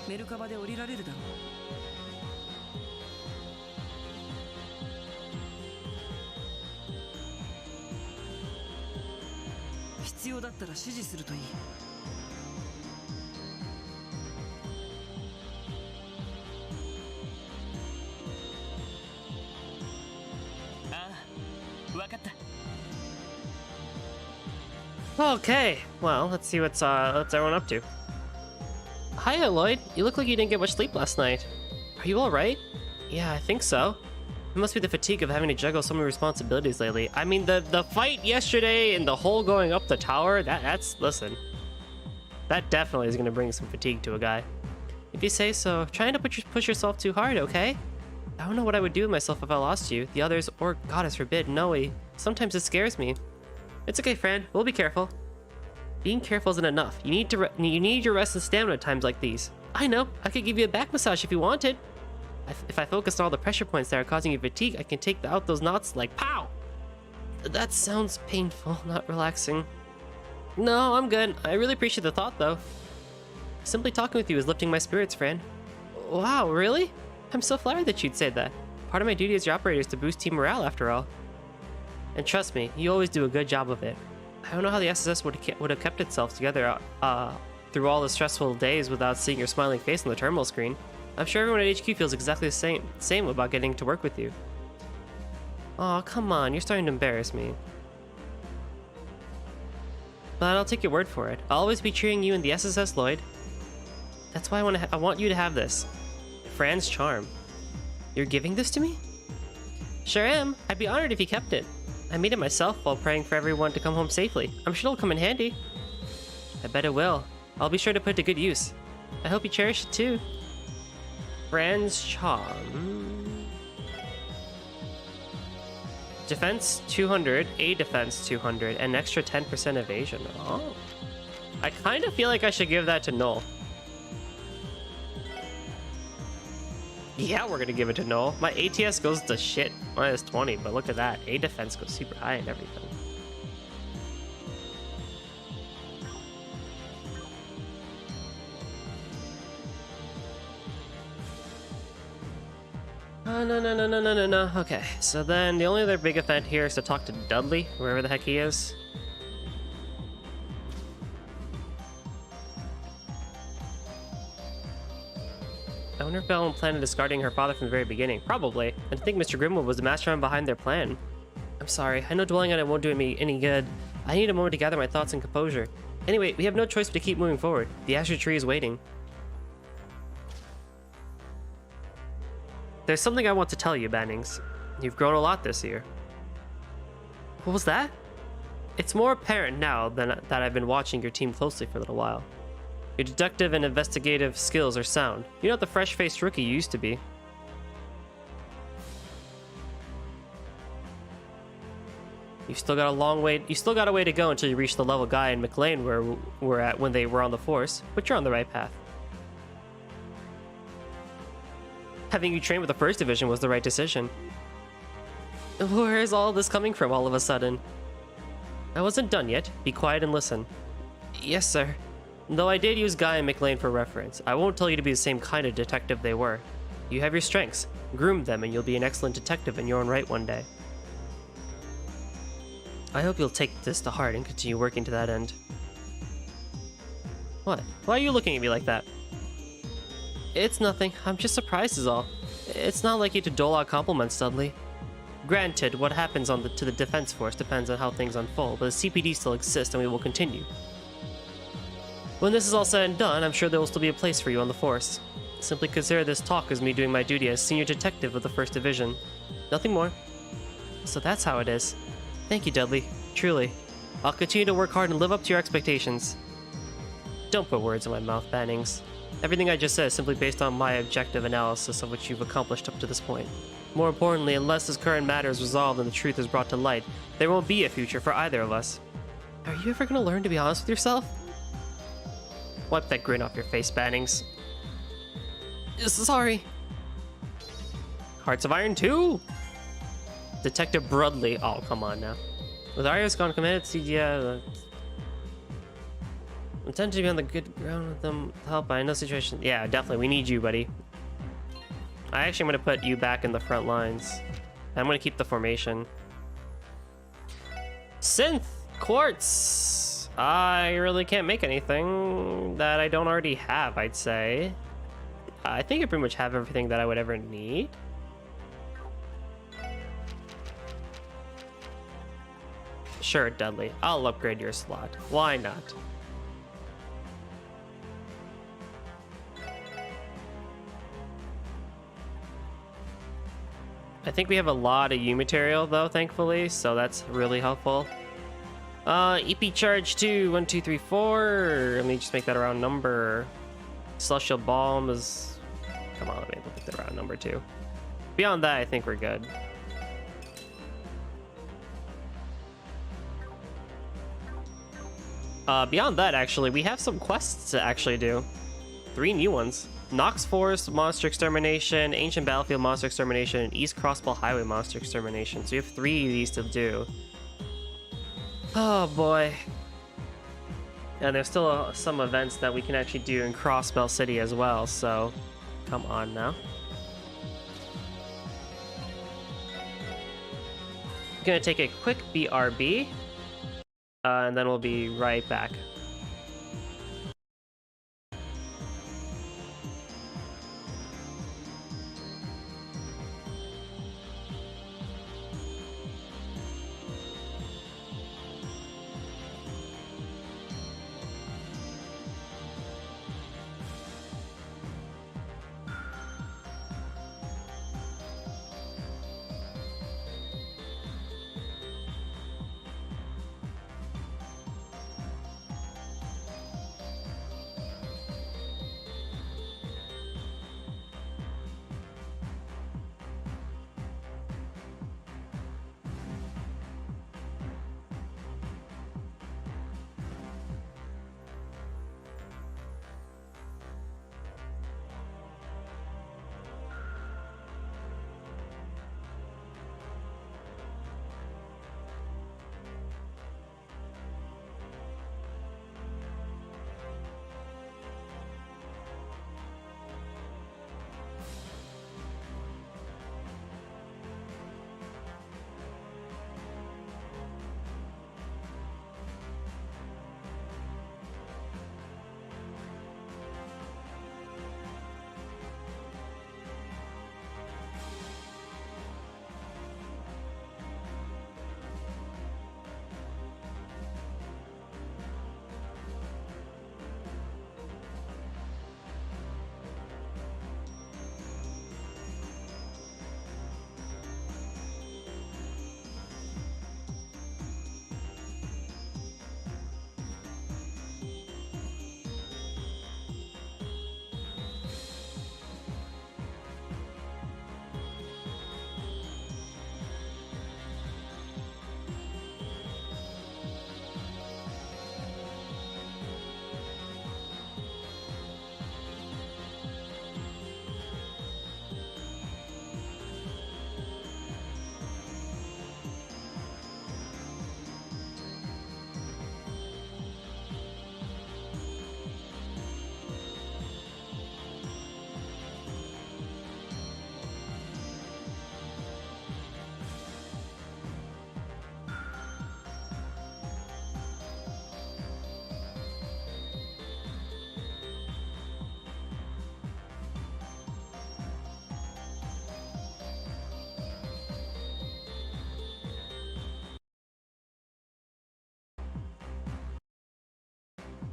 メルカバで降りられるだろう。必要だったら指示するといい。Okay, well, let's see what's everyone up to. Hiya, Lloyd. You look like you didn't get much sleep last night. Are you all right? Yeah, I think so. It must be the fatigue of having to juggle so many responsibilities lately. I mean, the fight yesterday and the hole going up the tower, that's listen. That definitely is going to bring some fatigue to a guy. If you say so, try not to push yourself too hard, okay? I don't know what I would do with myself if I lost you. The others, or goddess forbid, Noe. Sometimes it scares me. It's okay, friend. We'll be careful. Being careful isn't enough. You need your rest and stamina at times like these. I know. I could give you a back massage if you wanted. If I focus on all the pressure points that are causing you fatigue, I can take out those knots like pow. That sounds painful, not relaxing. No, I'm good. I really appreciate the thought, though. Simply talking with you is lifting my spirits, friend. Wow, really? I'm so flattered that you'd say that. Part of my duty as your operator is to boost team morale, after all. And trust me, you always do a good job of it. I don't know how the SSS would have kept itself together through all the stressful days without seeing your smiling face on the terminal screen. I'm sure everyone at HQ feels exactly the same about getting to work with you. Aw, come on, you're starting to embarrass me. But I'll take your word for it. I'll always be cheering you in the SSS, Lloyd. That's why I want you to have this. Fran's charm. You're giving this to me? Sure am. I'd be honored if you kept it. I made it myself while praying for everyone to come home safely. I'm sure it'll come in handy. I bet it will. I'll be sure to put it to good use. I hope you cherish it too. Fran's charm. Defense 200, A defense 200, and extra 10% evasion. Oh. I kind of feel like I should give that to Null. Yeah, we're gonna give it to Noel. My ATS goes to shit, -20, but look at that. A defense goes super high and everything. No. Okay, so then the only other big event here is to talk to Dudley, wherever the heck he is. I wonder if Belle planned on discarding her father from the very beginning. Probably. And I think Mr. Grimwood was the mastermind behind their plan. I'm sorry. I know dwelling on it won't do me any good. I need a moment to gather my thoughts and composure. Anyway, we have no choice but to keep moving forward. The Azure tree is waiting. There's something I want to tell you, Bannings. You've grown a lot this year. What was that? It's more apparent now that I've been watching your team closely for a little while. Your deductive and investigative skills are sound. You're not the fresh-faced rookie you used to be. You still got a way to go until you reach the level Guy and McLean were at when they were on the force, but you're on the right path. Having you train with the first division was the right decision. Where is all this coming from all of a sudden? I wasn't done yet. Be quiet and listen. Yes, sir. Though I did use Guy and McLean for reference, I won't tell you to be the same kind of detective they were. You have your strengths. Groom them and you'll be an excellent detective in your own right one day. I hope you'll take this to heart and continue working to that end. What? Why are you looking at me like that? It's nothing. I'm just surprised is all. It's not like you to dole out compliments, Dudley. Granted, what happens to the defense force depends on how things unfold, but the CPD still exists and we will continue. When this is all said and done, I'm sure there will still be a place for you on the force. Simply consider this talk as me doing my duty as senior detective of the 1st Division. Nothing more. So that's how it is. Thank you, Dudley. Truly. I'll continue to work hard and live up to your expectations. Don't put words in my mouth, Bannings. Everything I just said is simply based on my objective analysis of what you've accomplished up to this point. More importantly, unless this current matter is resolved and the truth is brought to light, there won't be a future for either of us. Are you ever going to learn to be honest with yourself? Wipe that grin off your face, Bannings. Sorry. Hearts of Iron 2? Detective Brudley. Oh, come on now. With Arya's gone committed, yeah. Intend to be on the good ground with them to help. I know situation. Yeah, definitely. We need you, buddy. I actually am going to put you back in the front lines. I'm going to keep the formation. Synth Quartz. I really can't make anything that I don't already have, I'd say. I think I pretty much have everything that I would ever need. Sure, Dudley. I'll upgrade your slot. Why not? I think we have a lot of U material though, thankfully, so that's really helpful. EP charge 2, 1, 2, 3, 4. Let me just make that a round number. Celestial Balm is... Come on, let me make that a round number 2. Beyond that, I think we're good. Beyond that, actually, we have some quests to actually do. 3 new ones. Nox Forest Monster Extermination, Ancient Battlefield Monster Extermination, and East Crossbow Highway Monster Extermination. So you have 3 of these to do. Oh boy. And there's still some events that we can actually do in Crossbell City as well, so come on now. Gonna take a quick BRB, and then we'll be right back.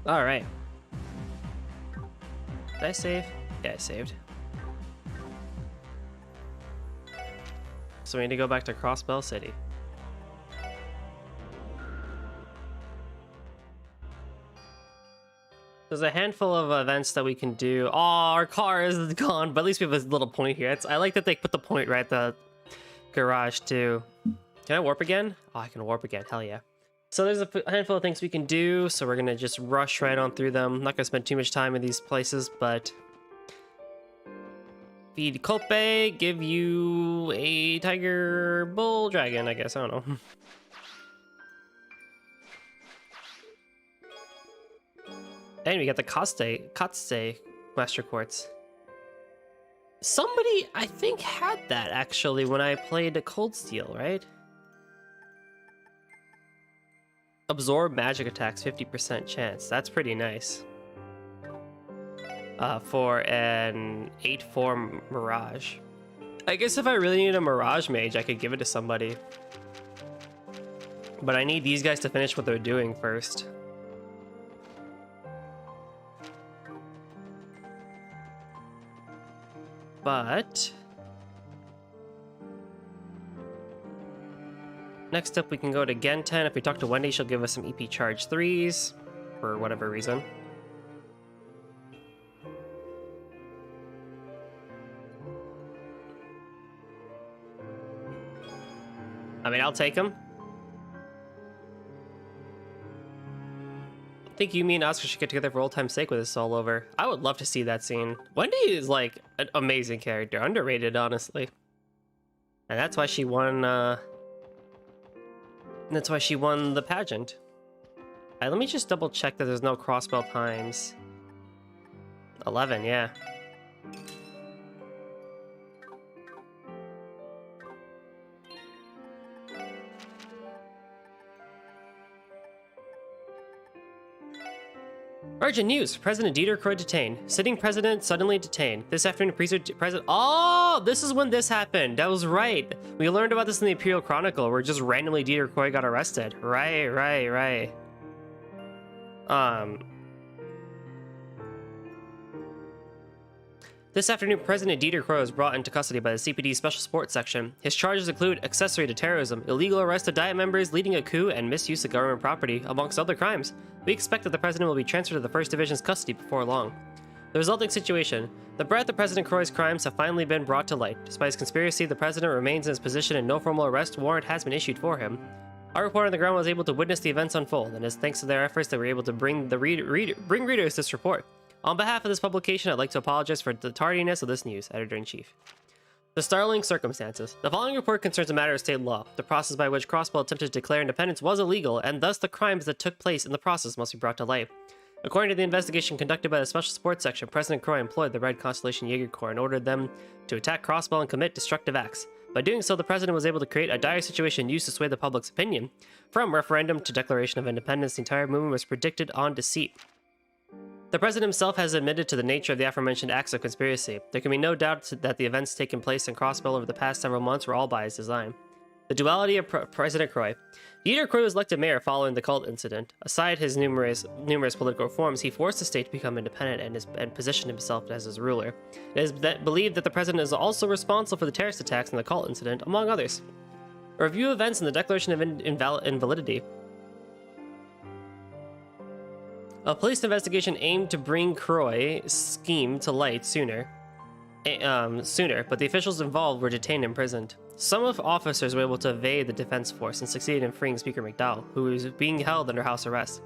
All right. Did I save? Yeah, I saved. So we need to go back to Crossbell City. There's a handful of events that we can do. Oh, our car is gone, but at least we have a little point here. I like that they put the point right at the garage too. Can I warp again? Oh, I can warp again. Hell yeah. So there's a handful of things we can do, so we're gonna just rush right on through them. I'm not gonna spend too much time in these places, but feed Kolpe, give you a tiger bull dragon, I guess. I don't know. And we got the Katse Master Quartz. Somebody, I think, had that actually when I played a Cold Steel, right? Absorb magic attacks, 50% chance. That's pretty nice. For an 8/4 Mirage. I guess if I really need a Mirage Mage, I could give it to somebody. But I need these guys to finish what they're doing first. But next up we can go to Genten. If we talk to Wendy, she'll give us some EP charge 3s for whatever reason. I mean, I'll take them. I think you, me, and Oscar should get together for old time's sake with this all over. I would love to see that scene. Wendy is like an amazing character, underrated, honestly. And that's why she won. That's why she won the pageant. Alright, let me just double check that there's no crossbell times. 11, yeah. Urgent news! President Dieter Croy detained. Sitting president suddenly detained. This afternoon, president. Oh, this is when this happened. That was right. We learned about this in the Imperial Chronicle, where just randomly Dieter Croy got arrested. Right. This afternoon, President Dieter Croy was brought into custody by the CPD Special Sports Section. His charges include accessory to terrorism, illegal arrest of Diet members, leading a coup, and misuse of government property, amongst other crimes. We expect that the president will be transferred to the 1st Division's custody before long. The resulting situation: the breadth of President Croy's crimes have finally been brought to light. Despite his conspiracy, the president remains in his position and no formal arrest warrant has been issued for him. Our reporter on the ground was able to witness the events unfold, and it's thanks to their efforts that we were able to bring readers this report. On behalf of this publication, I'd like to apologize for the tardiness of this news, Editor-in-Chief. The startling circumstances. The following report concerns a matter of state law. The process by which Crossbell attempted to declare independence was illegal, and thus the crimes that took place in the process must be brought to light. According to the investigation conducted by the Special Sports Section, President Croy employed the Red Constellation Jaeger Corps and ordered them to attack Crossbell and commit destructive acts. By doing so, the president was able to create a dire situation used to sway the public's opinion. From referendum to declaration of independence, the entire movement was predicted on deceit. The president himself has admitted to the nature of the aforementioned acts of conspiracy. There can be no doubt that the events taking place in Crossbell over the past several months were all by his design. The duality of President Croy. Dieter Croy was elected mayor following the cult incident. Aside his numerous political reforms, he forced the state to become independent and positioned himself as his ruler. It is believed that the president is also responsible for the terrorist attacks and the cult incident, among others. A review of events in the Declaration of Invalidity. A police investigation aimed to bring Croy's scheme to light sooner, but the officials involved were detained and imprisoned. Some of officers were able to evade the defense force and succeeded in freeing Speaker McDowell, who was being held under house arrest.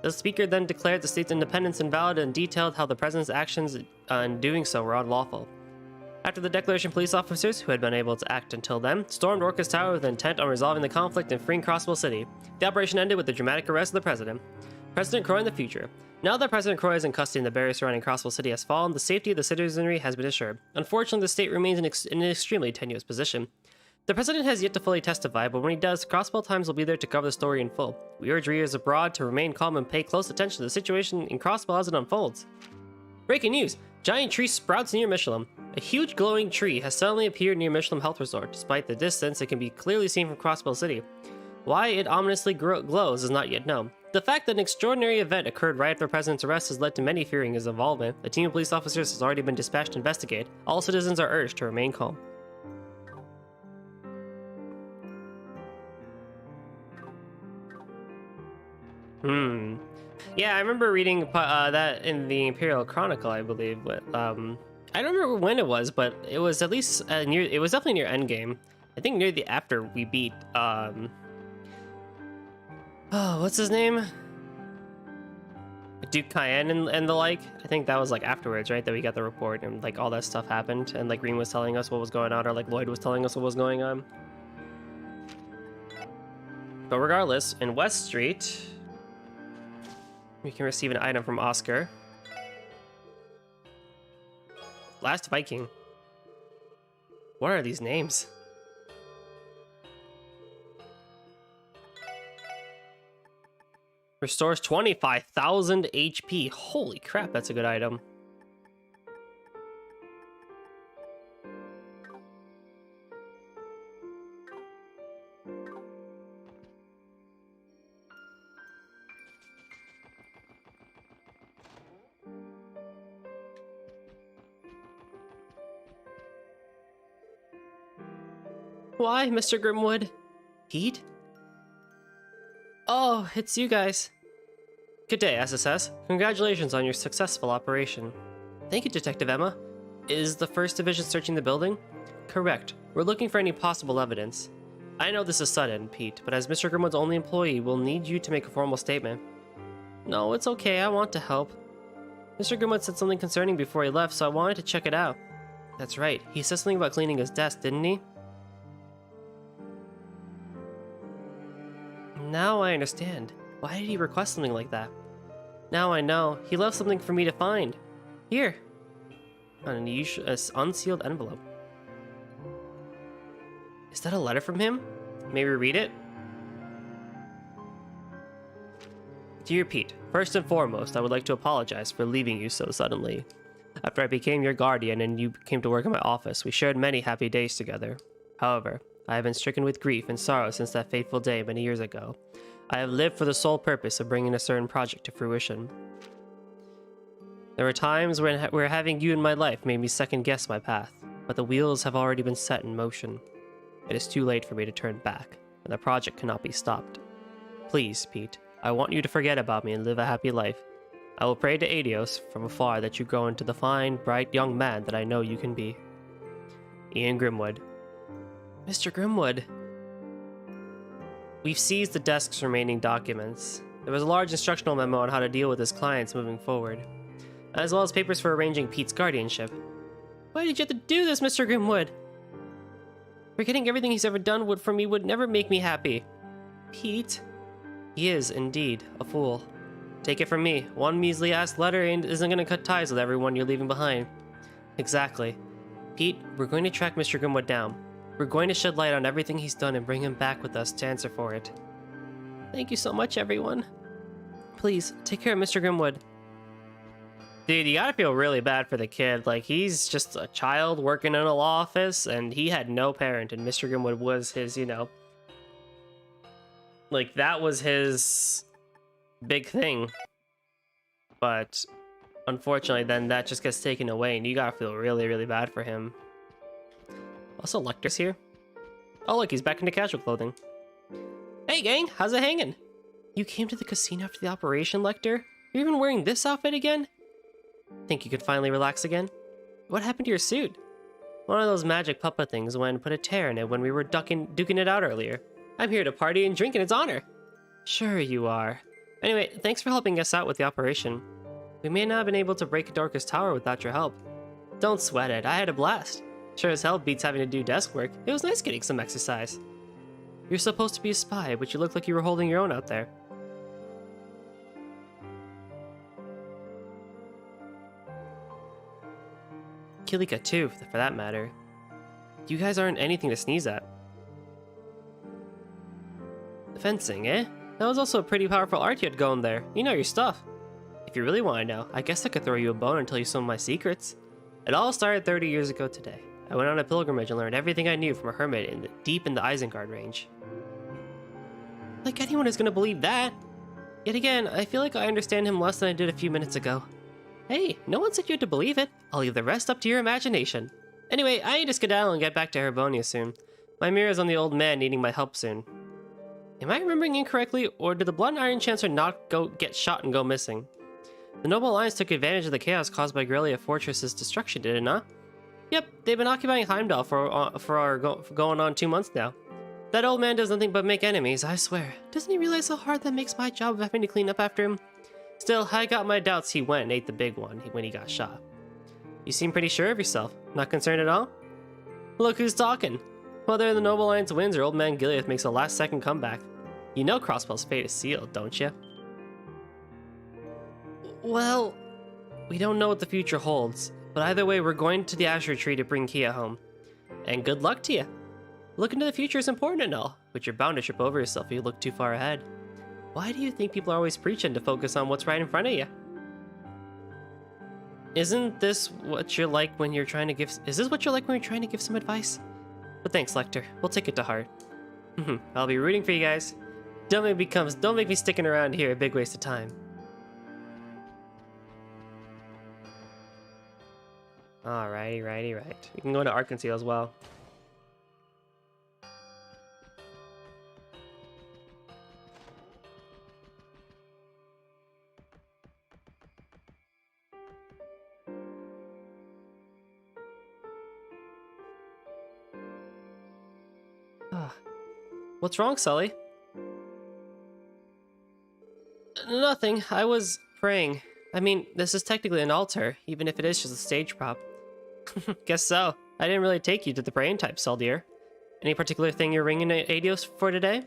The speaker then declared the state's independence invalid and detailed how the president's actions in doing so were unlawful. After the declaration, police officers, who had been able to act until then, stormed Orcus Tower with intent on resolving the conflict and freeing Crossbell City. The operation ended with the dramatic arrest of the president. President Croy in the future. Now that President Croy is in custody and the barrier surrounding Crossbell City has fallen, the safety of the citizenry has been assured. Unfortunately, the state remains in an extremely tenuous position. The president has yet to fully testify, but when he does, Crossbell Times will be there to cover the story in full. We urge readers abroad to remain calm and pay close attention to the situation in Crossbell as it unfolds. Breaking news! Giant tree sprouts near Michelin. A huge glowing tree has suddenly appeared near Michelin Health Resort. Despite the distance, it can be clearly seen from Crossbell City. Why it ominously glows is not yet known. The fact that an extraordinary event occurred right after the president's arrest has led to many fearing his involvement. A team of police officers has already been dispatched to investigate. All citizens are urged to remain calm. Yeah, I remember reading that in the Imperial Chronicle, I believe. But I don't remember when it was, but it was at least near. It was definitely near Endgame. I think near the after we beat. Oh, what's his name? Duke Cayenne and the like. I think that was like afterwards, right? That we got the report and like all that stuff happened, and like Green was telling us what was going on, or like Lloyd was telling us what was going on. But regardless, in West Street, we can receive an item from Oscar. Last Viking. What are these names? Restores 25,000 HP. Holy crap, that's a good item. Why, Mr. Grimwood? Pete? Oh, it's you guys. Good day, SSS. Congratulations on your successful operation. Thank you, Detective Emma. Is the 1st Division searching the building? Correct. We're looking for any possible evidence. I know this is sudden, Pete, but as Mr. Grimwood's only employee, we'll need you to make a formal statement. No, it's okay. I want to help. Mr. Grimwood said something concerning before he left, so I wanted to check it out. That's right. He said something about cleaning his desk, didn't he? Now I understand. Why did he request something like that? Now I know. He left something for me to find. Here. An unsealed envelope. Is that a letter from him? Maybe read it? Dear Pete, first and foremost, I would like to apologize for leaving you so suddenly. After I became your guardian and you came to work in my office, we shared many happy days together. However, I have been stricken with grief and sorrow since that fateful day many years ago. I have lived for the sole purpose of bringing a certain project to fruition. There were times when where having you in my life made me second-guess my path, but the wheels have already been set in motion. It is too late for me to turn back, and the project cannot be stopped. Please, Pete, I want you to forget about me and live a happy life. I will pray to Adios from afar that you grow into the fine, bright young man that I know you can be. Ian Grimwood. Mr. Grimwood. We've seized the desk's remaining documents. There was a large instructional memo on how to deal with his clients moving forward, as well as papers for arranging Pete's guardianship. Why did you have to do this, Mr. Grimwood? Forgetting everything he's ever done for me would never make me happy. Pete? He is, indeed, a fool. Take it from me, one measly-ass letter isn't going to cut ties with everyone you're leaving behind. Exactly. Pete, we're going to track Mr. Grimwood down. We're going to shed light on everything he's done and bring him back with us to answer for it. Thank you so much, everyone. Please, take care of Mr. Grimwood. Dude, you gotta feel really bad for the kid. Like, he's just a child working in a law office, and he had no parent, and Mr. Grimwood was his, you know... Like, that was his big thing. But, unfortunately, then that just gets taken away, and you gotta feel really, really bad for him. Also, Lecter's here. Oh, look, he's back into casual clothing. Hey, gang, how's it hanging? You came to the casino after the operation, Lecter? You're even wearing this outfit again? Think you could finally relax again? What happened to your suit? One of those magic puppet things put a tear in it when we were duking it out earlier. I'm here to party and drink in its honor. Sure you are. Anyway, thanks for helping us out with the operation. We may not have been able to break Dorcas Tower without your help. Don't sweat it, I had a blast. Sure as hell beats having to do desk work. It was nice getting some exercise. You're supposed to be a spy, but you looked like you were holding your own out there. Kilika too, for that matter. You guys aren't anything to sneeze at. Fencing, eh? That was also a pretty powerful art you had going there. You know your stuff. If you really want to know, I guess I could throw you a bone and tell you some of my secrets. It all started 30 years ago today. I went on a pilgrimage and learned everything I knew from a hermit deep in the Isengard range. Like anyone is going to believe that. Yet again, I feel like I understand him less than I did a few minutes ago. Hey, no one said you had to believe it. I'll leave the rest up to your imagination. Anyway, I need to skedaddle and get back to Herbonia soon. My mirror's on the old man needing my help soon. Am I remembering incorrectly, or did the Blood and Iron Chancellor not get shot and go missing? The Noble Alliance took advantage of the chaos caused by Grelia Fortress's destruction, did it not? Yep, they've been occupying Heimdall for going on 2 months now. That old man does nothing but make enemies, I swear. Doesn't he realize how hard that makes my job of having to clean up after him? Still, I got my doubts he went and ate the big one when he got shot. You seem pretty sure of yourself. Not concerned at all? Look who's talking. Whether the Noble Alliance wins or old man Gilead makes a last-second comeback. You know Crossbell's fate is sealed, don't you? Well, we don't know what the future holds, but either way, we're going to the Azure Tree to bring Kia home. And good luck to you. Looking to the future is important and all, but you're bound to trip over yourself if you look too far ahead. Why do you think people are always preaching to focus on what's right in front of you? Isn't this what you're like when you're trying to give... Is this what you're like when you're trying to give some advice? But thanks, Lecter. We'll take it to heart. I'll be rooting for you guys. Don't make me sticking around here a big waste of time. Alrighty, right. We can go into Arkansas as well. What's wrong, Sully? Nothing. I was praying. I mean, this is technically an altar, even if it is just a stage prop. Guess so. I didn't really take you to the praying type, Saldir. Any particular thing you're ringing Adios for today?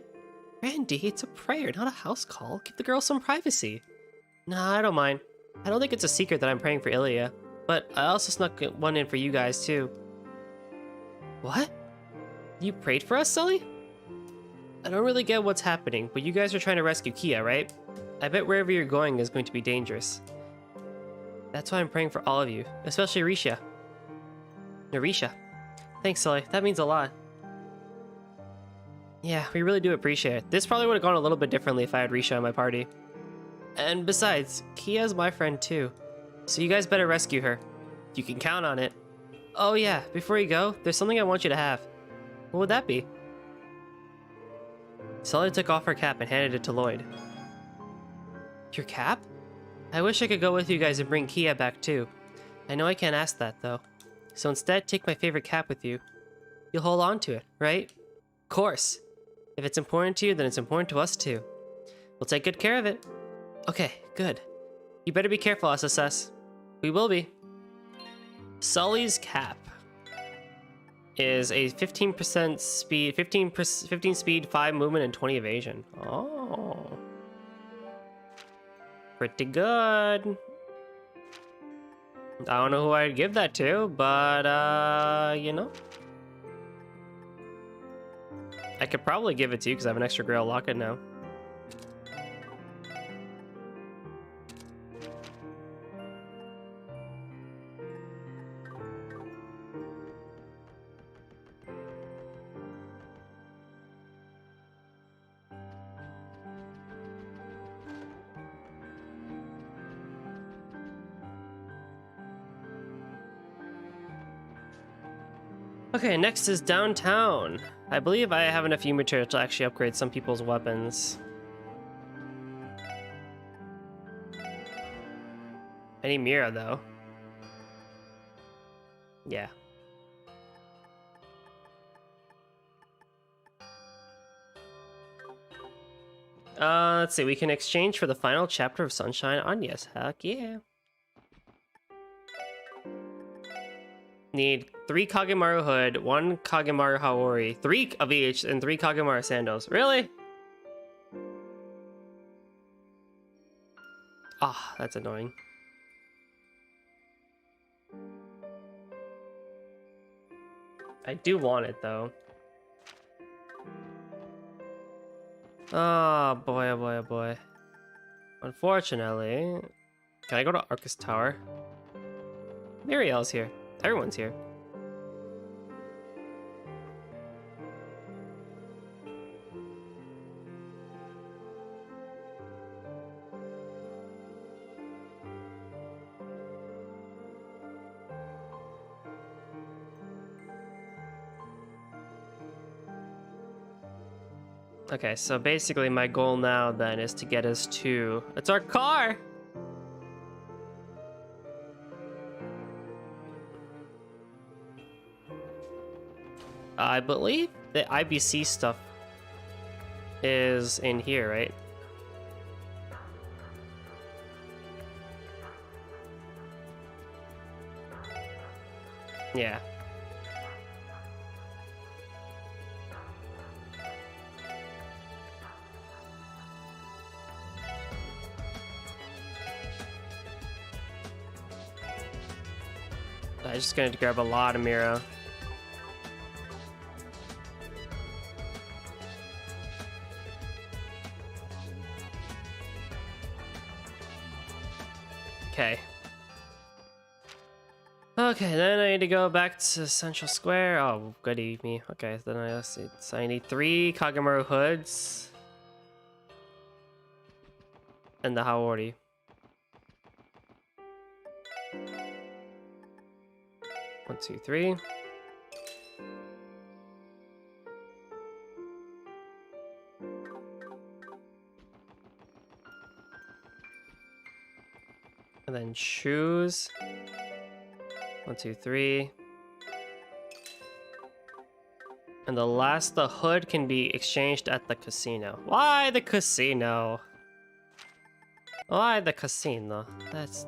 Randy, it's a prayer, not a house call. Give the girl some privacy. Nah, I don't mind. I don't think it's a secret that I'm praying for Ilya, but I also snuck one in for you guys, too. What? You prayed for us, Sully? I don't really get what's happening, but you guys are trying to rescue Kia, right? I bet wherever you're going is going to be dangerous. That's why I'm praying for all of you, especially Risha. Narisha. Thanks, Sully. That means a lot. Yeah, we really do appreciate it. This probably would have gone a little bit differently if I had Risha in my party. And besides, Kia's my friend too. So you guys better rescue her. You can count on it. Oh yeah, before you go, there's something I want you to have. What would that be? Sully took off her cap and handed it to Lloyd. Your cap? I wish I could go with you guys and bring Kia back too. I know I can't ask that though. So instead, take my favorite cap with you. You'll hold on to it, right? Of course. If it's important to you, then it's important to us too. We'll take good care of it. Okay, good. You better be careful, SSS. We will be. Sully's cap is a 15% speed, 15 speed, 5 movement, and 20 evasion. Oh. Pretty good. I don't know who I'd give that to, but, you know. I could probably give it to you because I have an extra Grail Locket now. Okay, next is downtown. I believe I have enough U material to actually upgrade some people's weapons. I need Mira, though. Yeah. Let's see, we can exchange for the final chapter of Sunshine on yes, heck yeah. Need 3 Kagemaru Hood, 1 Kagemaru Haori, 3 of each, and 3 Kagemaru Sandals. Really? Ah, that's annoying. I do want it, though. Oh, boy, oh, boy, oh, boy. Unfortunately... Can I go to Arcus Tower? Muriel's here. Everyone's here. Okay, so basically my goal now then is to get us to... It's our car! I believe the IBC stuff is in here, right? Yeah. I'm just going to grab a lot of Mira. Okay. Okay, then I need to go back to Central Square. Oh, goody me. Okay, then I need 3 Kagamaru hoods. And the Haori. One, two, 3. And then shoes. 1, 2, 3. And the hood can be exchanged at the casino. Why the casino? Why the casino? That's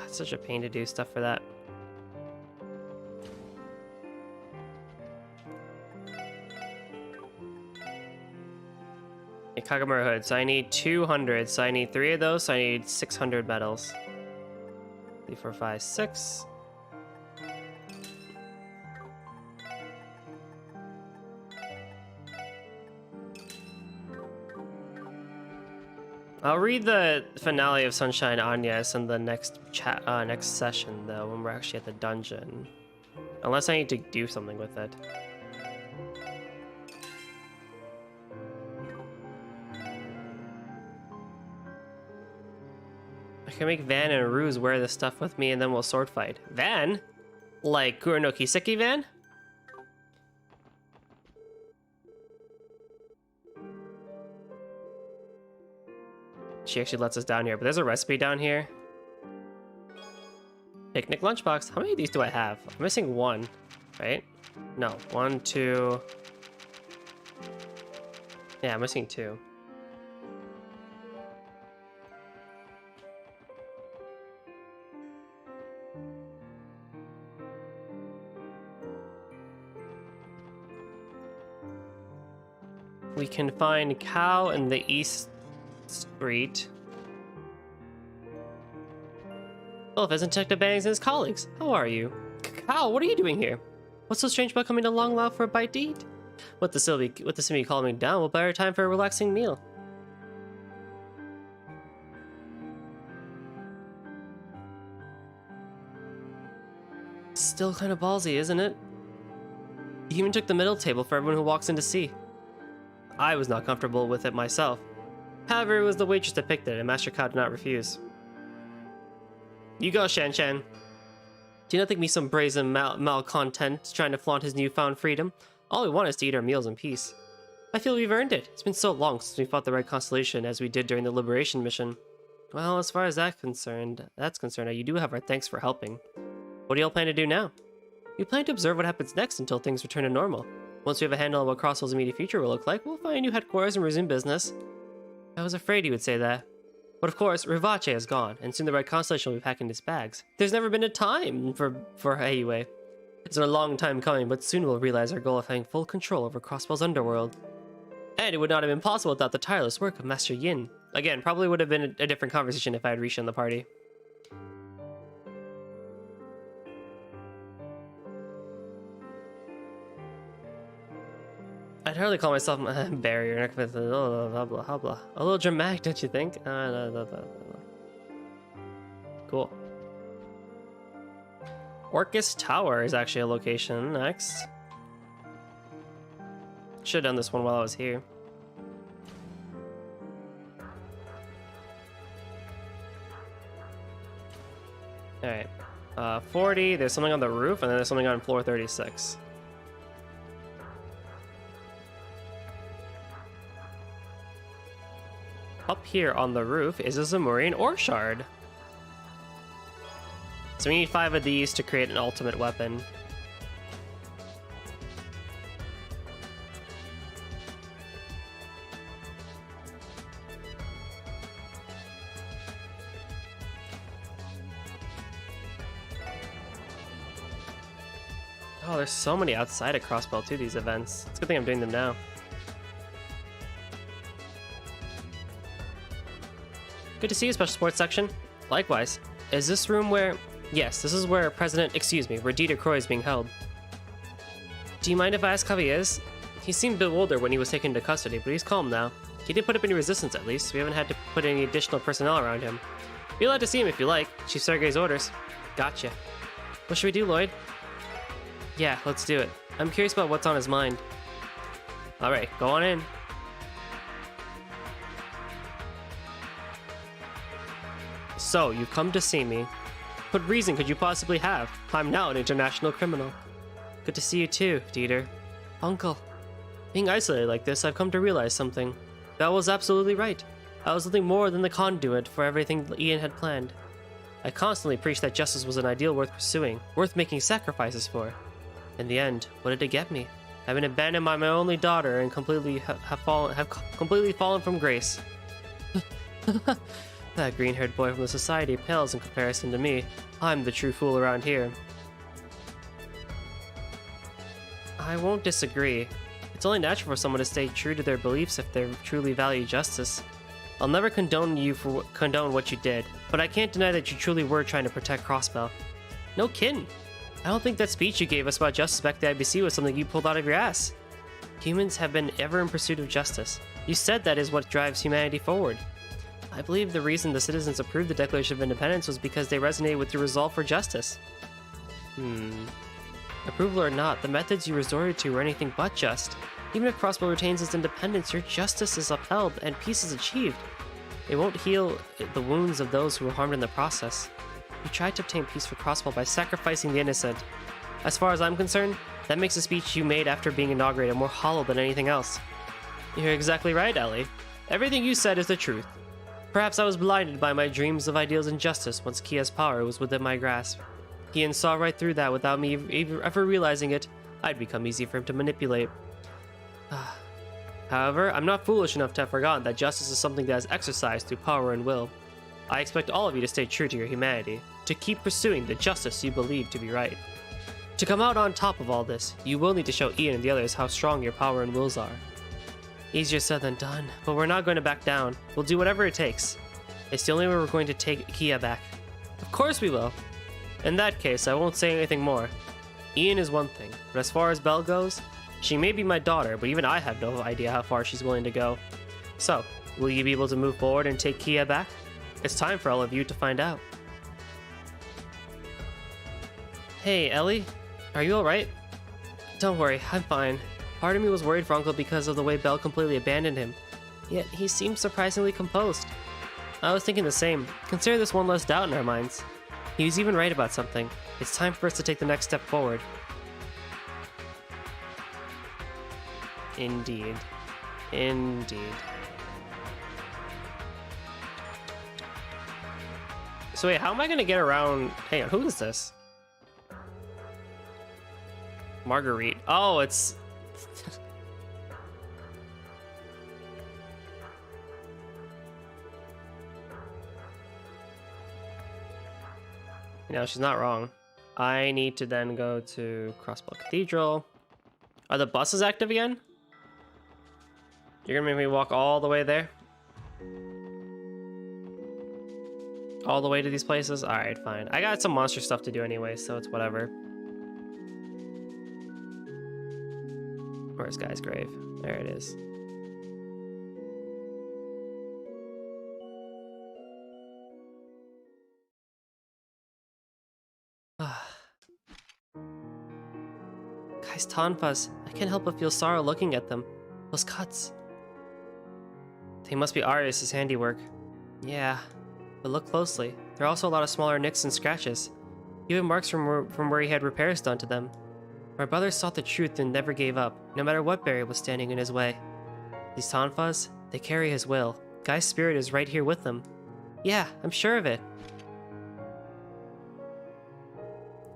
such a pain to do stuff for that. A Kagamaru hood. So I need 200. So I need 3 of those. So I need 600 medals. 3, 4, 5, 6. I'll read the finale of Sunshine Agnes in the next next session, though, when we're actually at the dungeon. Unless I need to do something with it. I can make Van and Ruse wear this stuff with me, and then we'll sword fight. Van? Like Kuro no Kiseki Van? She actually lets us down here, but there's a recipe down here. Picnic lunchbox. How many of these do I have? I'm missing 1, right? No, 1, 2. Yeah, I'm missing 2. We can find Cow in the East Street. Philip hasn't checked up Bannings and his colleagues. How are you? Cow, what are you doing here? What's so strange about coming to Long Lao for a bite to eat? With the city calming down, we'll buy our time for a relaxing meal. Still kind of ballsy, isn't it? You even took the middle table for everyone who walks in to see. I was not comfortable with it myself. However, it was the waitress that picked it, and Master Cow did not refuse. You go, Shan-Shan. Do you not think me some brazen malcontent trying to flaunt his newfound freedom? All we want is to eat our meals in peace. I feel we've earned it. It's been so long since we fought the Red Constellation as we did during the Liberation mission. Well, as far as that's concerned, you do have our thanks for helping. What do y'all plan to do now? We plan to observe what happens next until things return to normal. Once we have a handle on what Crossville's immediate future will look like, we'll find a new headquarters and resume business. I was afraid you would say that. But of course, Rivace is gone, and soon the Red Constellation will be packing its bags. There's never been a time for Heiwei. It's a long time coming, but soon we'll realize our goal of having full control over Crossbell's underworld. And it would not have been possible without the tireless work of Master Yin. Again, probably would have been a different conversation if I had Risha in the party. I'd hardly call myself a barrier. Blah, blah, blah. A little dramatic, don't you think? Cool. Orcus Tower is actually a location next. Should have done this one while I was here. Alright. 40, there's something on the roof, and then there's something on floor 36. up here on the roof is a Zamurian ore shard. So we need 5 of these to create an ultimate weapon. Oh, there's so many outside of Crossbell too, these events. It's a good thing I'm doing them now. Good to see you, Special Sports Section. Likewise. Is this room where... Yes, this is where where Dieter Croy is being held. Do you mind if I ask how he is? He seemed bewildered when he was taken into custody, but he's calm now. He didn't put up any resistance, at least. We haven't had to put any additional personnel around him. You're allowed to see him if you like. Chief Sergei's orders. Gotcha. What should we do, Lloyd? Yeah, let's do it. I'm curious about what's on his mind. Alright, go on in. So, you've come to see me. What reason could you possibly have? I'm now an international criminal. Good to see you too, Dieter. Uncle. Being isolated like this, I've come to realize something. Belle was absolutely right. I was nothing more than the conduit for everything Ian had planned. I constantly preached that justice was an ideal worth pursuing, worth making sacrifices for. In the end, what did it get me? I've been abandoned by my only daughter and completely completely fallen from grace. That green-haired boy from the society pales in comparison to me. I'm the true fool around here. I won't disagree. It's only natural for someone to stay true to their beliefs if they truly value justice. I'll never condone what you did, but I can't deny that you truly were trying to protect Crossbell. No kidding. I don't think that speech you gave us about justice back at the IBC was something you pulled out of your ass. Humans have been ever in pursuit of justice. You said that is what drives humanity forward. I believe the reason the citizens approved the Declaration of Independence was because they resonated with your resolve for justice. Approval or not, the methods you resorted to were anything but just. Even if Crossbell retains its independence, your justice is upheld and peace is achieved. It won't heal the wounds of those who were harmed in the process. You tried to obtain peace for Crossbell by sacrificing the innocent. As far as I'm concerned, that makes the speech you made after being inaugurated more hollow than anything else. You're exactly right, Ellie. Everything you said is the truth. Perhaps I was blinded by my dreams of ideals and justice once Kia's power was within my grasp. Ian saw right through that without me ever realizing it. I'd become easy for him to manipulate. However, I'm not foolish enough to have forgotten that justice is something that is exercised through power and will. I expect all of you to stay true to your humanity, to keep pursuing the justice you believe to be right. To come out on top of all this, you will need to show Ian and the others how strong your power and wills are. Easier said than done, but we're not going to back down. We'll do whatever it takes. It's the only way we're going to take Kia back. Of course we will. In that case, I won't say anything more. Ian is one thing, but as far as Belle goes, she may be my daughter, but even I have no idea how far she's willing to go. So, will you be able to move forward and take Kia back? It's time for all of you to find out. Hey, Ellie? Are you alright? Don't worry, I'm fine. Part of me was worried for Uncle because of the way Belle completely abandoned him. Yet, he seemed surprisingly composed. I was thinking the same. Consider this one less doubt in our minds. He was even right about something. It's time for us to take the next step forward. Indeed. Indeed. So wait, how am I gonna get around... Hang on, who is this? Marguerite. Oh, it's... No, she's not wrong. I need to then go to Crossbell Cathedral. Are the buses active again? You're gonna make me walk all the way there? All the way to these places? Alright, fine. I got some monster stuff to do anyway, so it's whatever. Where's Guy's grave? There it is. Guy's tonfas. I can't help but feel sorrow looking at them. Those cuts. They must be Arius' handiwork. Yeah, but look closely. There are also a lot of smaller nicks and scratches. Even marks from where he had repairs done to them. My brother sought the truth and never gave up, no matter what barrier was standing in his way. These tonfas, they carry his will. Guy's spirit is right here with them. Yeah, I'm sure of it.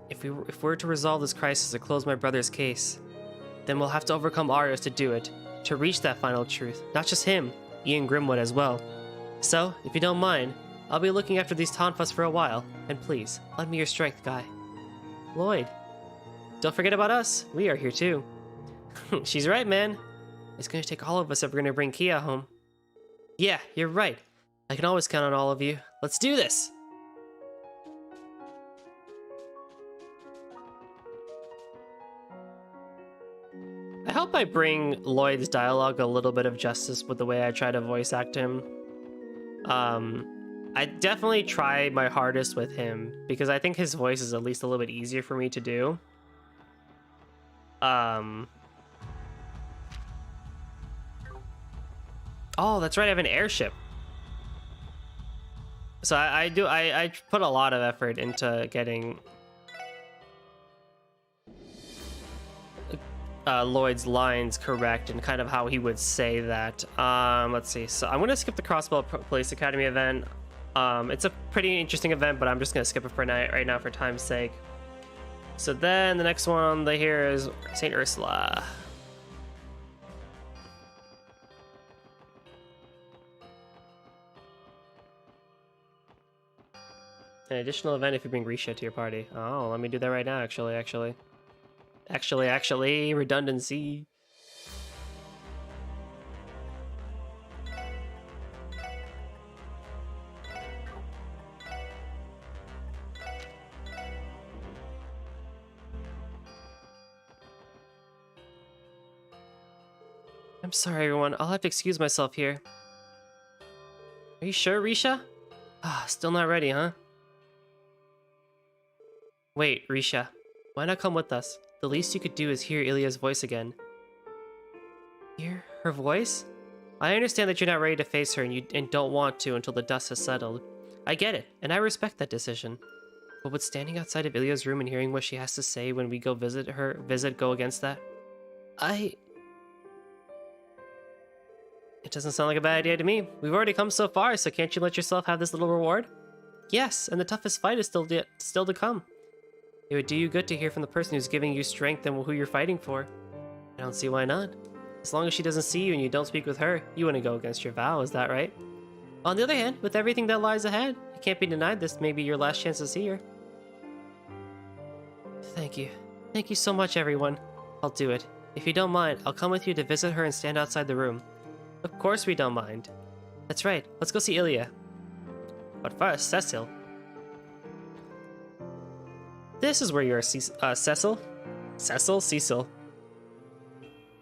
If we're to resolve this crisis or close my brother's case, then we'll have to overcome Arios to do it, to reach that final truth. Not just him, Ian Grimwood as well. So, if you don't mind, I'll be looking after these Tonfas for a while, and please, lend me your strength, Guy. Lloyd, don't forget about us. We are here too. She's right, man. It's gonna take all of us if we're gonna bring Kia home. Yeah, you're right. I can always count on all of you. Let's do this! I hope I bring Lloyd's dialogue a little bit of justice with the way I try to voice act him. I definitely try my hardest with him because I think his voice is at least a little bit easier for me to do. Oh, that's right, I have an airship. So I put a lot of effort into getting Lloyd's lines correct and kind of how he would say that. Let's see. So I'm going to skip the Crossbow Police Academy event. It's a pretty interesting event, but I'm just going to skip it for right now for time's sake. So then the next one on the here is St. Ursula. An additional event if you bring Risha to your party. Oh, let me do that right now, actually, redundancy. I'm sorry, everyone. I'll have to excuse myself here. Are you sure, Risha? Ah, still not ready, huh? Wait, Risha. Why not come with us? The least you could do is hear Ilya's voice again. Hear her voice? I understand that you're not ready to face her and don't want to until the dust has settled. I get it, and I respect that decision. But would standing outside of Ilya's room and hearing what she has to say when we go visit her go against that? It doesn't sound like a bad idea to me. We've already come so far, so can't you let yourself have this little reward? Yes, and the toughest fight is still to come. It would do you good to hear from the person who's giving you strength and who you're fighting for. I don't see why not. As long as she doesn't see you and you don't speak with her, you wouldn't go against your vow, is that right? On the other hand, with everything that lies ahead, it can't be denied this may be your last chance to see her. Thank you. Thank you so much, everyone. I'll do it. If you don't mind, I'll come with you to visit her and stand outside the room. Of course we don't mind. That's right, let's go see Ilya. But first, Cecil. This is where you are, Cecil. Cecil?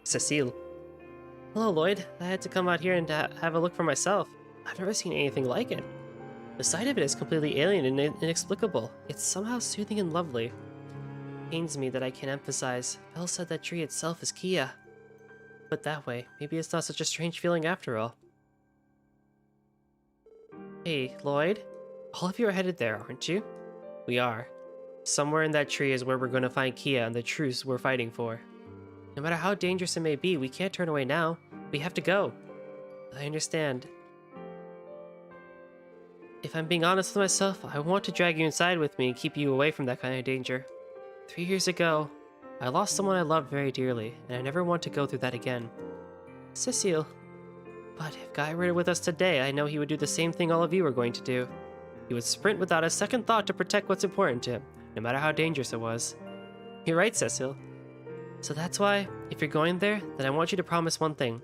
Cecile. Hello, Lloyd. I had to come out here and have a look for myself. I've never seen anything like it. The sight of it is completely alien and inexplicable. It's somehow soothing and lovely. It pains me that I can't emphasize. Belle said that tree itself is Kia. But that way, maybe it's not such a strange feeling after all. Hey, Lloyd. All of you are headed there, aren't you? We are. Somewhere in that tree is where we're going to find Kia and the truce we're fighting for. No matter how dangerous it may be, we can't turn away now. We have to go. I understand. If I'm being honest with myself, I want to drag you inside with me and keep you away from that kind of danger. 3 years ago, I lost someone I loved very dearly, and I never want to go through that again. Cecile. But if Guy were with us today, I know he would do the same thing all of you are going to do. He would sprint without a second thought to protect what's important to him, no matter how dangerous it was. You're right, Cecile. So that's why, if you're going there, then I want you to promise one thing.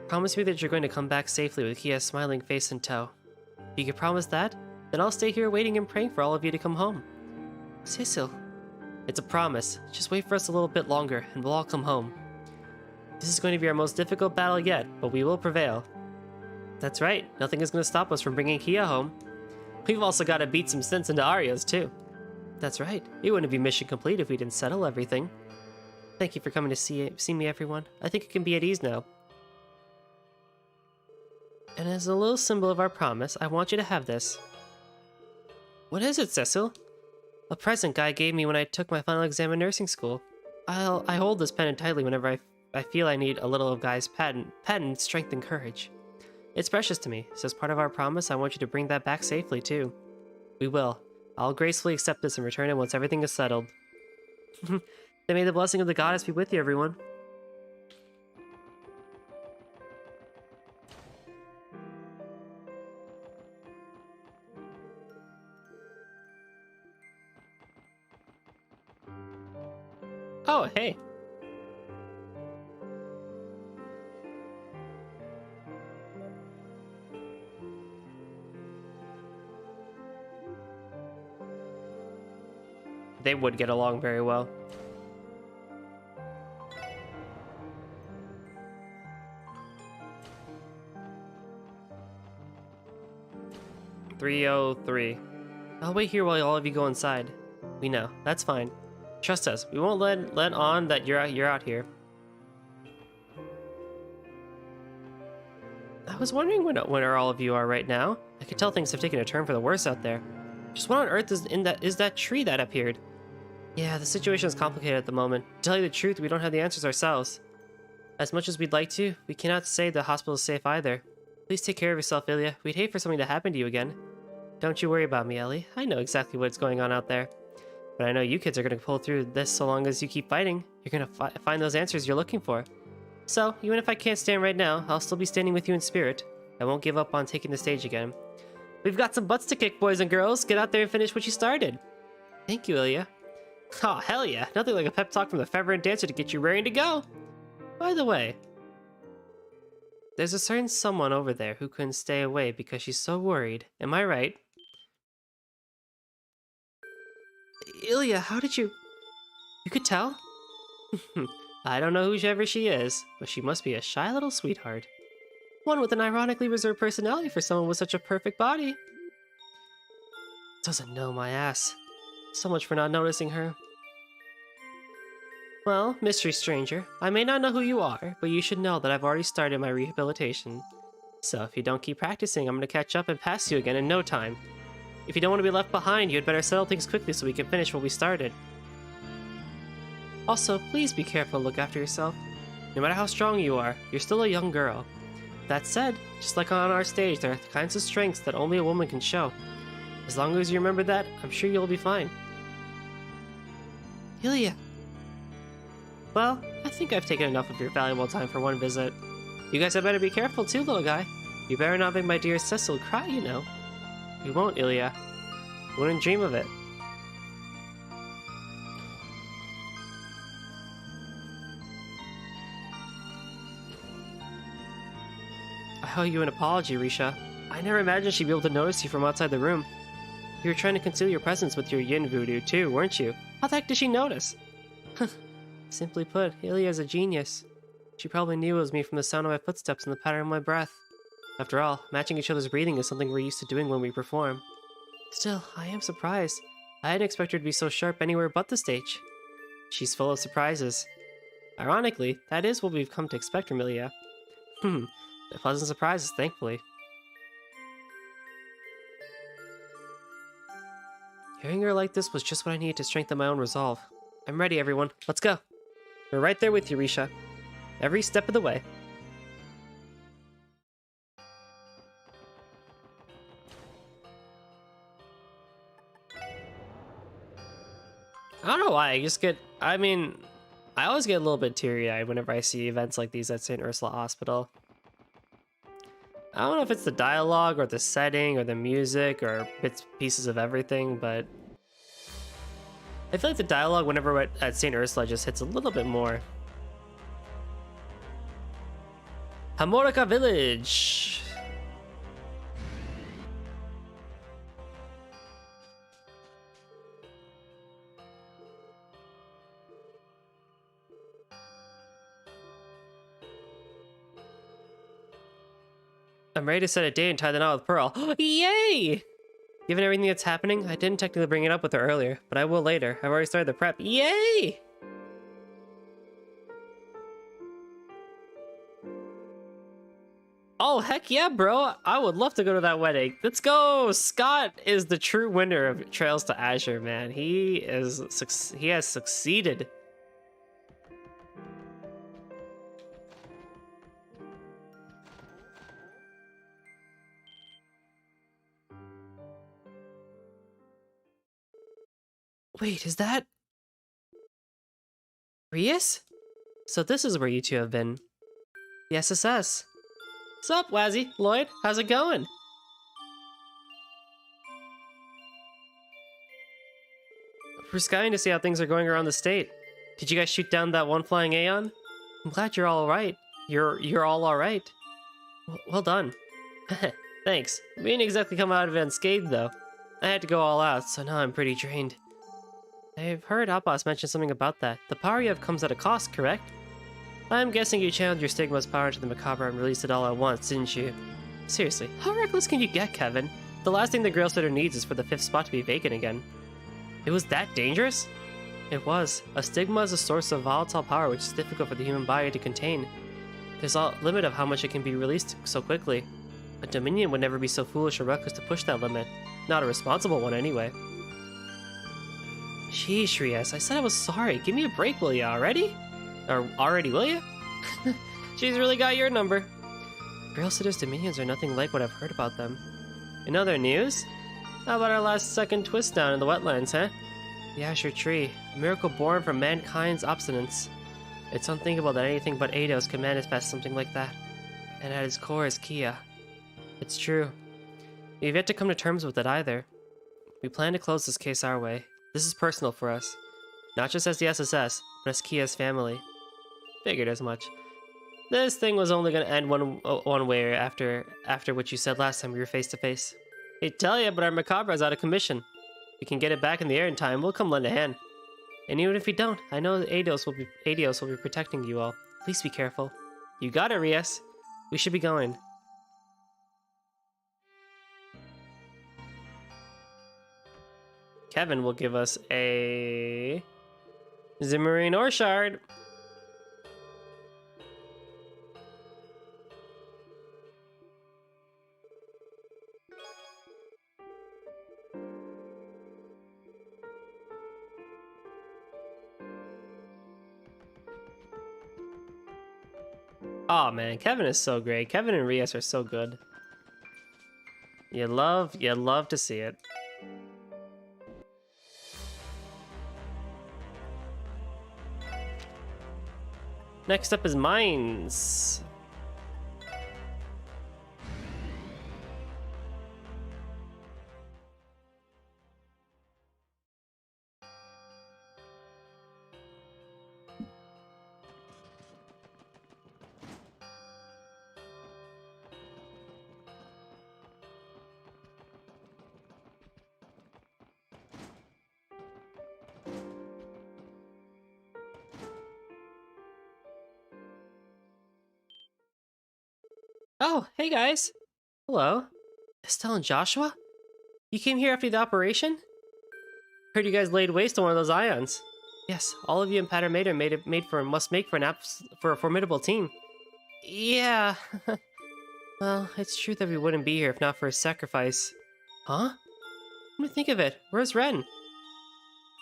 Promise me that you're going to come back safely with Kia's smiling face in tow. If you can promise that, then I'll stay here waiting and praying for all of you to come home. Cecile. It's a promise. Just wait for us a little bit longer, and we'll all come home. This is going to be our most difficult battle yet, but we will prevail. That's right, nothing is going to stop us from bringing Kia home. We've also got to beat some sense into Arios, too. That's right, it wouldn't be mission complete if we didn't settle everything. Thank you for coming to see me, everyone. I think it can be at ease now. And as a little symbol of our promise, I want you to have this. What is it, Cecil? A present Guy gave me when I took my final exam in nursing school. I hold this pendant tightly whenever I feel I need a little of Guy's patent strength and courage. It's precious to me, so as part of our promise, I want you to bring that back safely, too. We will. I'll gracefully accept this and return it once everything is settled. Then may the blessing of the goddess be with you, everyone. Oh, hey. They would get along very well. "303. I'll wait here while all of you go inside. We know. That's fine. Trust us. We won't let on that you're out here." I was wondering where all of you are right now. I could tell things have taken a turn for the worse out there. Just what on earth is that tree that appeared? Yeah, the situation is complicated at the moment. To tell you the truth, we don't have the answers ourselves. As much as we'd like to, we cannot say the hospital is safe either. Please take care of yourself, Ilya. We'd hate for something to happen to you again. Don't you worry about me, Ellie. I know exactly what's going on out there. But I know you kids are going to pull through this so long as you keep fighting. You're going to find those answers you're looking for. So, even if I can't stand right now, I'll still be standing with you in spirit. I won't give up on taking the stage again. We've got some butts to kick, boys and girls. Get out there and finish what you started. Thank you, Ilya. Oh, hell yeah. Nothing like a pep talk from the favorite dancer to get you raring to go. By the way, there's a certain someone over there who couldn't stay away because she's so worried. Am I right? Ilya, how did you... You could tell? I don't know whoever she is, but she must be a shy little sweetheart. One with an ironically reserved personality for someone with such a perfect body. Doesn't know my ass. So much for not noticing her. Well, mystery stranger, I may not know who you are, but you should know that I've already started my rehabilitation. So if you don't keep practicing, I'm going to catch up and pass you again in no time. If you don't want to be left behind, you had better settle things quickly so we can finish what we started. Also, please be careful and look after yourself. No matter how strong you are, you're still a young girl. That said, just like on our stage, there are kinds of strengths that only a woman can show. As long as you remember that, I'm sure you'll be fine. Ilya. Well, I think I've taken enough of your valuable time for one visit. You guys had better be careful too, little guy. You better not make my dear Cecil cry, you know. We won't, Ilya. Wouldn't dream of it. I owe you an apology, Risha. I never imagined she'd be able to notice you from outside the room. You were trying to conceal your presence with your yin voodoo too, weren't you? How the heck did she notice? Simply put, Ilya's a genius. She probably knew it was me from the sound of my footsteps and the pattern of my breath. After all, matching each other's breathing is something we're used to doing when we perform. Still, I am surprised. I didn't expect her to be so sharp anywhere but the stage. She's full of surprises. Ironically, that is what we've come to expect from Ilya. The pleasant surprises, thankfully. Hearing her like this was just what I needed to strengthen my own resolve. I'm ready, everyone. Let's go. We're right there with you, Risha. Every step of the way. I don't know why, I always get a little bit teary-eyed whenever I see events like these at St. Ursula Hospital. I don't know if it's the dialogue or the setting or the music or pieces of everything, but I feel like the dialogue whenever we're at St. Ursula just hits a little bit more. Hamorica Village! I'm ready to set a date and tie the knot with Pearl. Yay! Given everything that's happening, I didn't technically bring it up with her earlier, but I will later. I've already started the prep. Yay! Oh, heck yeah, bro. I would love to go to that wedding. Let's go! Scott is the true winner of Trails to Azure, man. He has succeeded. Wait, is that... Rias? So this is where you two have been. The SSS. Sup, Wazzy? Lloyd, how's it going? We're skying to see how things are going around the state. Did you guys shoot down that one flying Aeon? I'm glad you're all right. You're all right. Well done. Thanks. We didn't exactly come out of it unscathed, though. I had to go all out, so now I'm pretty drained. I've heard Appas mention something about that. The power you have comes at a cost, correct? I'm guessing you channeled your Stigma's power into the Macabre and released it all at once, didn't you? Seriously, how reckless can you get, Kevin? The last thing the Grail Sitter needs is for the 5th spot to be vacant again. It was that dangerous? It was. A Stigma is a source of volatile power which is difficult for the human body to contain. There's a limit of how much it can be released so quickly. A Dominion would never be so foolish or reckless to push that limit. Not a responsible one, anyway. Sheesh, Rias, I said I was sorry. Give me a break, will ya, already? Or already, will ya? She's really got your number. Grail Sitter's Dominions are nothing like what I've heard about them. In other news, how about our last second twist down in the wetlands, huh? The Azure Tree, a miracle born from mankind's obstinance. It's unthinkable that anything but Eidos can manifest something like that. And at its core is Kia. It's true. We've yet to come to terms with it either. We plan to close this case our way. This is personal for us. Not just as the SSS, but as Kia's family. Figured as much. This thing was only going to end one way after what you said last time we were face to face. I tell ya, but our Macabre is out of commission. If we can get it back in the air in time, we'll come lend a hand. And even if we don't, I know that Eidos will be protecting you all. Please be careful. You got it, Rias. We should be going. Kevin will give us a Zimmerine Ore Shard. Oh man, Kevin is so great. Kevin and Rias are so good. You love to see it. Next up is Mines. Oh, hey guys. Hello. Estelle and Joshua? You came here after the operation? Heard you guys laid waste to one of those ions. Yes, all of you in Patermater must make for a formidable team. Yeah. Well, it's true that we wouldn't be here if not for his sacrifice. Huh? Come to think of it, where's Ren?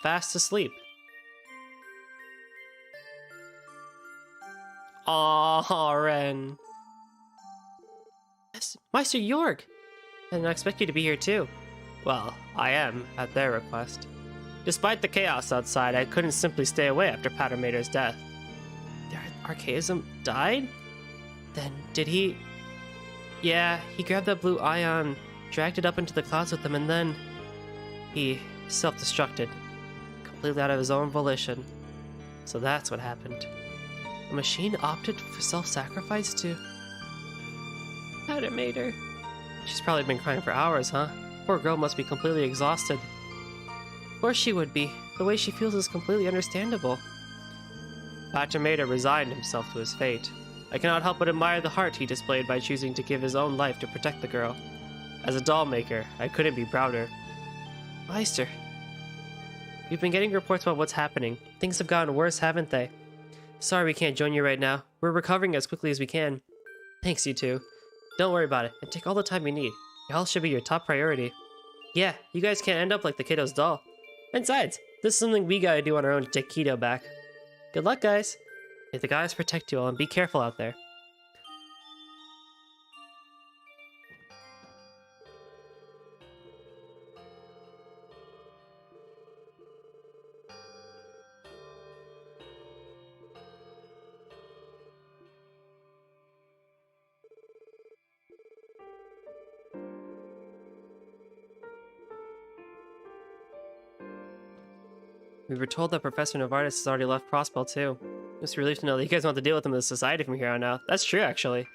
Fast asleep. Aw, Ren. Meister Jorg! I didn't expect you to be here too. Well, I am, at their request. Despite the chaos outside, I couldn't simply stay away after Patermater's death. Their archaism died? Then did he... Yeah, he grabbed that blue ion, dragged it up into the clouds with him, and then... he self-destructed. Completely out of his own volition. So that's what happened. A machine opted for self-sacrifice to... Patermater. She's probably been crying for hours, huh? Poor girl must be completely exhausted. Of course she would be. The way she feels is completely understandable. Patermater resigned himself to his fate. I cannot help but admire the heart he displayed by choosing to give his own life to protect the girl. As a doll maker, I couldn't be prouder. Meister, we've been getting reports about what's happening. Things have gotten worse, haven't they? Sorry we can't join you right now. We're recovering as quickly as we can. Thanks, you two. Don't worry about it, and take all the time you need. Your health should be your top priority. Yeah, you guys can't end up like the kiddo's doll. Besides, this is something we gotta do on our own to take Kido back. Good luck, guys. May the gods protect you all, and be careful out there. We were told that Professor Novartis has already left Prospel too. It's a relief to know that you guys want to deal with him in the society from here on out. That's true, actually.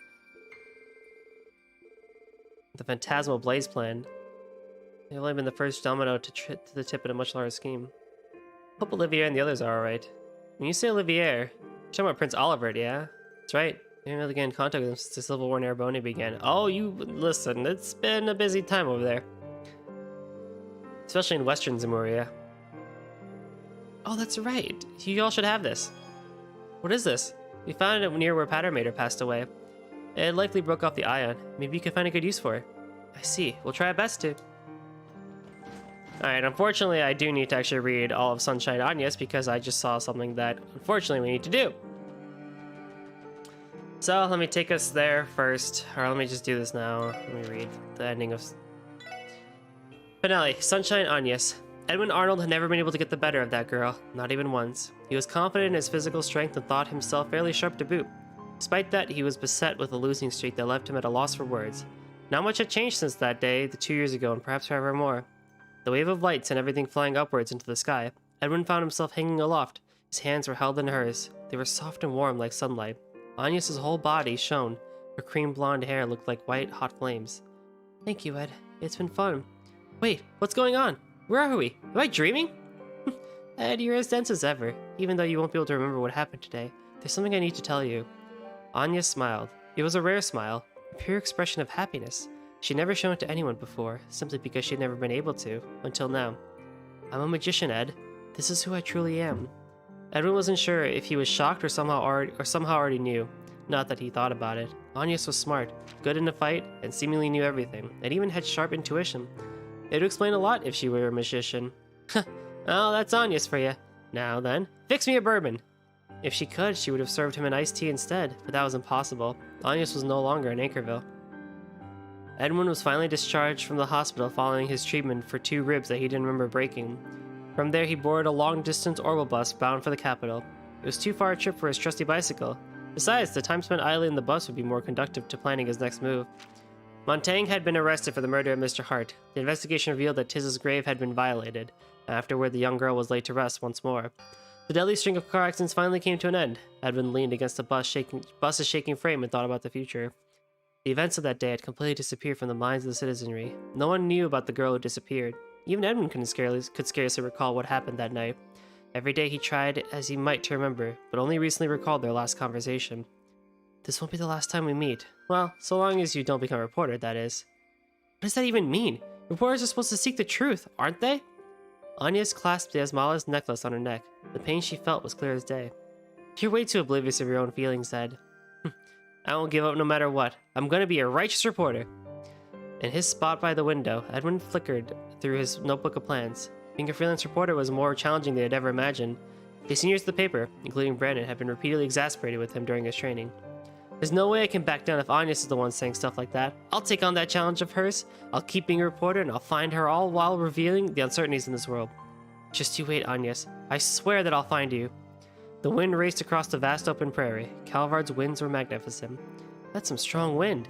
The Phantasmal Blaze plan. They've only been the first domino to the tip in a much larger scheme. Hope Olivier and the others are alright. When you say Olivier, you're talking about Prince Olivert, yeah? That's right. I didn't really get in contact with him since the Civil War in Ereboni began. Oh, you listen, it's been a busy time over there. Especially in Western Zemuria. Oh, that's right. You all should have this. What is this? We found it near where Pattermater passed away. It likely broke off the ion. Maybe you could find a good use for it. I see. We'll try our best to. Alright, unfortunately I do need to actually read all of Sunshine Agnes because I just saw something that unfortunately we need to do. So let me take us there first, or let me just do this now. Let me read the ending of... Finale, Sunshine Agnes. Edwin Arnold had never been able to get the better of that girl, not even once. He was confident in his physical strength and thought himself fairly sharp to boot. Despite that, he was beset with a losing streak that left him at a loss for words. Not much had changed since that day, the 2 years ago, and perhaps forever more. The wave of light sent everything flying upwards into the sky. Edwin found himself hanging aloft. His hands were held in hers. They were soft and warm like sunlight. Agnes's whole body shone. Her cream blonde hair looked like white, hot flames. Thank you, Ed. It's been fun. Wait, what's going on? Where are we? Am I dreaming? Ed, you're as dense as ever. Even though you won't be able to remember what happened today, there's something I need to tell you. Agnes smiled. It was a rare smile, a pure expression of happiness. She'd never shown it to anyone before, simply because she'd never been able to, until now. I'm a magician, Ed. This is who I truly am. Edwin wasn't sure if he was shocked or somehow already knew. Not that he thought about it. Agnes was smart, good in a fight, and seemingly knew everything, and even had sharp intuition. It would explain a lot if she were a magician. Well, that's Agnes for you. Now then, fix me a bourbon. If she could, she would have served him an iced tea instead, but that was impossible. Agnes was no longer in Anchorville. Edwin was finally discharged from the hospital following his treatment for 2 ribs that he didn't remember breaking. From there, he boarded a long-distance Orbital bus bound for the capital. It was too far a trip for his trusty bicycle. Besides, the time spent idly in the bus would be more conducive to planning his next move. Montaigne had been arrested for the murder of Mr. Hart. The investigation revealed that Tiz's grave had been violated. Afterward, the young girl was laid to rest once more. The deadly string of car accidents finally came to an end. Edwin leaned against the bus's shaking frame and thought about the future. The events of that day had completely disappeared from the minds of the citizenry. No one knew about the girl who disappeared. Even Edwin could scarcely recall what happened that night. Every day he tried as he might to remember, but only recently recalled their last conversation. This won't be the last time we meet. Well, so long as you don't become a reporter, that is. What does that even mean? Reporters are supposed to seek the truth, aren't they? Agnes clasped the Asmala's necklace on her neck. The pain she felt was clear as day. You're way too oblivious of your own feelings, Ed. I won't give up no matter what. I'm gonna be a righteous reporter. In his spot by the window, Edwin flickered through his notebook of plans. Being a freelance reporter was more challenging than he had ever imagined. The seniors at the paper, including Brandon, had been repeatedly exasperated with him during his training. There's no way I can back down if Agnes is the one saying stuff like that. I'll take on that challenge of hers. I'll keep being a reporter and I'll find her all while revealing the uncertainties in this world. Just you wait, Agnes. I swear that I'll find you. The wind raced across the vast open prairie. Calvard's winds were magnificent. That's some strong wind.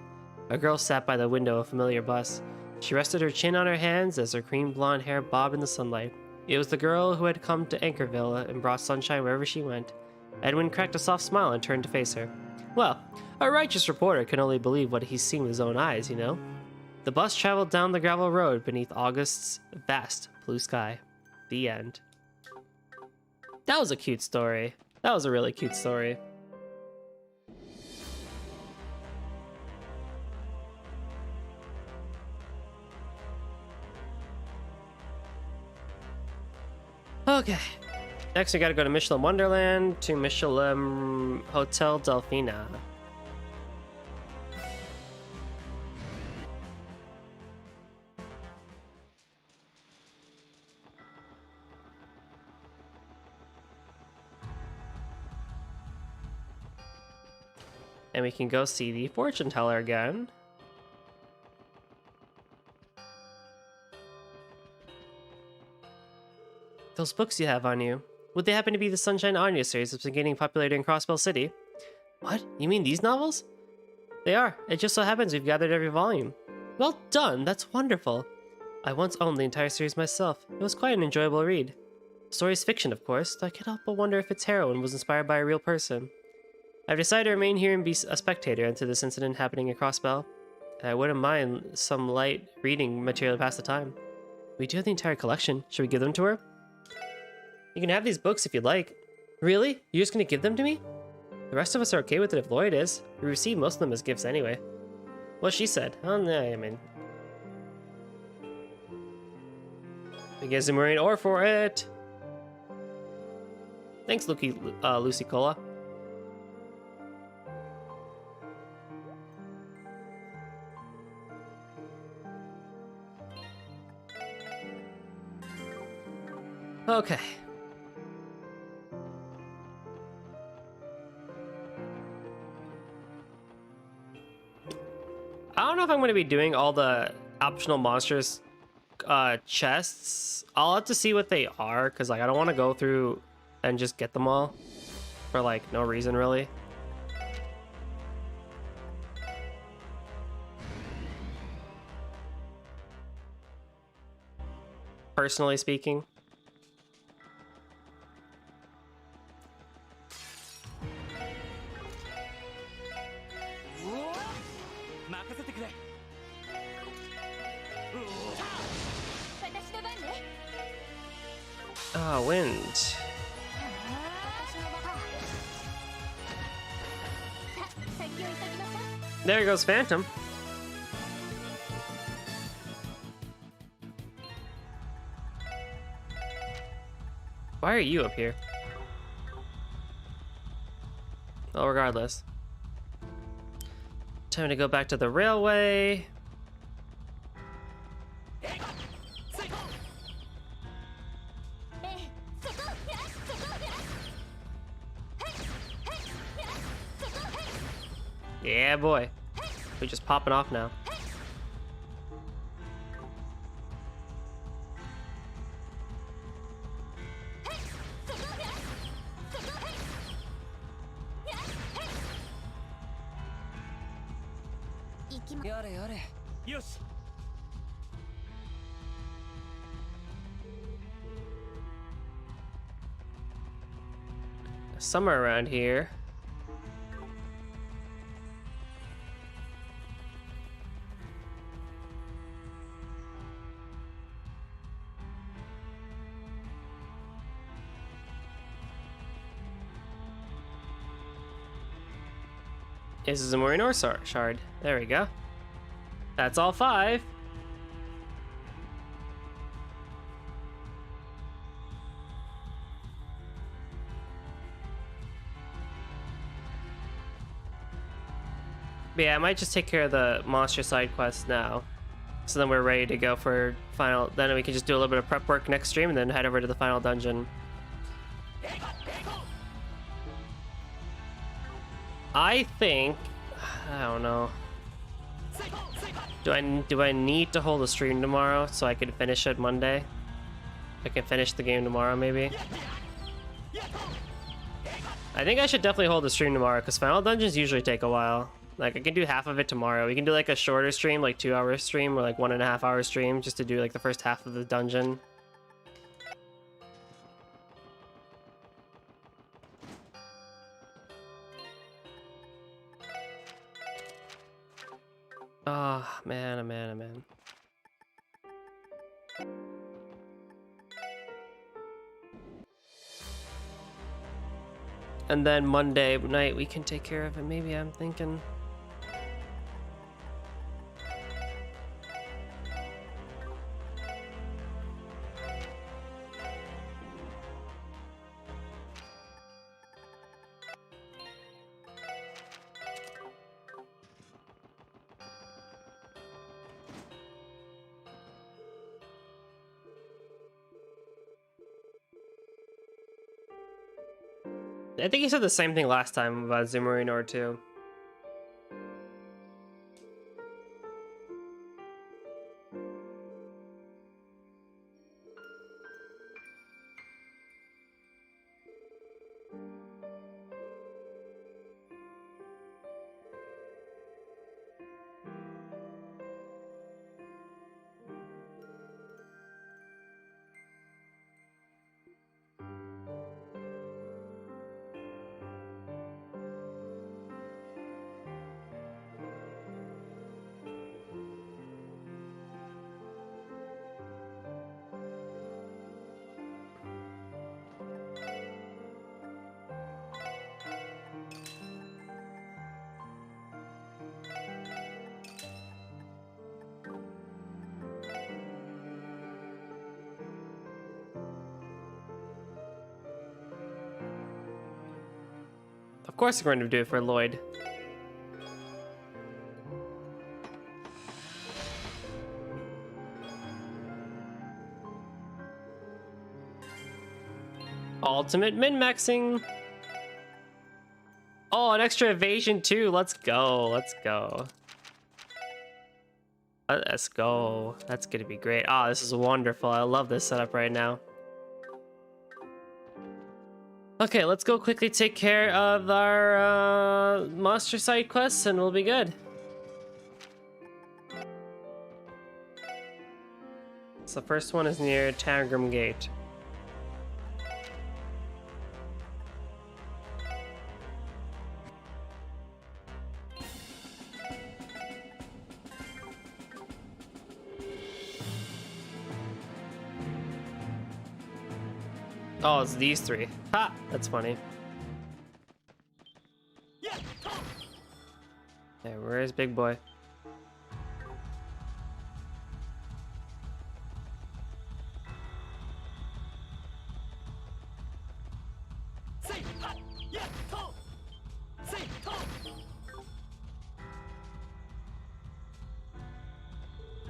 A girl sat by the window of a familiar bus. She rested her chin on her hands as her cream blonde hair bobbed in the sunlight. It was the girl who had come to Anchorville and brought sunshine wherever she went. Edwin cracked a soft smile and turned to face her. Well, a righteous reporter can only believe what he's seen with his own eyes, you know? The bus traveled down the gravel road beneath August's vast blue sky. The end. That was a cute story. That was a really cute story. Okay. Next, we gotta go to Michelin Wonderland to Michelin Hotel Delphina. And we can go see the fortune teller again. Those books you have on you, would they happen to be the Sunshine Anya series that's been gaining popularity in Crossbell City? What? You mean these novels? They are. It just so happens we've gathered every volume. Well done, that's wonderful. I once owned the entire series myself. It was quite an enjoyable read. Story's fiction, of course, though I can't help but wonder if its heroine was inspired by a real person. I've decided to remain here and be a spectator into this incident happening across Bell. I wouldn't mind some light reading material to pass the time. We do have the entire collection. Should we give them to her? You can have these books if you'd like. Really? You're just gonna give them to me? The rest of us are okay with it if Lloyd is. We received most of them as gifts anyway. What she said. Oh, no, I mean... We get some marine ore for it! Thanks, Lucy Cola. Okay. I don't know if I'm going to be doing all the optional monsters chests. I'll have to see what they are, because like I don't want to go through and just get them all for like no reason really. Personally speaking. Ah, wind. There goes Phantom. Why are you up here? Well, regardless. Time to go back to the railway. Yeah, boy. We're just popping off now. Somewhere around here. This is a marine ore shard. There we go. That's all 5. But yeah, I might just take care of the monster side quest now. So then we're ready to go for final. Then we can just do a little bit of prep work next stream and then head over to the final dungeon. I think, I don't know. Do I need to hold a stream tomorrow so I can finish it Monday? I can finish the game tomorrow maybe. I think I should definitely hold the stream tomorrow because final dungeons usually take a while. Like I can do half of it tomorrow. We can do like a shorter stream, like 2-hour stream or like 1.5 hour stream just to do like the first half of the dungeon. Oh, man, oh, man, oh, man. And then Monday night we can take care of it, maybe, I'm thinking. I think you said the same thing last time about Zumarino too. course we're going to do it for Lloyd. Ultimate min-maxing. Oh, an extra evasion too. Let's go. Let's go. Let's go. That's gonna be great. Ah, this is wonderful. I love this setup right now. Okay, let's go quickly take care of our monster side quests and we'll be good. So the first one is near Tangram Gate. Oh, it's these three. Ha! That's funny. Okay, where is Big Boy?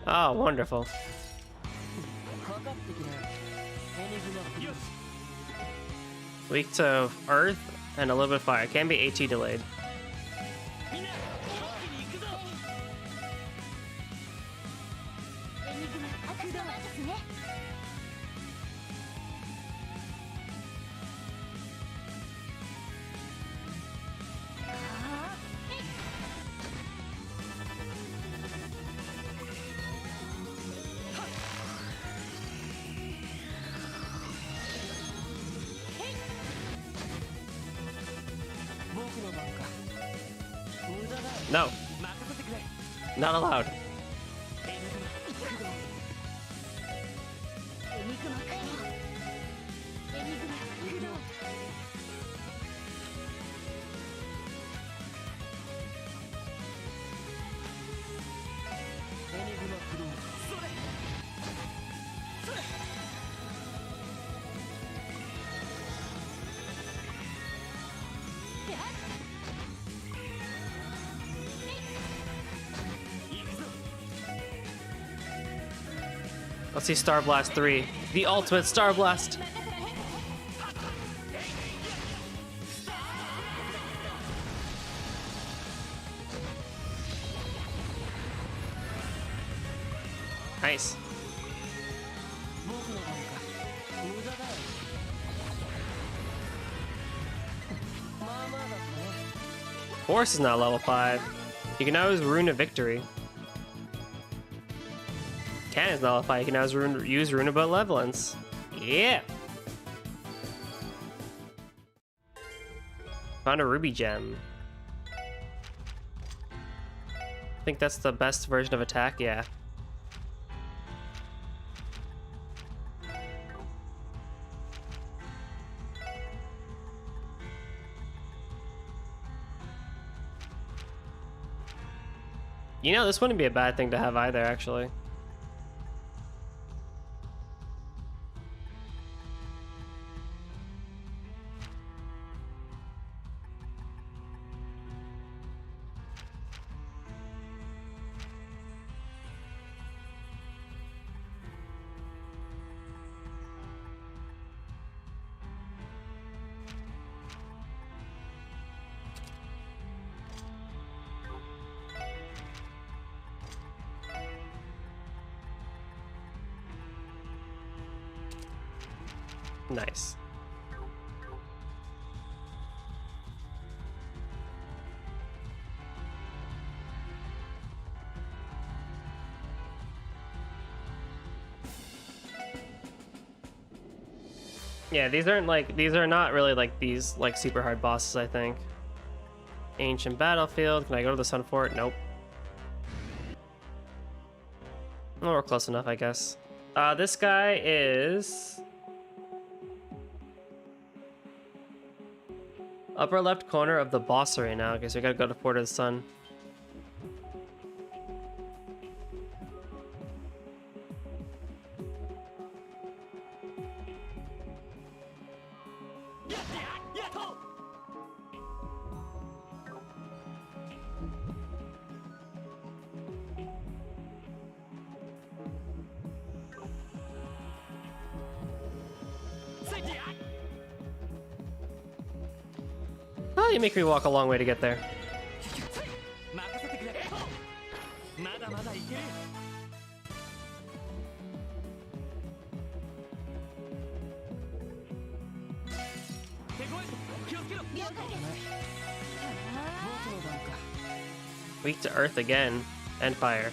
Oh, wonderful. Weak to earth and a little bit of fire. Can be AT delayed. No. Not allowed. Let's see Star Blast 3. The ultimate Star Blast. Nice. Force is not level 5. You can always rune a victory. Cannon's not level 5. You can always use rune about levelance. Yeah. Found a ruby gem. I think that's the best version of attack. Yeah. You know, this wouldn't be a bad thing to have either, actually. Nice. Yeah, these are not really like these like super hard bosses, I think. Ancient Battlefield. Can I go to the Sun Fort? Nope. Well, we're close enough, I guess. This guy is upper left corner of the boss right now. Okay, so we gotta go to Port of the Sun. Oh, you make me walk a long way to get there. Weak to earth again, and fire.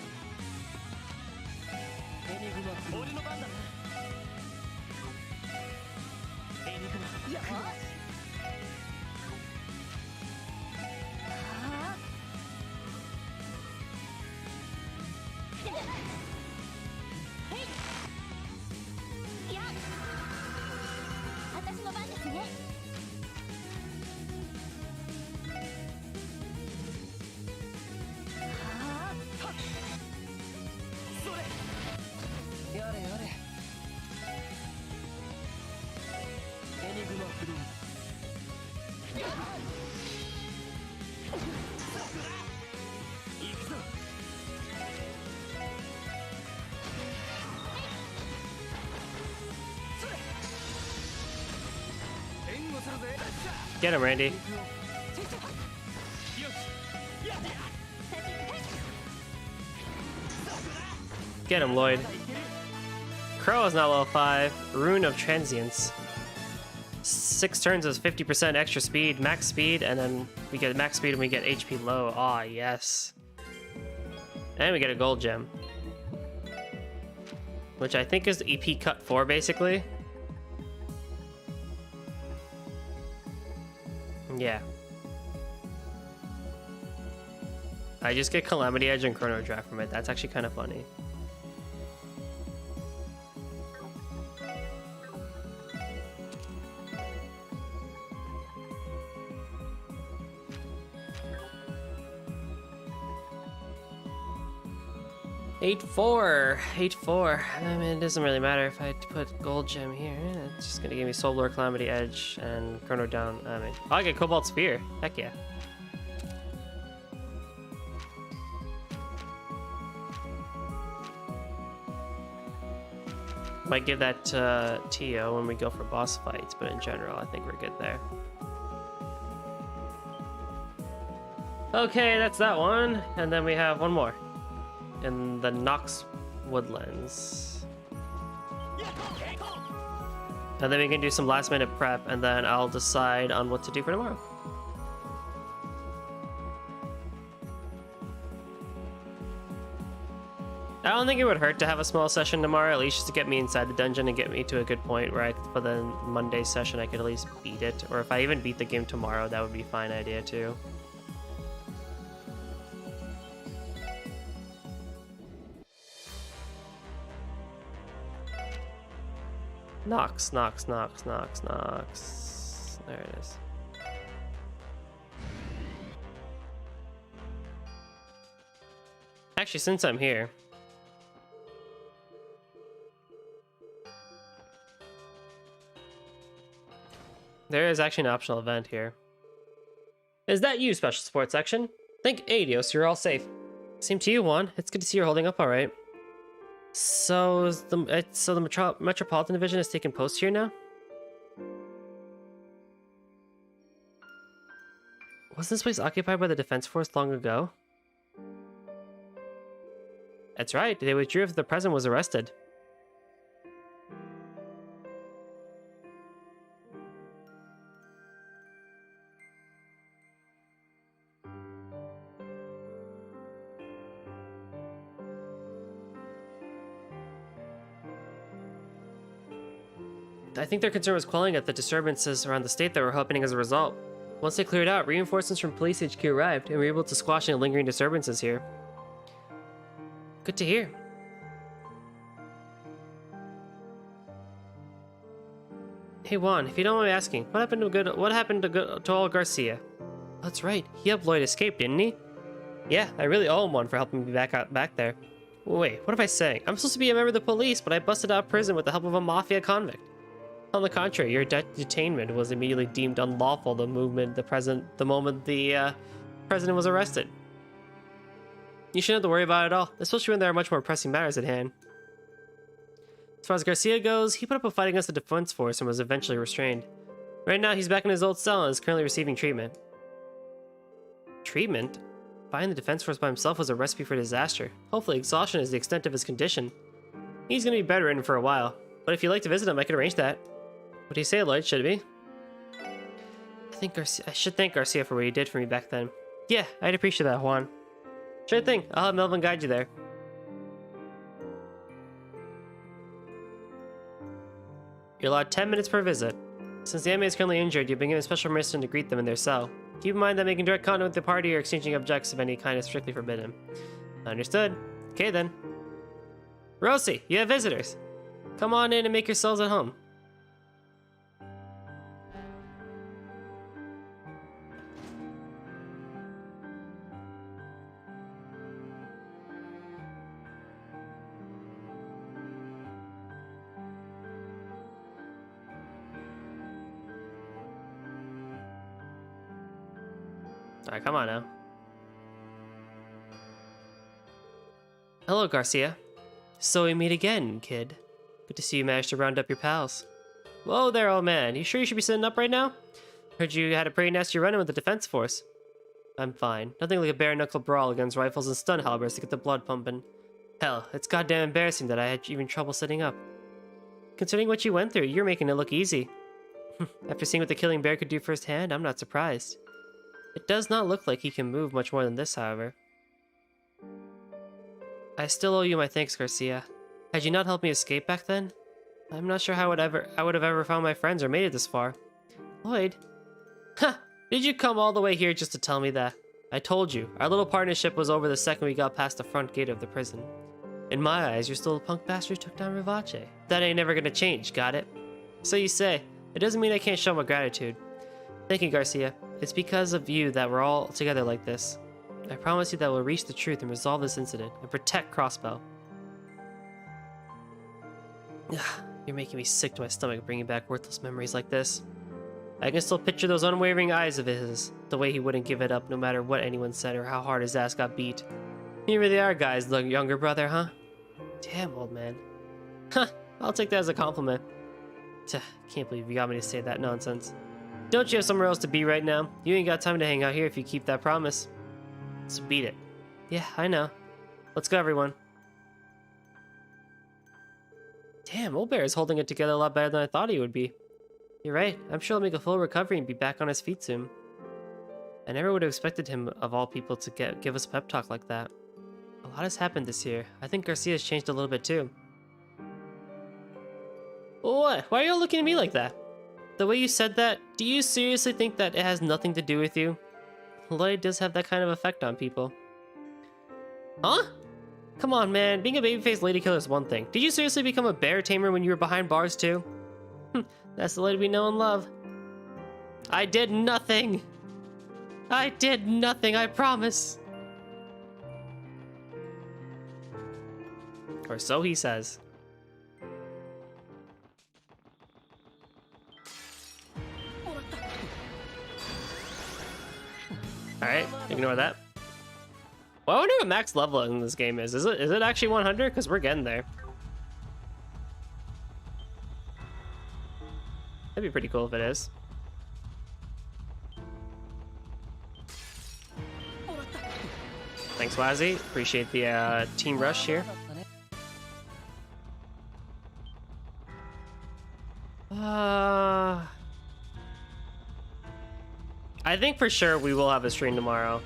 Get him, Randy. Get him, Lloyd. Crow is now level 5. Rune of Transience. 6 turns is 50% extra speed, max speed, and then we get max speed and we get HP low. Ah, yes. And we get a gold gem. Which I think is EP cut 4, basically. Yeah. I just get Calamity Edge and Chrono Draft from it. That's actually kind of funny. Eight four. I mean, it doesn't really matter if I put Gold Gem here. It's just gonna give me Soul Lore, Calamity Edge, and Chrono Down. I mean, oh, I get Cobalt Spear. Heck yeah. Might give that to Tio when we go for boss fights, but in general, I think we're good there. Okay, that's that one. And then we have one more. In the Nox Woodlands. And then we can do some last minute prep, and then I'll decide on what to do for tomorrow. I don't think it would hurt to have a small session tomorrow, at least just to get me inside the dungeon and get me to a good point where for the Monday session I could at least beat it. Or if I even beat the game tomorrow, that would be a fine idea too. Nox. There it is. Actually, since I'm here, there is actually an optional event here. Is that you, Special Support Section? Thank Adios, you're all safe. Same to you, Juan. It's good to see you're holding up all right. So the Metropolitan Division has taken post here now? Wasn't this place occupied by the Defense Force long ago? That's right, they withdrew after the President was arrested. I think their concern was quelling at the disturbances around the state that were happening as a result. Once they cleared out, reinforcements from Police HQ arrived, and we were able to squash any lingering disturbances here. Good to hear. Hey Juan, if you don't mind me asking, what happened to old Garcia? That's right, he helped Lloyd escape, didn't he? Yeah, I really owe him one for helping me back there. Wait, what am I saying? I'm supposed to be a member of the police, but I busted out of prison with the help of a mafia convict. On the contrary, your detainment was immediately deemed unlawful the moment the president was arrested. You shouldn't have to worry about it at all, especially when there are much more pressing matters at hand. As far as Garcia goes, he put up a fight against the defense force and was eventually restrained. Right now, he's back in his old cell and is currently receiving treatment. Treatment? Fighting the defense force by himself was a recipe for disaster. Hopefully exhaustion is the extent of his condition. He's gonna be bedridden for a while, but if you'd like to visit him, I can arrange that. What do you say, Lloyd? Should it be? I should thank Garcia for what he did for me back then. Yeah, I'd appreciate that, Juan. Sure thing. I'll have Melvin guide you there. You're allowed 10 minutes per visit. Since the enemy is currently injured, you've been given special permission to greet them in their cell. Keep in mind that making direct contact with the party or exchanging objects of any kind is strictly forbidden. Understood. Okay then. Rosie, you have visitors. Come on in and make yourselves at home. Alright, come on now. Hello, Garcia. So we meet again, kid. Good to see you managed to round up your pals. Whoa there, old man. You sure you should be sitting up right now? Heard you had a pretty nasty run-in with the defense force. I'm fine. Nothing like a bare-knuckle brawl against rifles and stun halberds to get the blood pumping. Hell, it's goddamn embarrassing that I had even trouble sitting up. Considering what you went through, you're making it look easy. After seeing what the killing bear could do firsthand, I'm not surprised. It does not look like he can move much more than this, however. I still owe you my thanks, Garcia. Had you not helped me escape back then, I'm not sure how I would have ever found my friends or made it this far. Lloyd? Ha! Did you come all the way here just to tell me that? I told you, our little partnership was over the second we got past the front gate of the prison. In my eyes, you're still a punk bastard who took down Rivace. That ain't never gonna change, got it? So you say. It doesn't mean I can't show my gratitude. Thank you, Garcia. It's because of you that we're all together like this. I promise you that we'll reach the truth and resolve this incident and protect Crossbell. You're making me sick to my stomach bringing back worthless memories like this. I can still picture those unwavering eyes of his, the way he wouldn't give it up no matter what anyone said or how hard his ass got beat. You really are, guys, the younger brother, huh? Damn, old man. Huh, I'll take that as a compliment. Can't believe you got me to say that nonsense. Don't you have somewhere else to be right now? You ain't got time to hang out here if you keep that promise. So beat it. Yeah, I know. Let's go, everyone. Damn, Old Bear is holding it together a lot better than I thought he would be. You're right. I'm sure he'll make a full recovery and be back on his feet soon. I never would have expected him, of all people, to give us a pep talk like that. A lot has happened this year. I think Garcia's changed a little bit too. What? Why are you all looking at me like that? The way you said that, do you seriously think that it has nothing to do with you? Lloyd does have that kind of effect on people. Huh? Come on, man. Being a babyface lady killer is one thing. Did you seriously become a bear tamer when you were behind bars too? That's the Lloyd we know and love. I did nothing. I did nothing, I promise. Or so he says. Alright, ignore that. Well, I wonder what max level in this game is. Is it actually 100? Because we're getting there. That'd be pretty cool if it is. Thanks, Wazzy. Appreciate the team rush here. I think for sure we will have a stream tomorrow.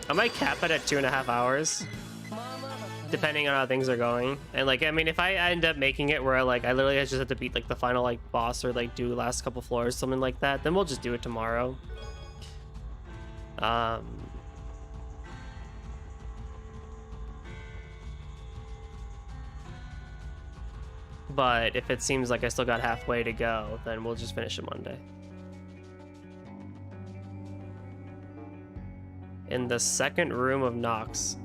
I might cap it at 2.5 hours, depending on how things are going. And like, I mean, if I end up making it where like I literally just have to beat like the final like boss or like do last couple floors, something like that, then we'll just do it tomorrow. But if it seems like I still got halfway to go, then we'll just finish it Monday. In the second room of Nox.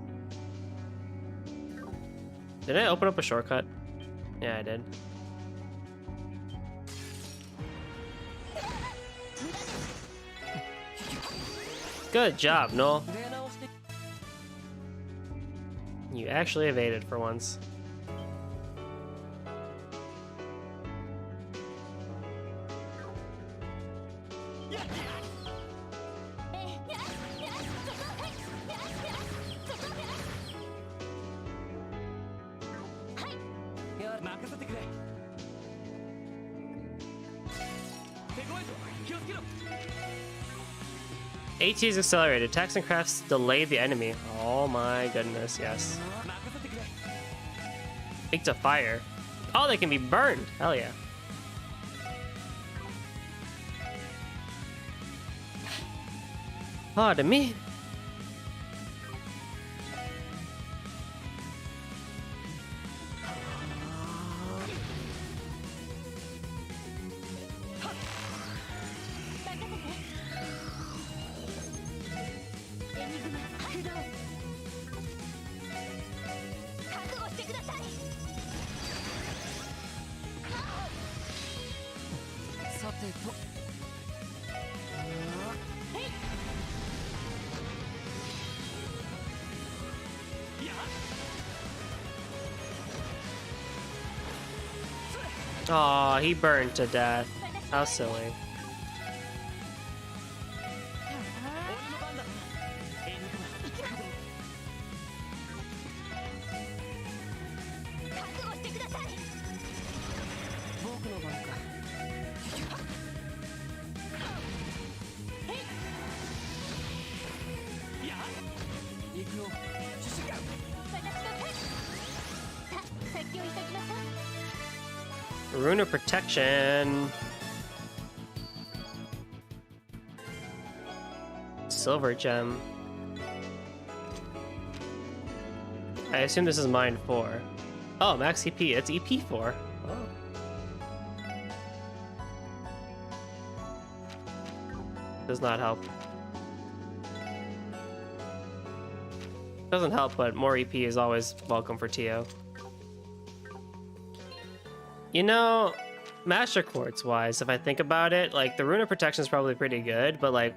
Did I open up a shortcut? Yeah, I did. Good job, Noel. You actually evaded for once. AT is accelerated. Attacks and crafts delay the enemy. Oh my goodness, yes. Weak to fire. Oh, they can be burned. Hell yeah. Pardon me. Aw, he burned to death. How silly. Rune of Protection. Silver Gem. I assume this is mine 4. Oh, max EP. It's EP 4. Oh. Does not help. Doesn't help, but more EP is always welcome for TO. You know, Master Quartz wise, if I think about it, like the Rune of Protection is probably pretty good, but like,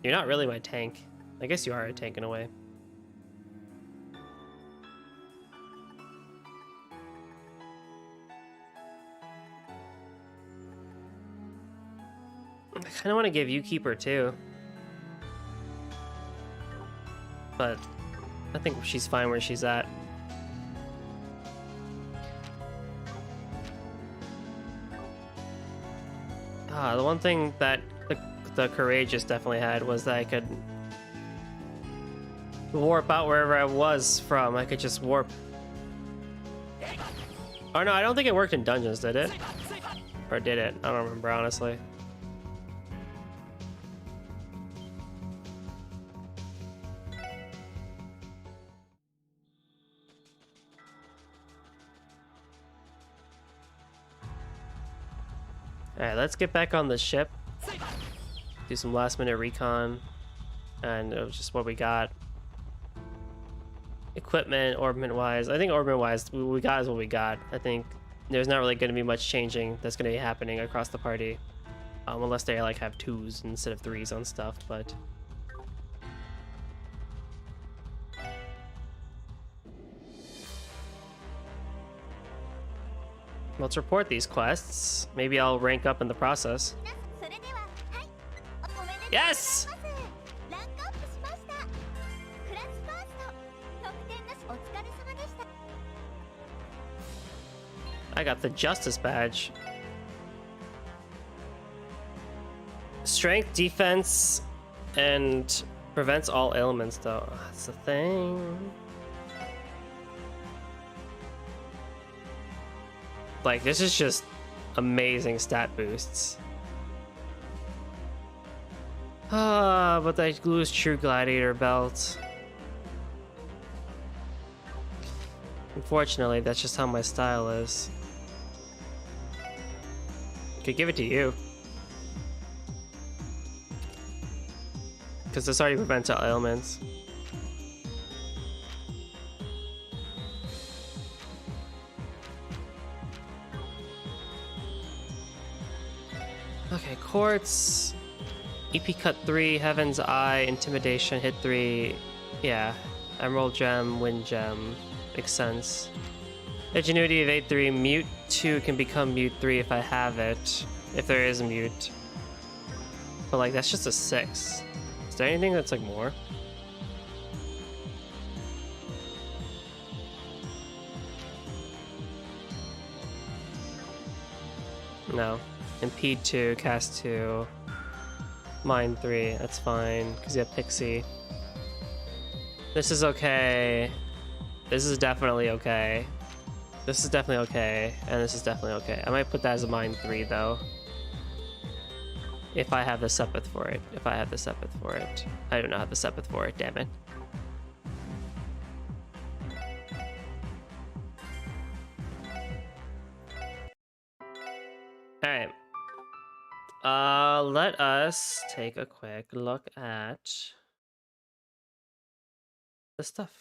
you're not really my tank. I guess you are a tank in a way. I kind of want to give you Keeper too. But I think she's fine where she's at. The one thing that the Courageous definitely had was that I could warp out wherever I was from. I could just warp. Oh no, I don't think it worked in dungeons, did it? Or did it? I don't remember, honestly. Alright, let's get back on the ship. Do some last minute recon. And it was just what we got. Equipment, orbment wise. I think orbment wise, what we got is what we got. I think there's not really going to be much changing that's going to be happening across the party. Unless they like have 2s instead of 3s on stuff, but... Let's report these quests. Maybe I'll rank up in the process. Yes! I got the Justice Badge. Strength, defense, and prevents all ailments, though. That's the thing. Like, this is just amazing stat boosts. But I lose True Gladiator belt. Unfortunately, that's just how my style is. Could give it to you. Because this already prevents all ailments. Okay, Quartz, EP Cut 3, Heaven's Eye, Intimidation, Hit 3, yeah, Emerald Gem, Wind Gem, makes sense. Ingenuity of 8-3, Mute 2 can become Mute 3 if I have it, if there is a Mute. But like, that's just a 6. Is there anything that's like more? No. Impede 2, cast 2. Mine 3, that's fine, because you have Pixie. This is okay. This is definitely okay. This is definitely okay, and this is definitely okay. I might put that as a Mine 3, though. If I have the Sepith for it. If I have the Sepith for it. I do not have the Sepith for it, damn it. Alright. Let us take a quick look at the stuff.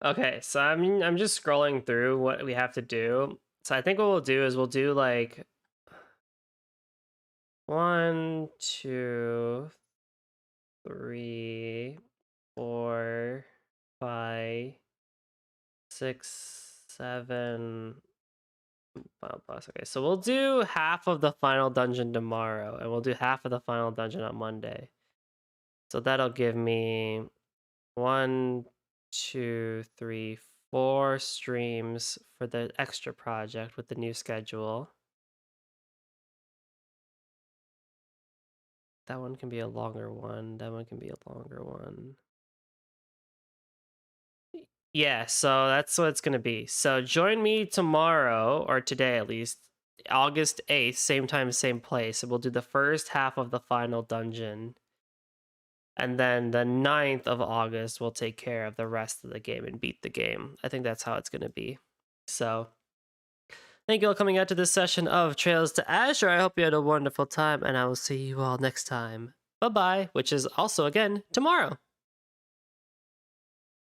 Okay, so I'm just scrolling through what we have to do. So I think what we'll do is we'll do like 1, 2, 3, 4, 5, 6, 7. Okay, so we'll do half of the final dungeon tomorrow, and we'll do half of the final dungeon on Monday. So that'll give me 1, 2, 3, 4 streams for the extra project with the new schedule. That one can be a longer one. That one can be a longer one. Yeah, so that's what it's going to be. So join me tomorrow, or today at least, August 8th, same time, same place. And we'll do the first half of the final dungeon. And then the 9th of August, we'll take care of the rest of the game and beat the game. I think that's how it's going to be. So thank you all coming out to this session of Trails to Azure. I hope you had a wonderful time, and I will see you all next time. Bye-bye, which is also, again, tomorrow.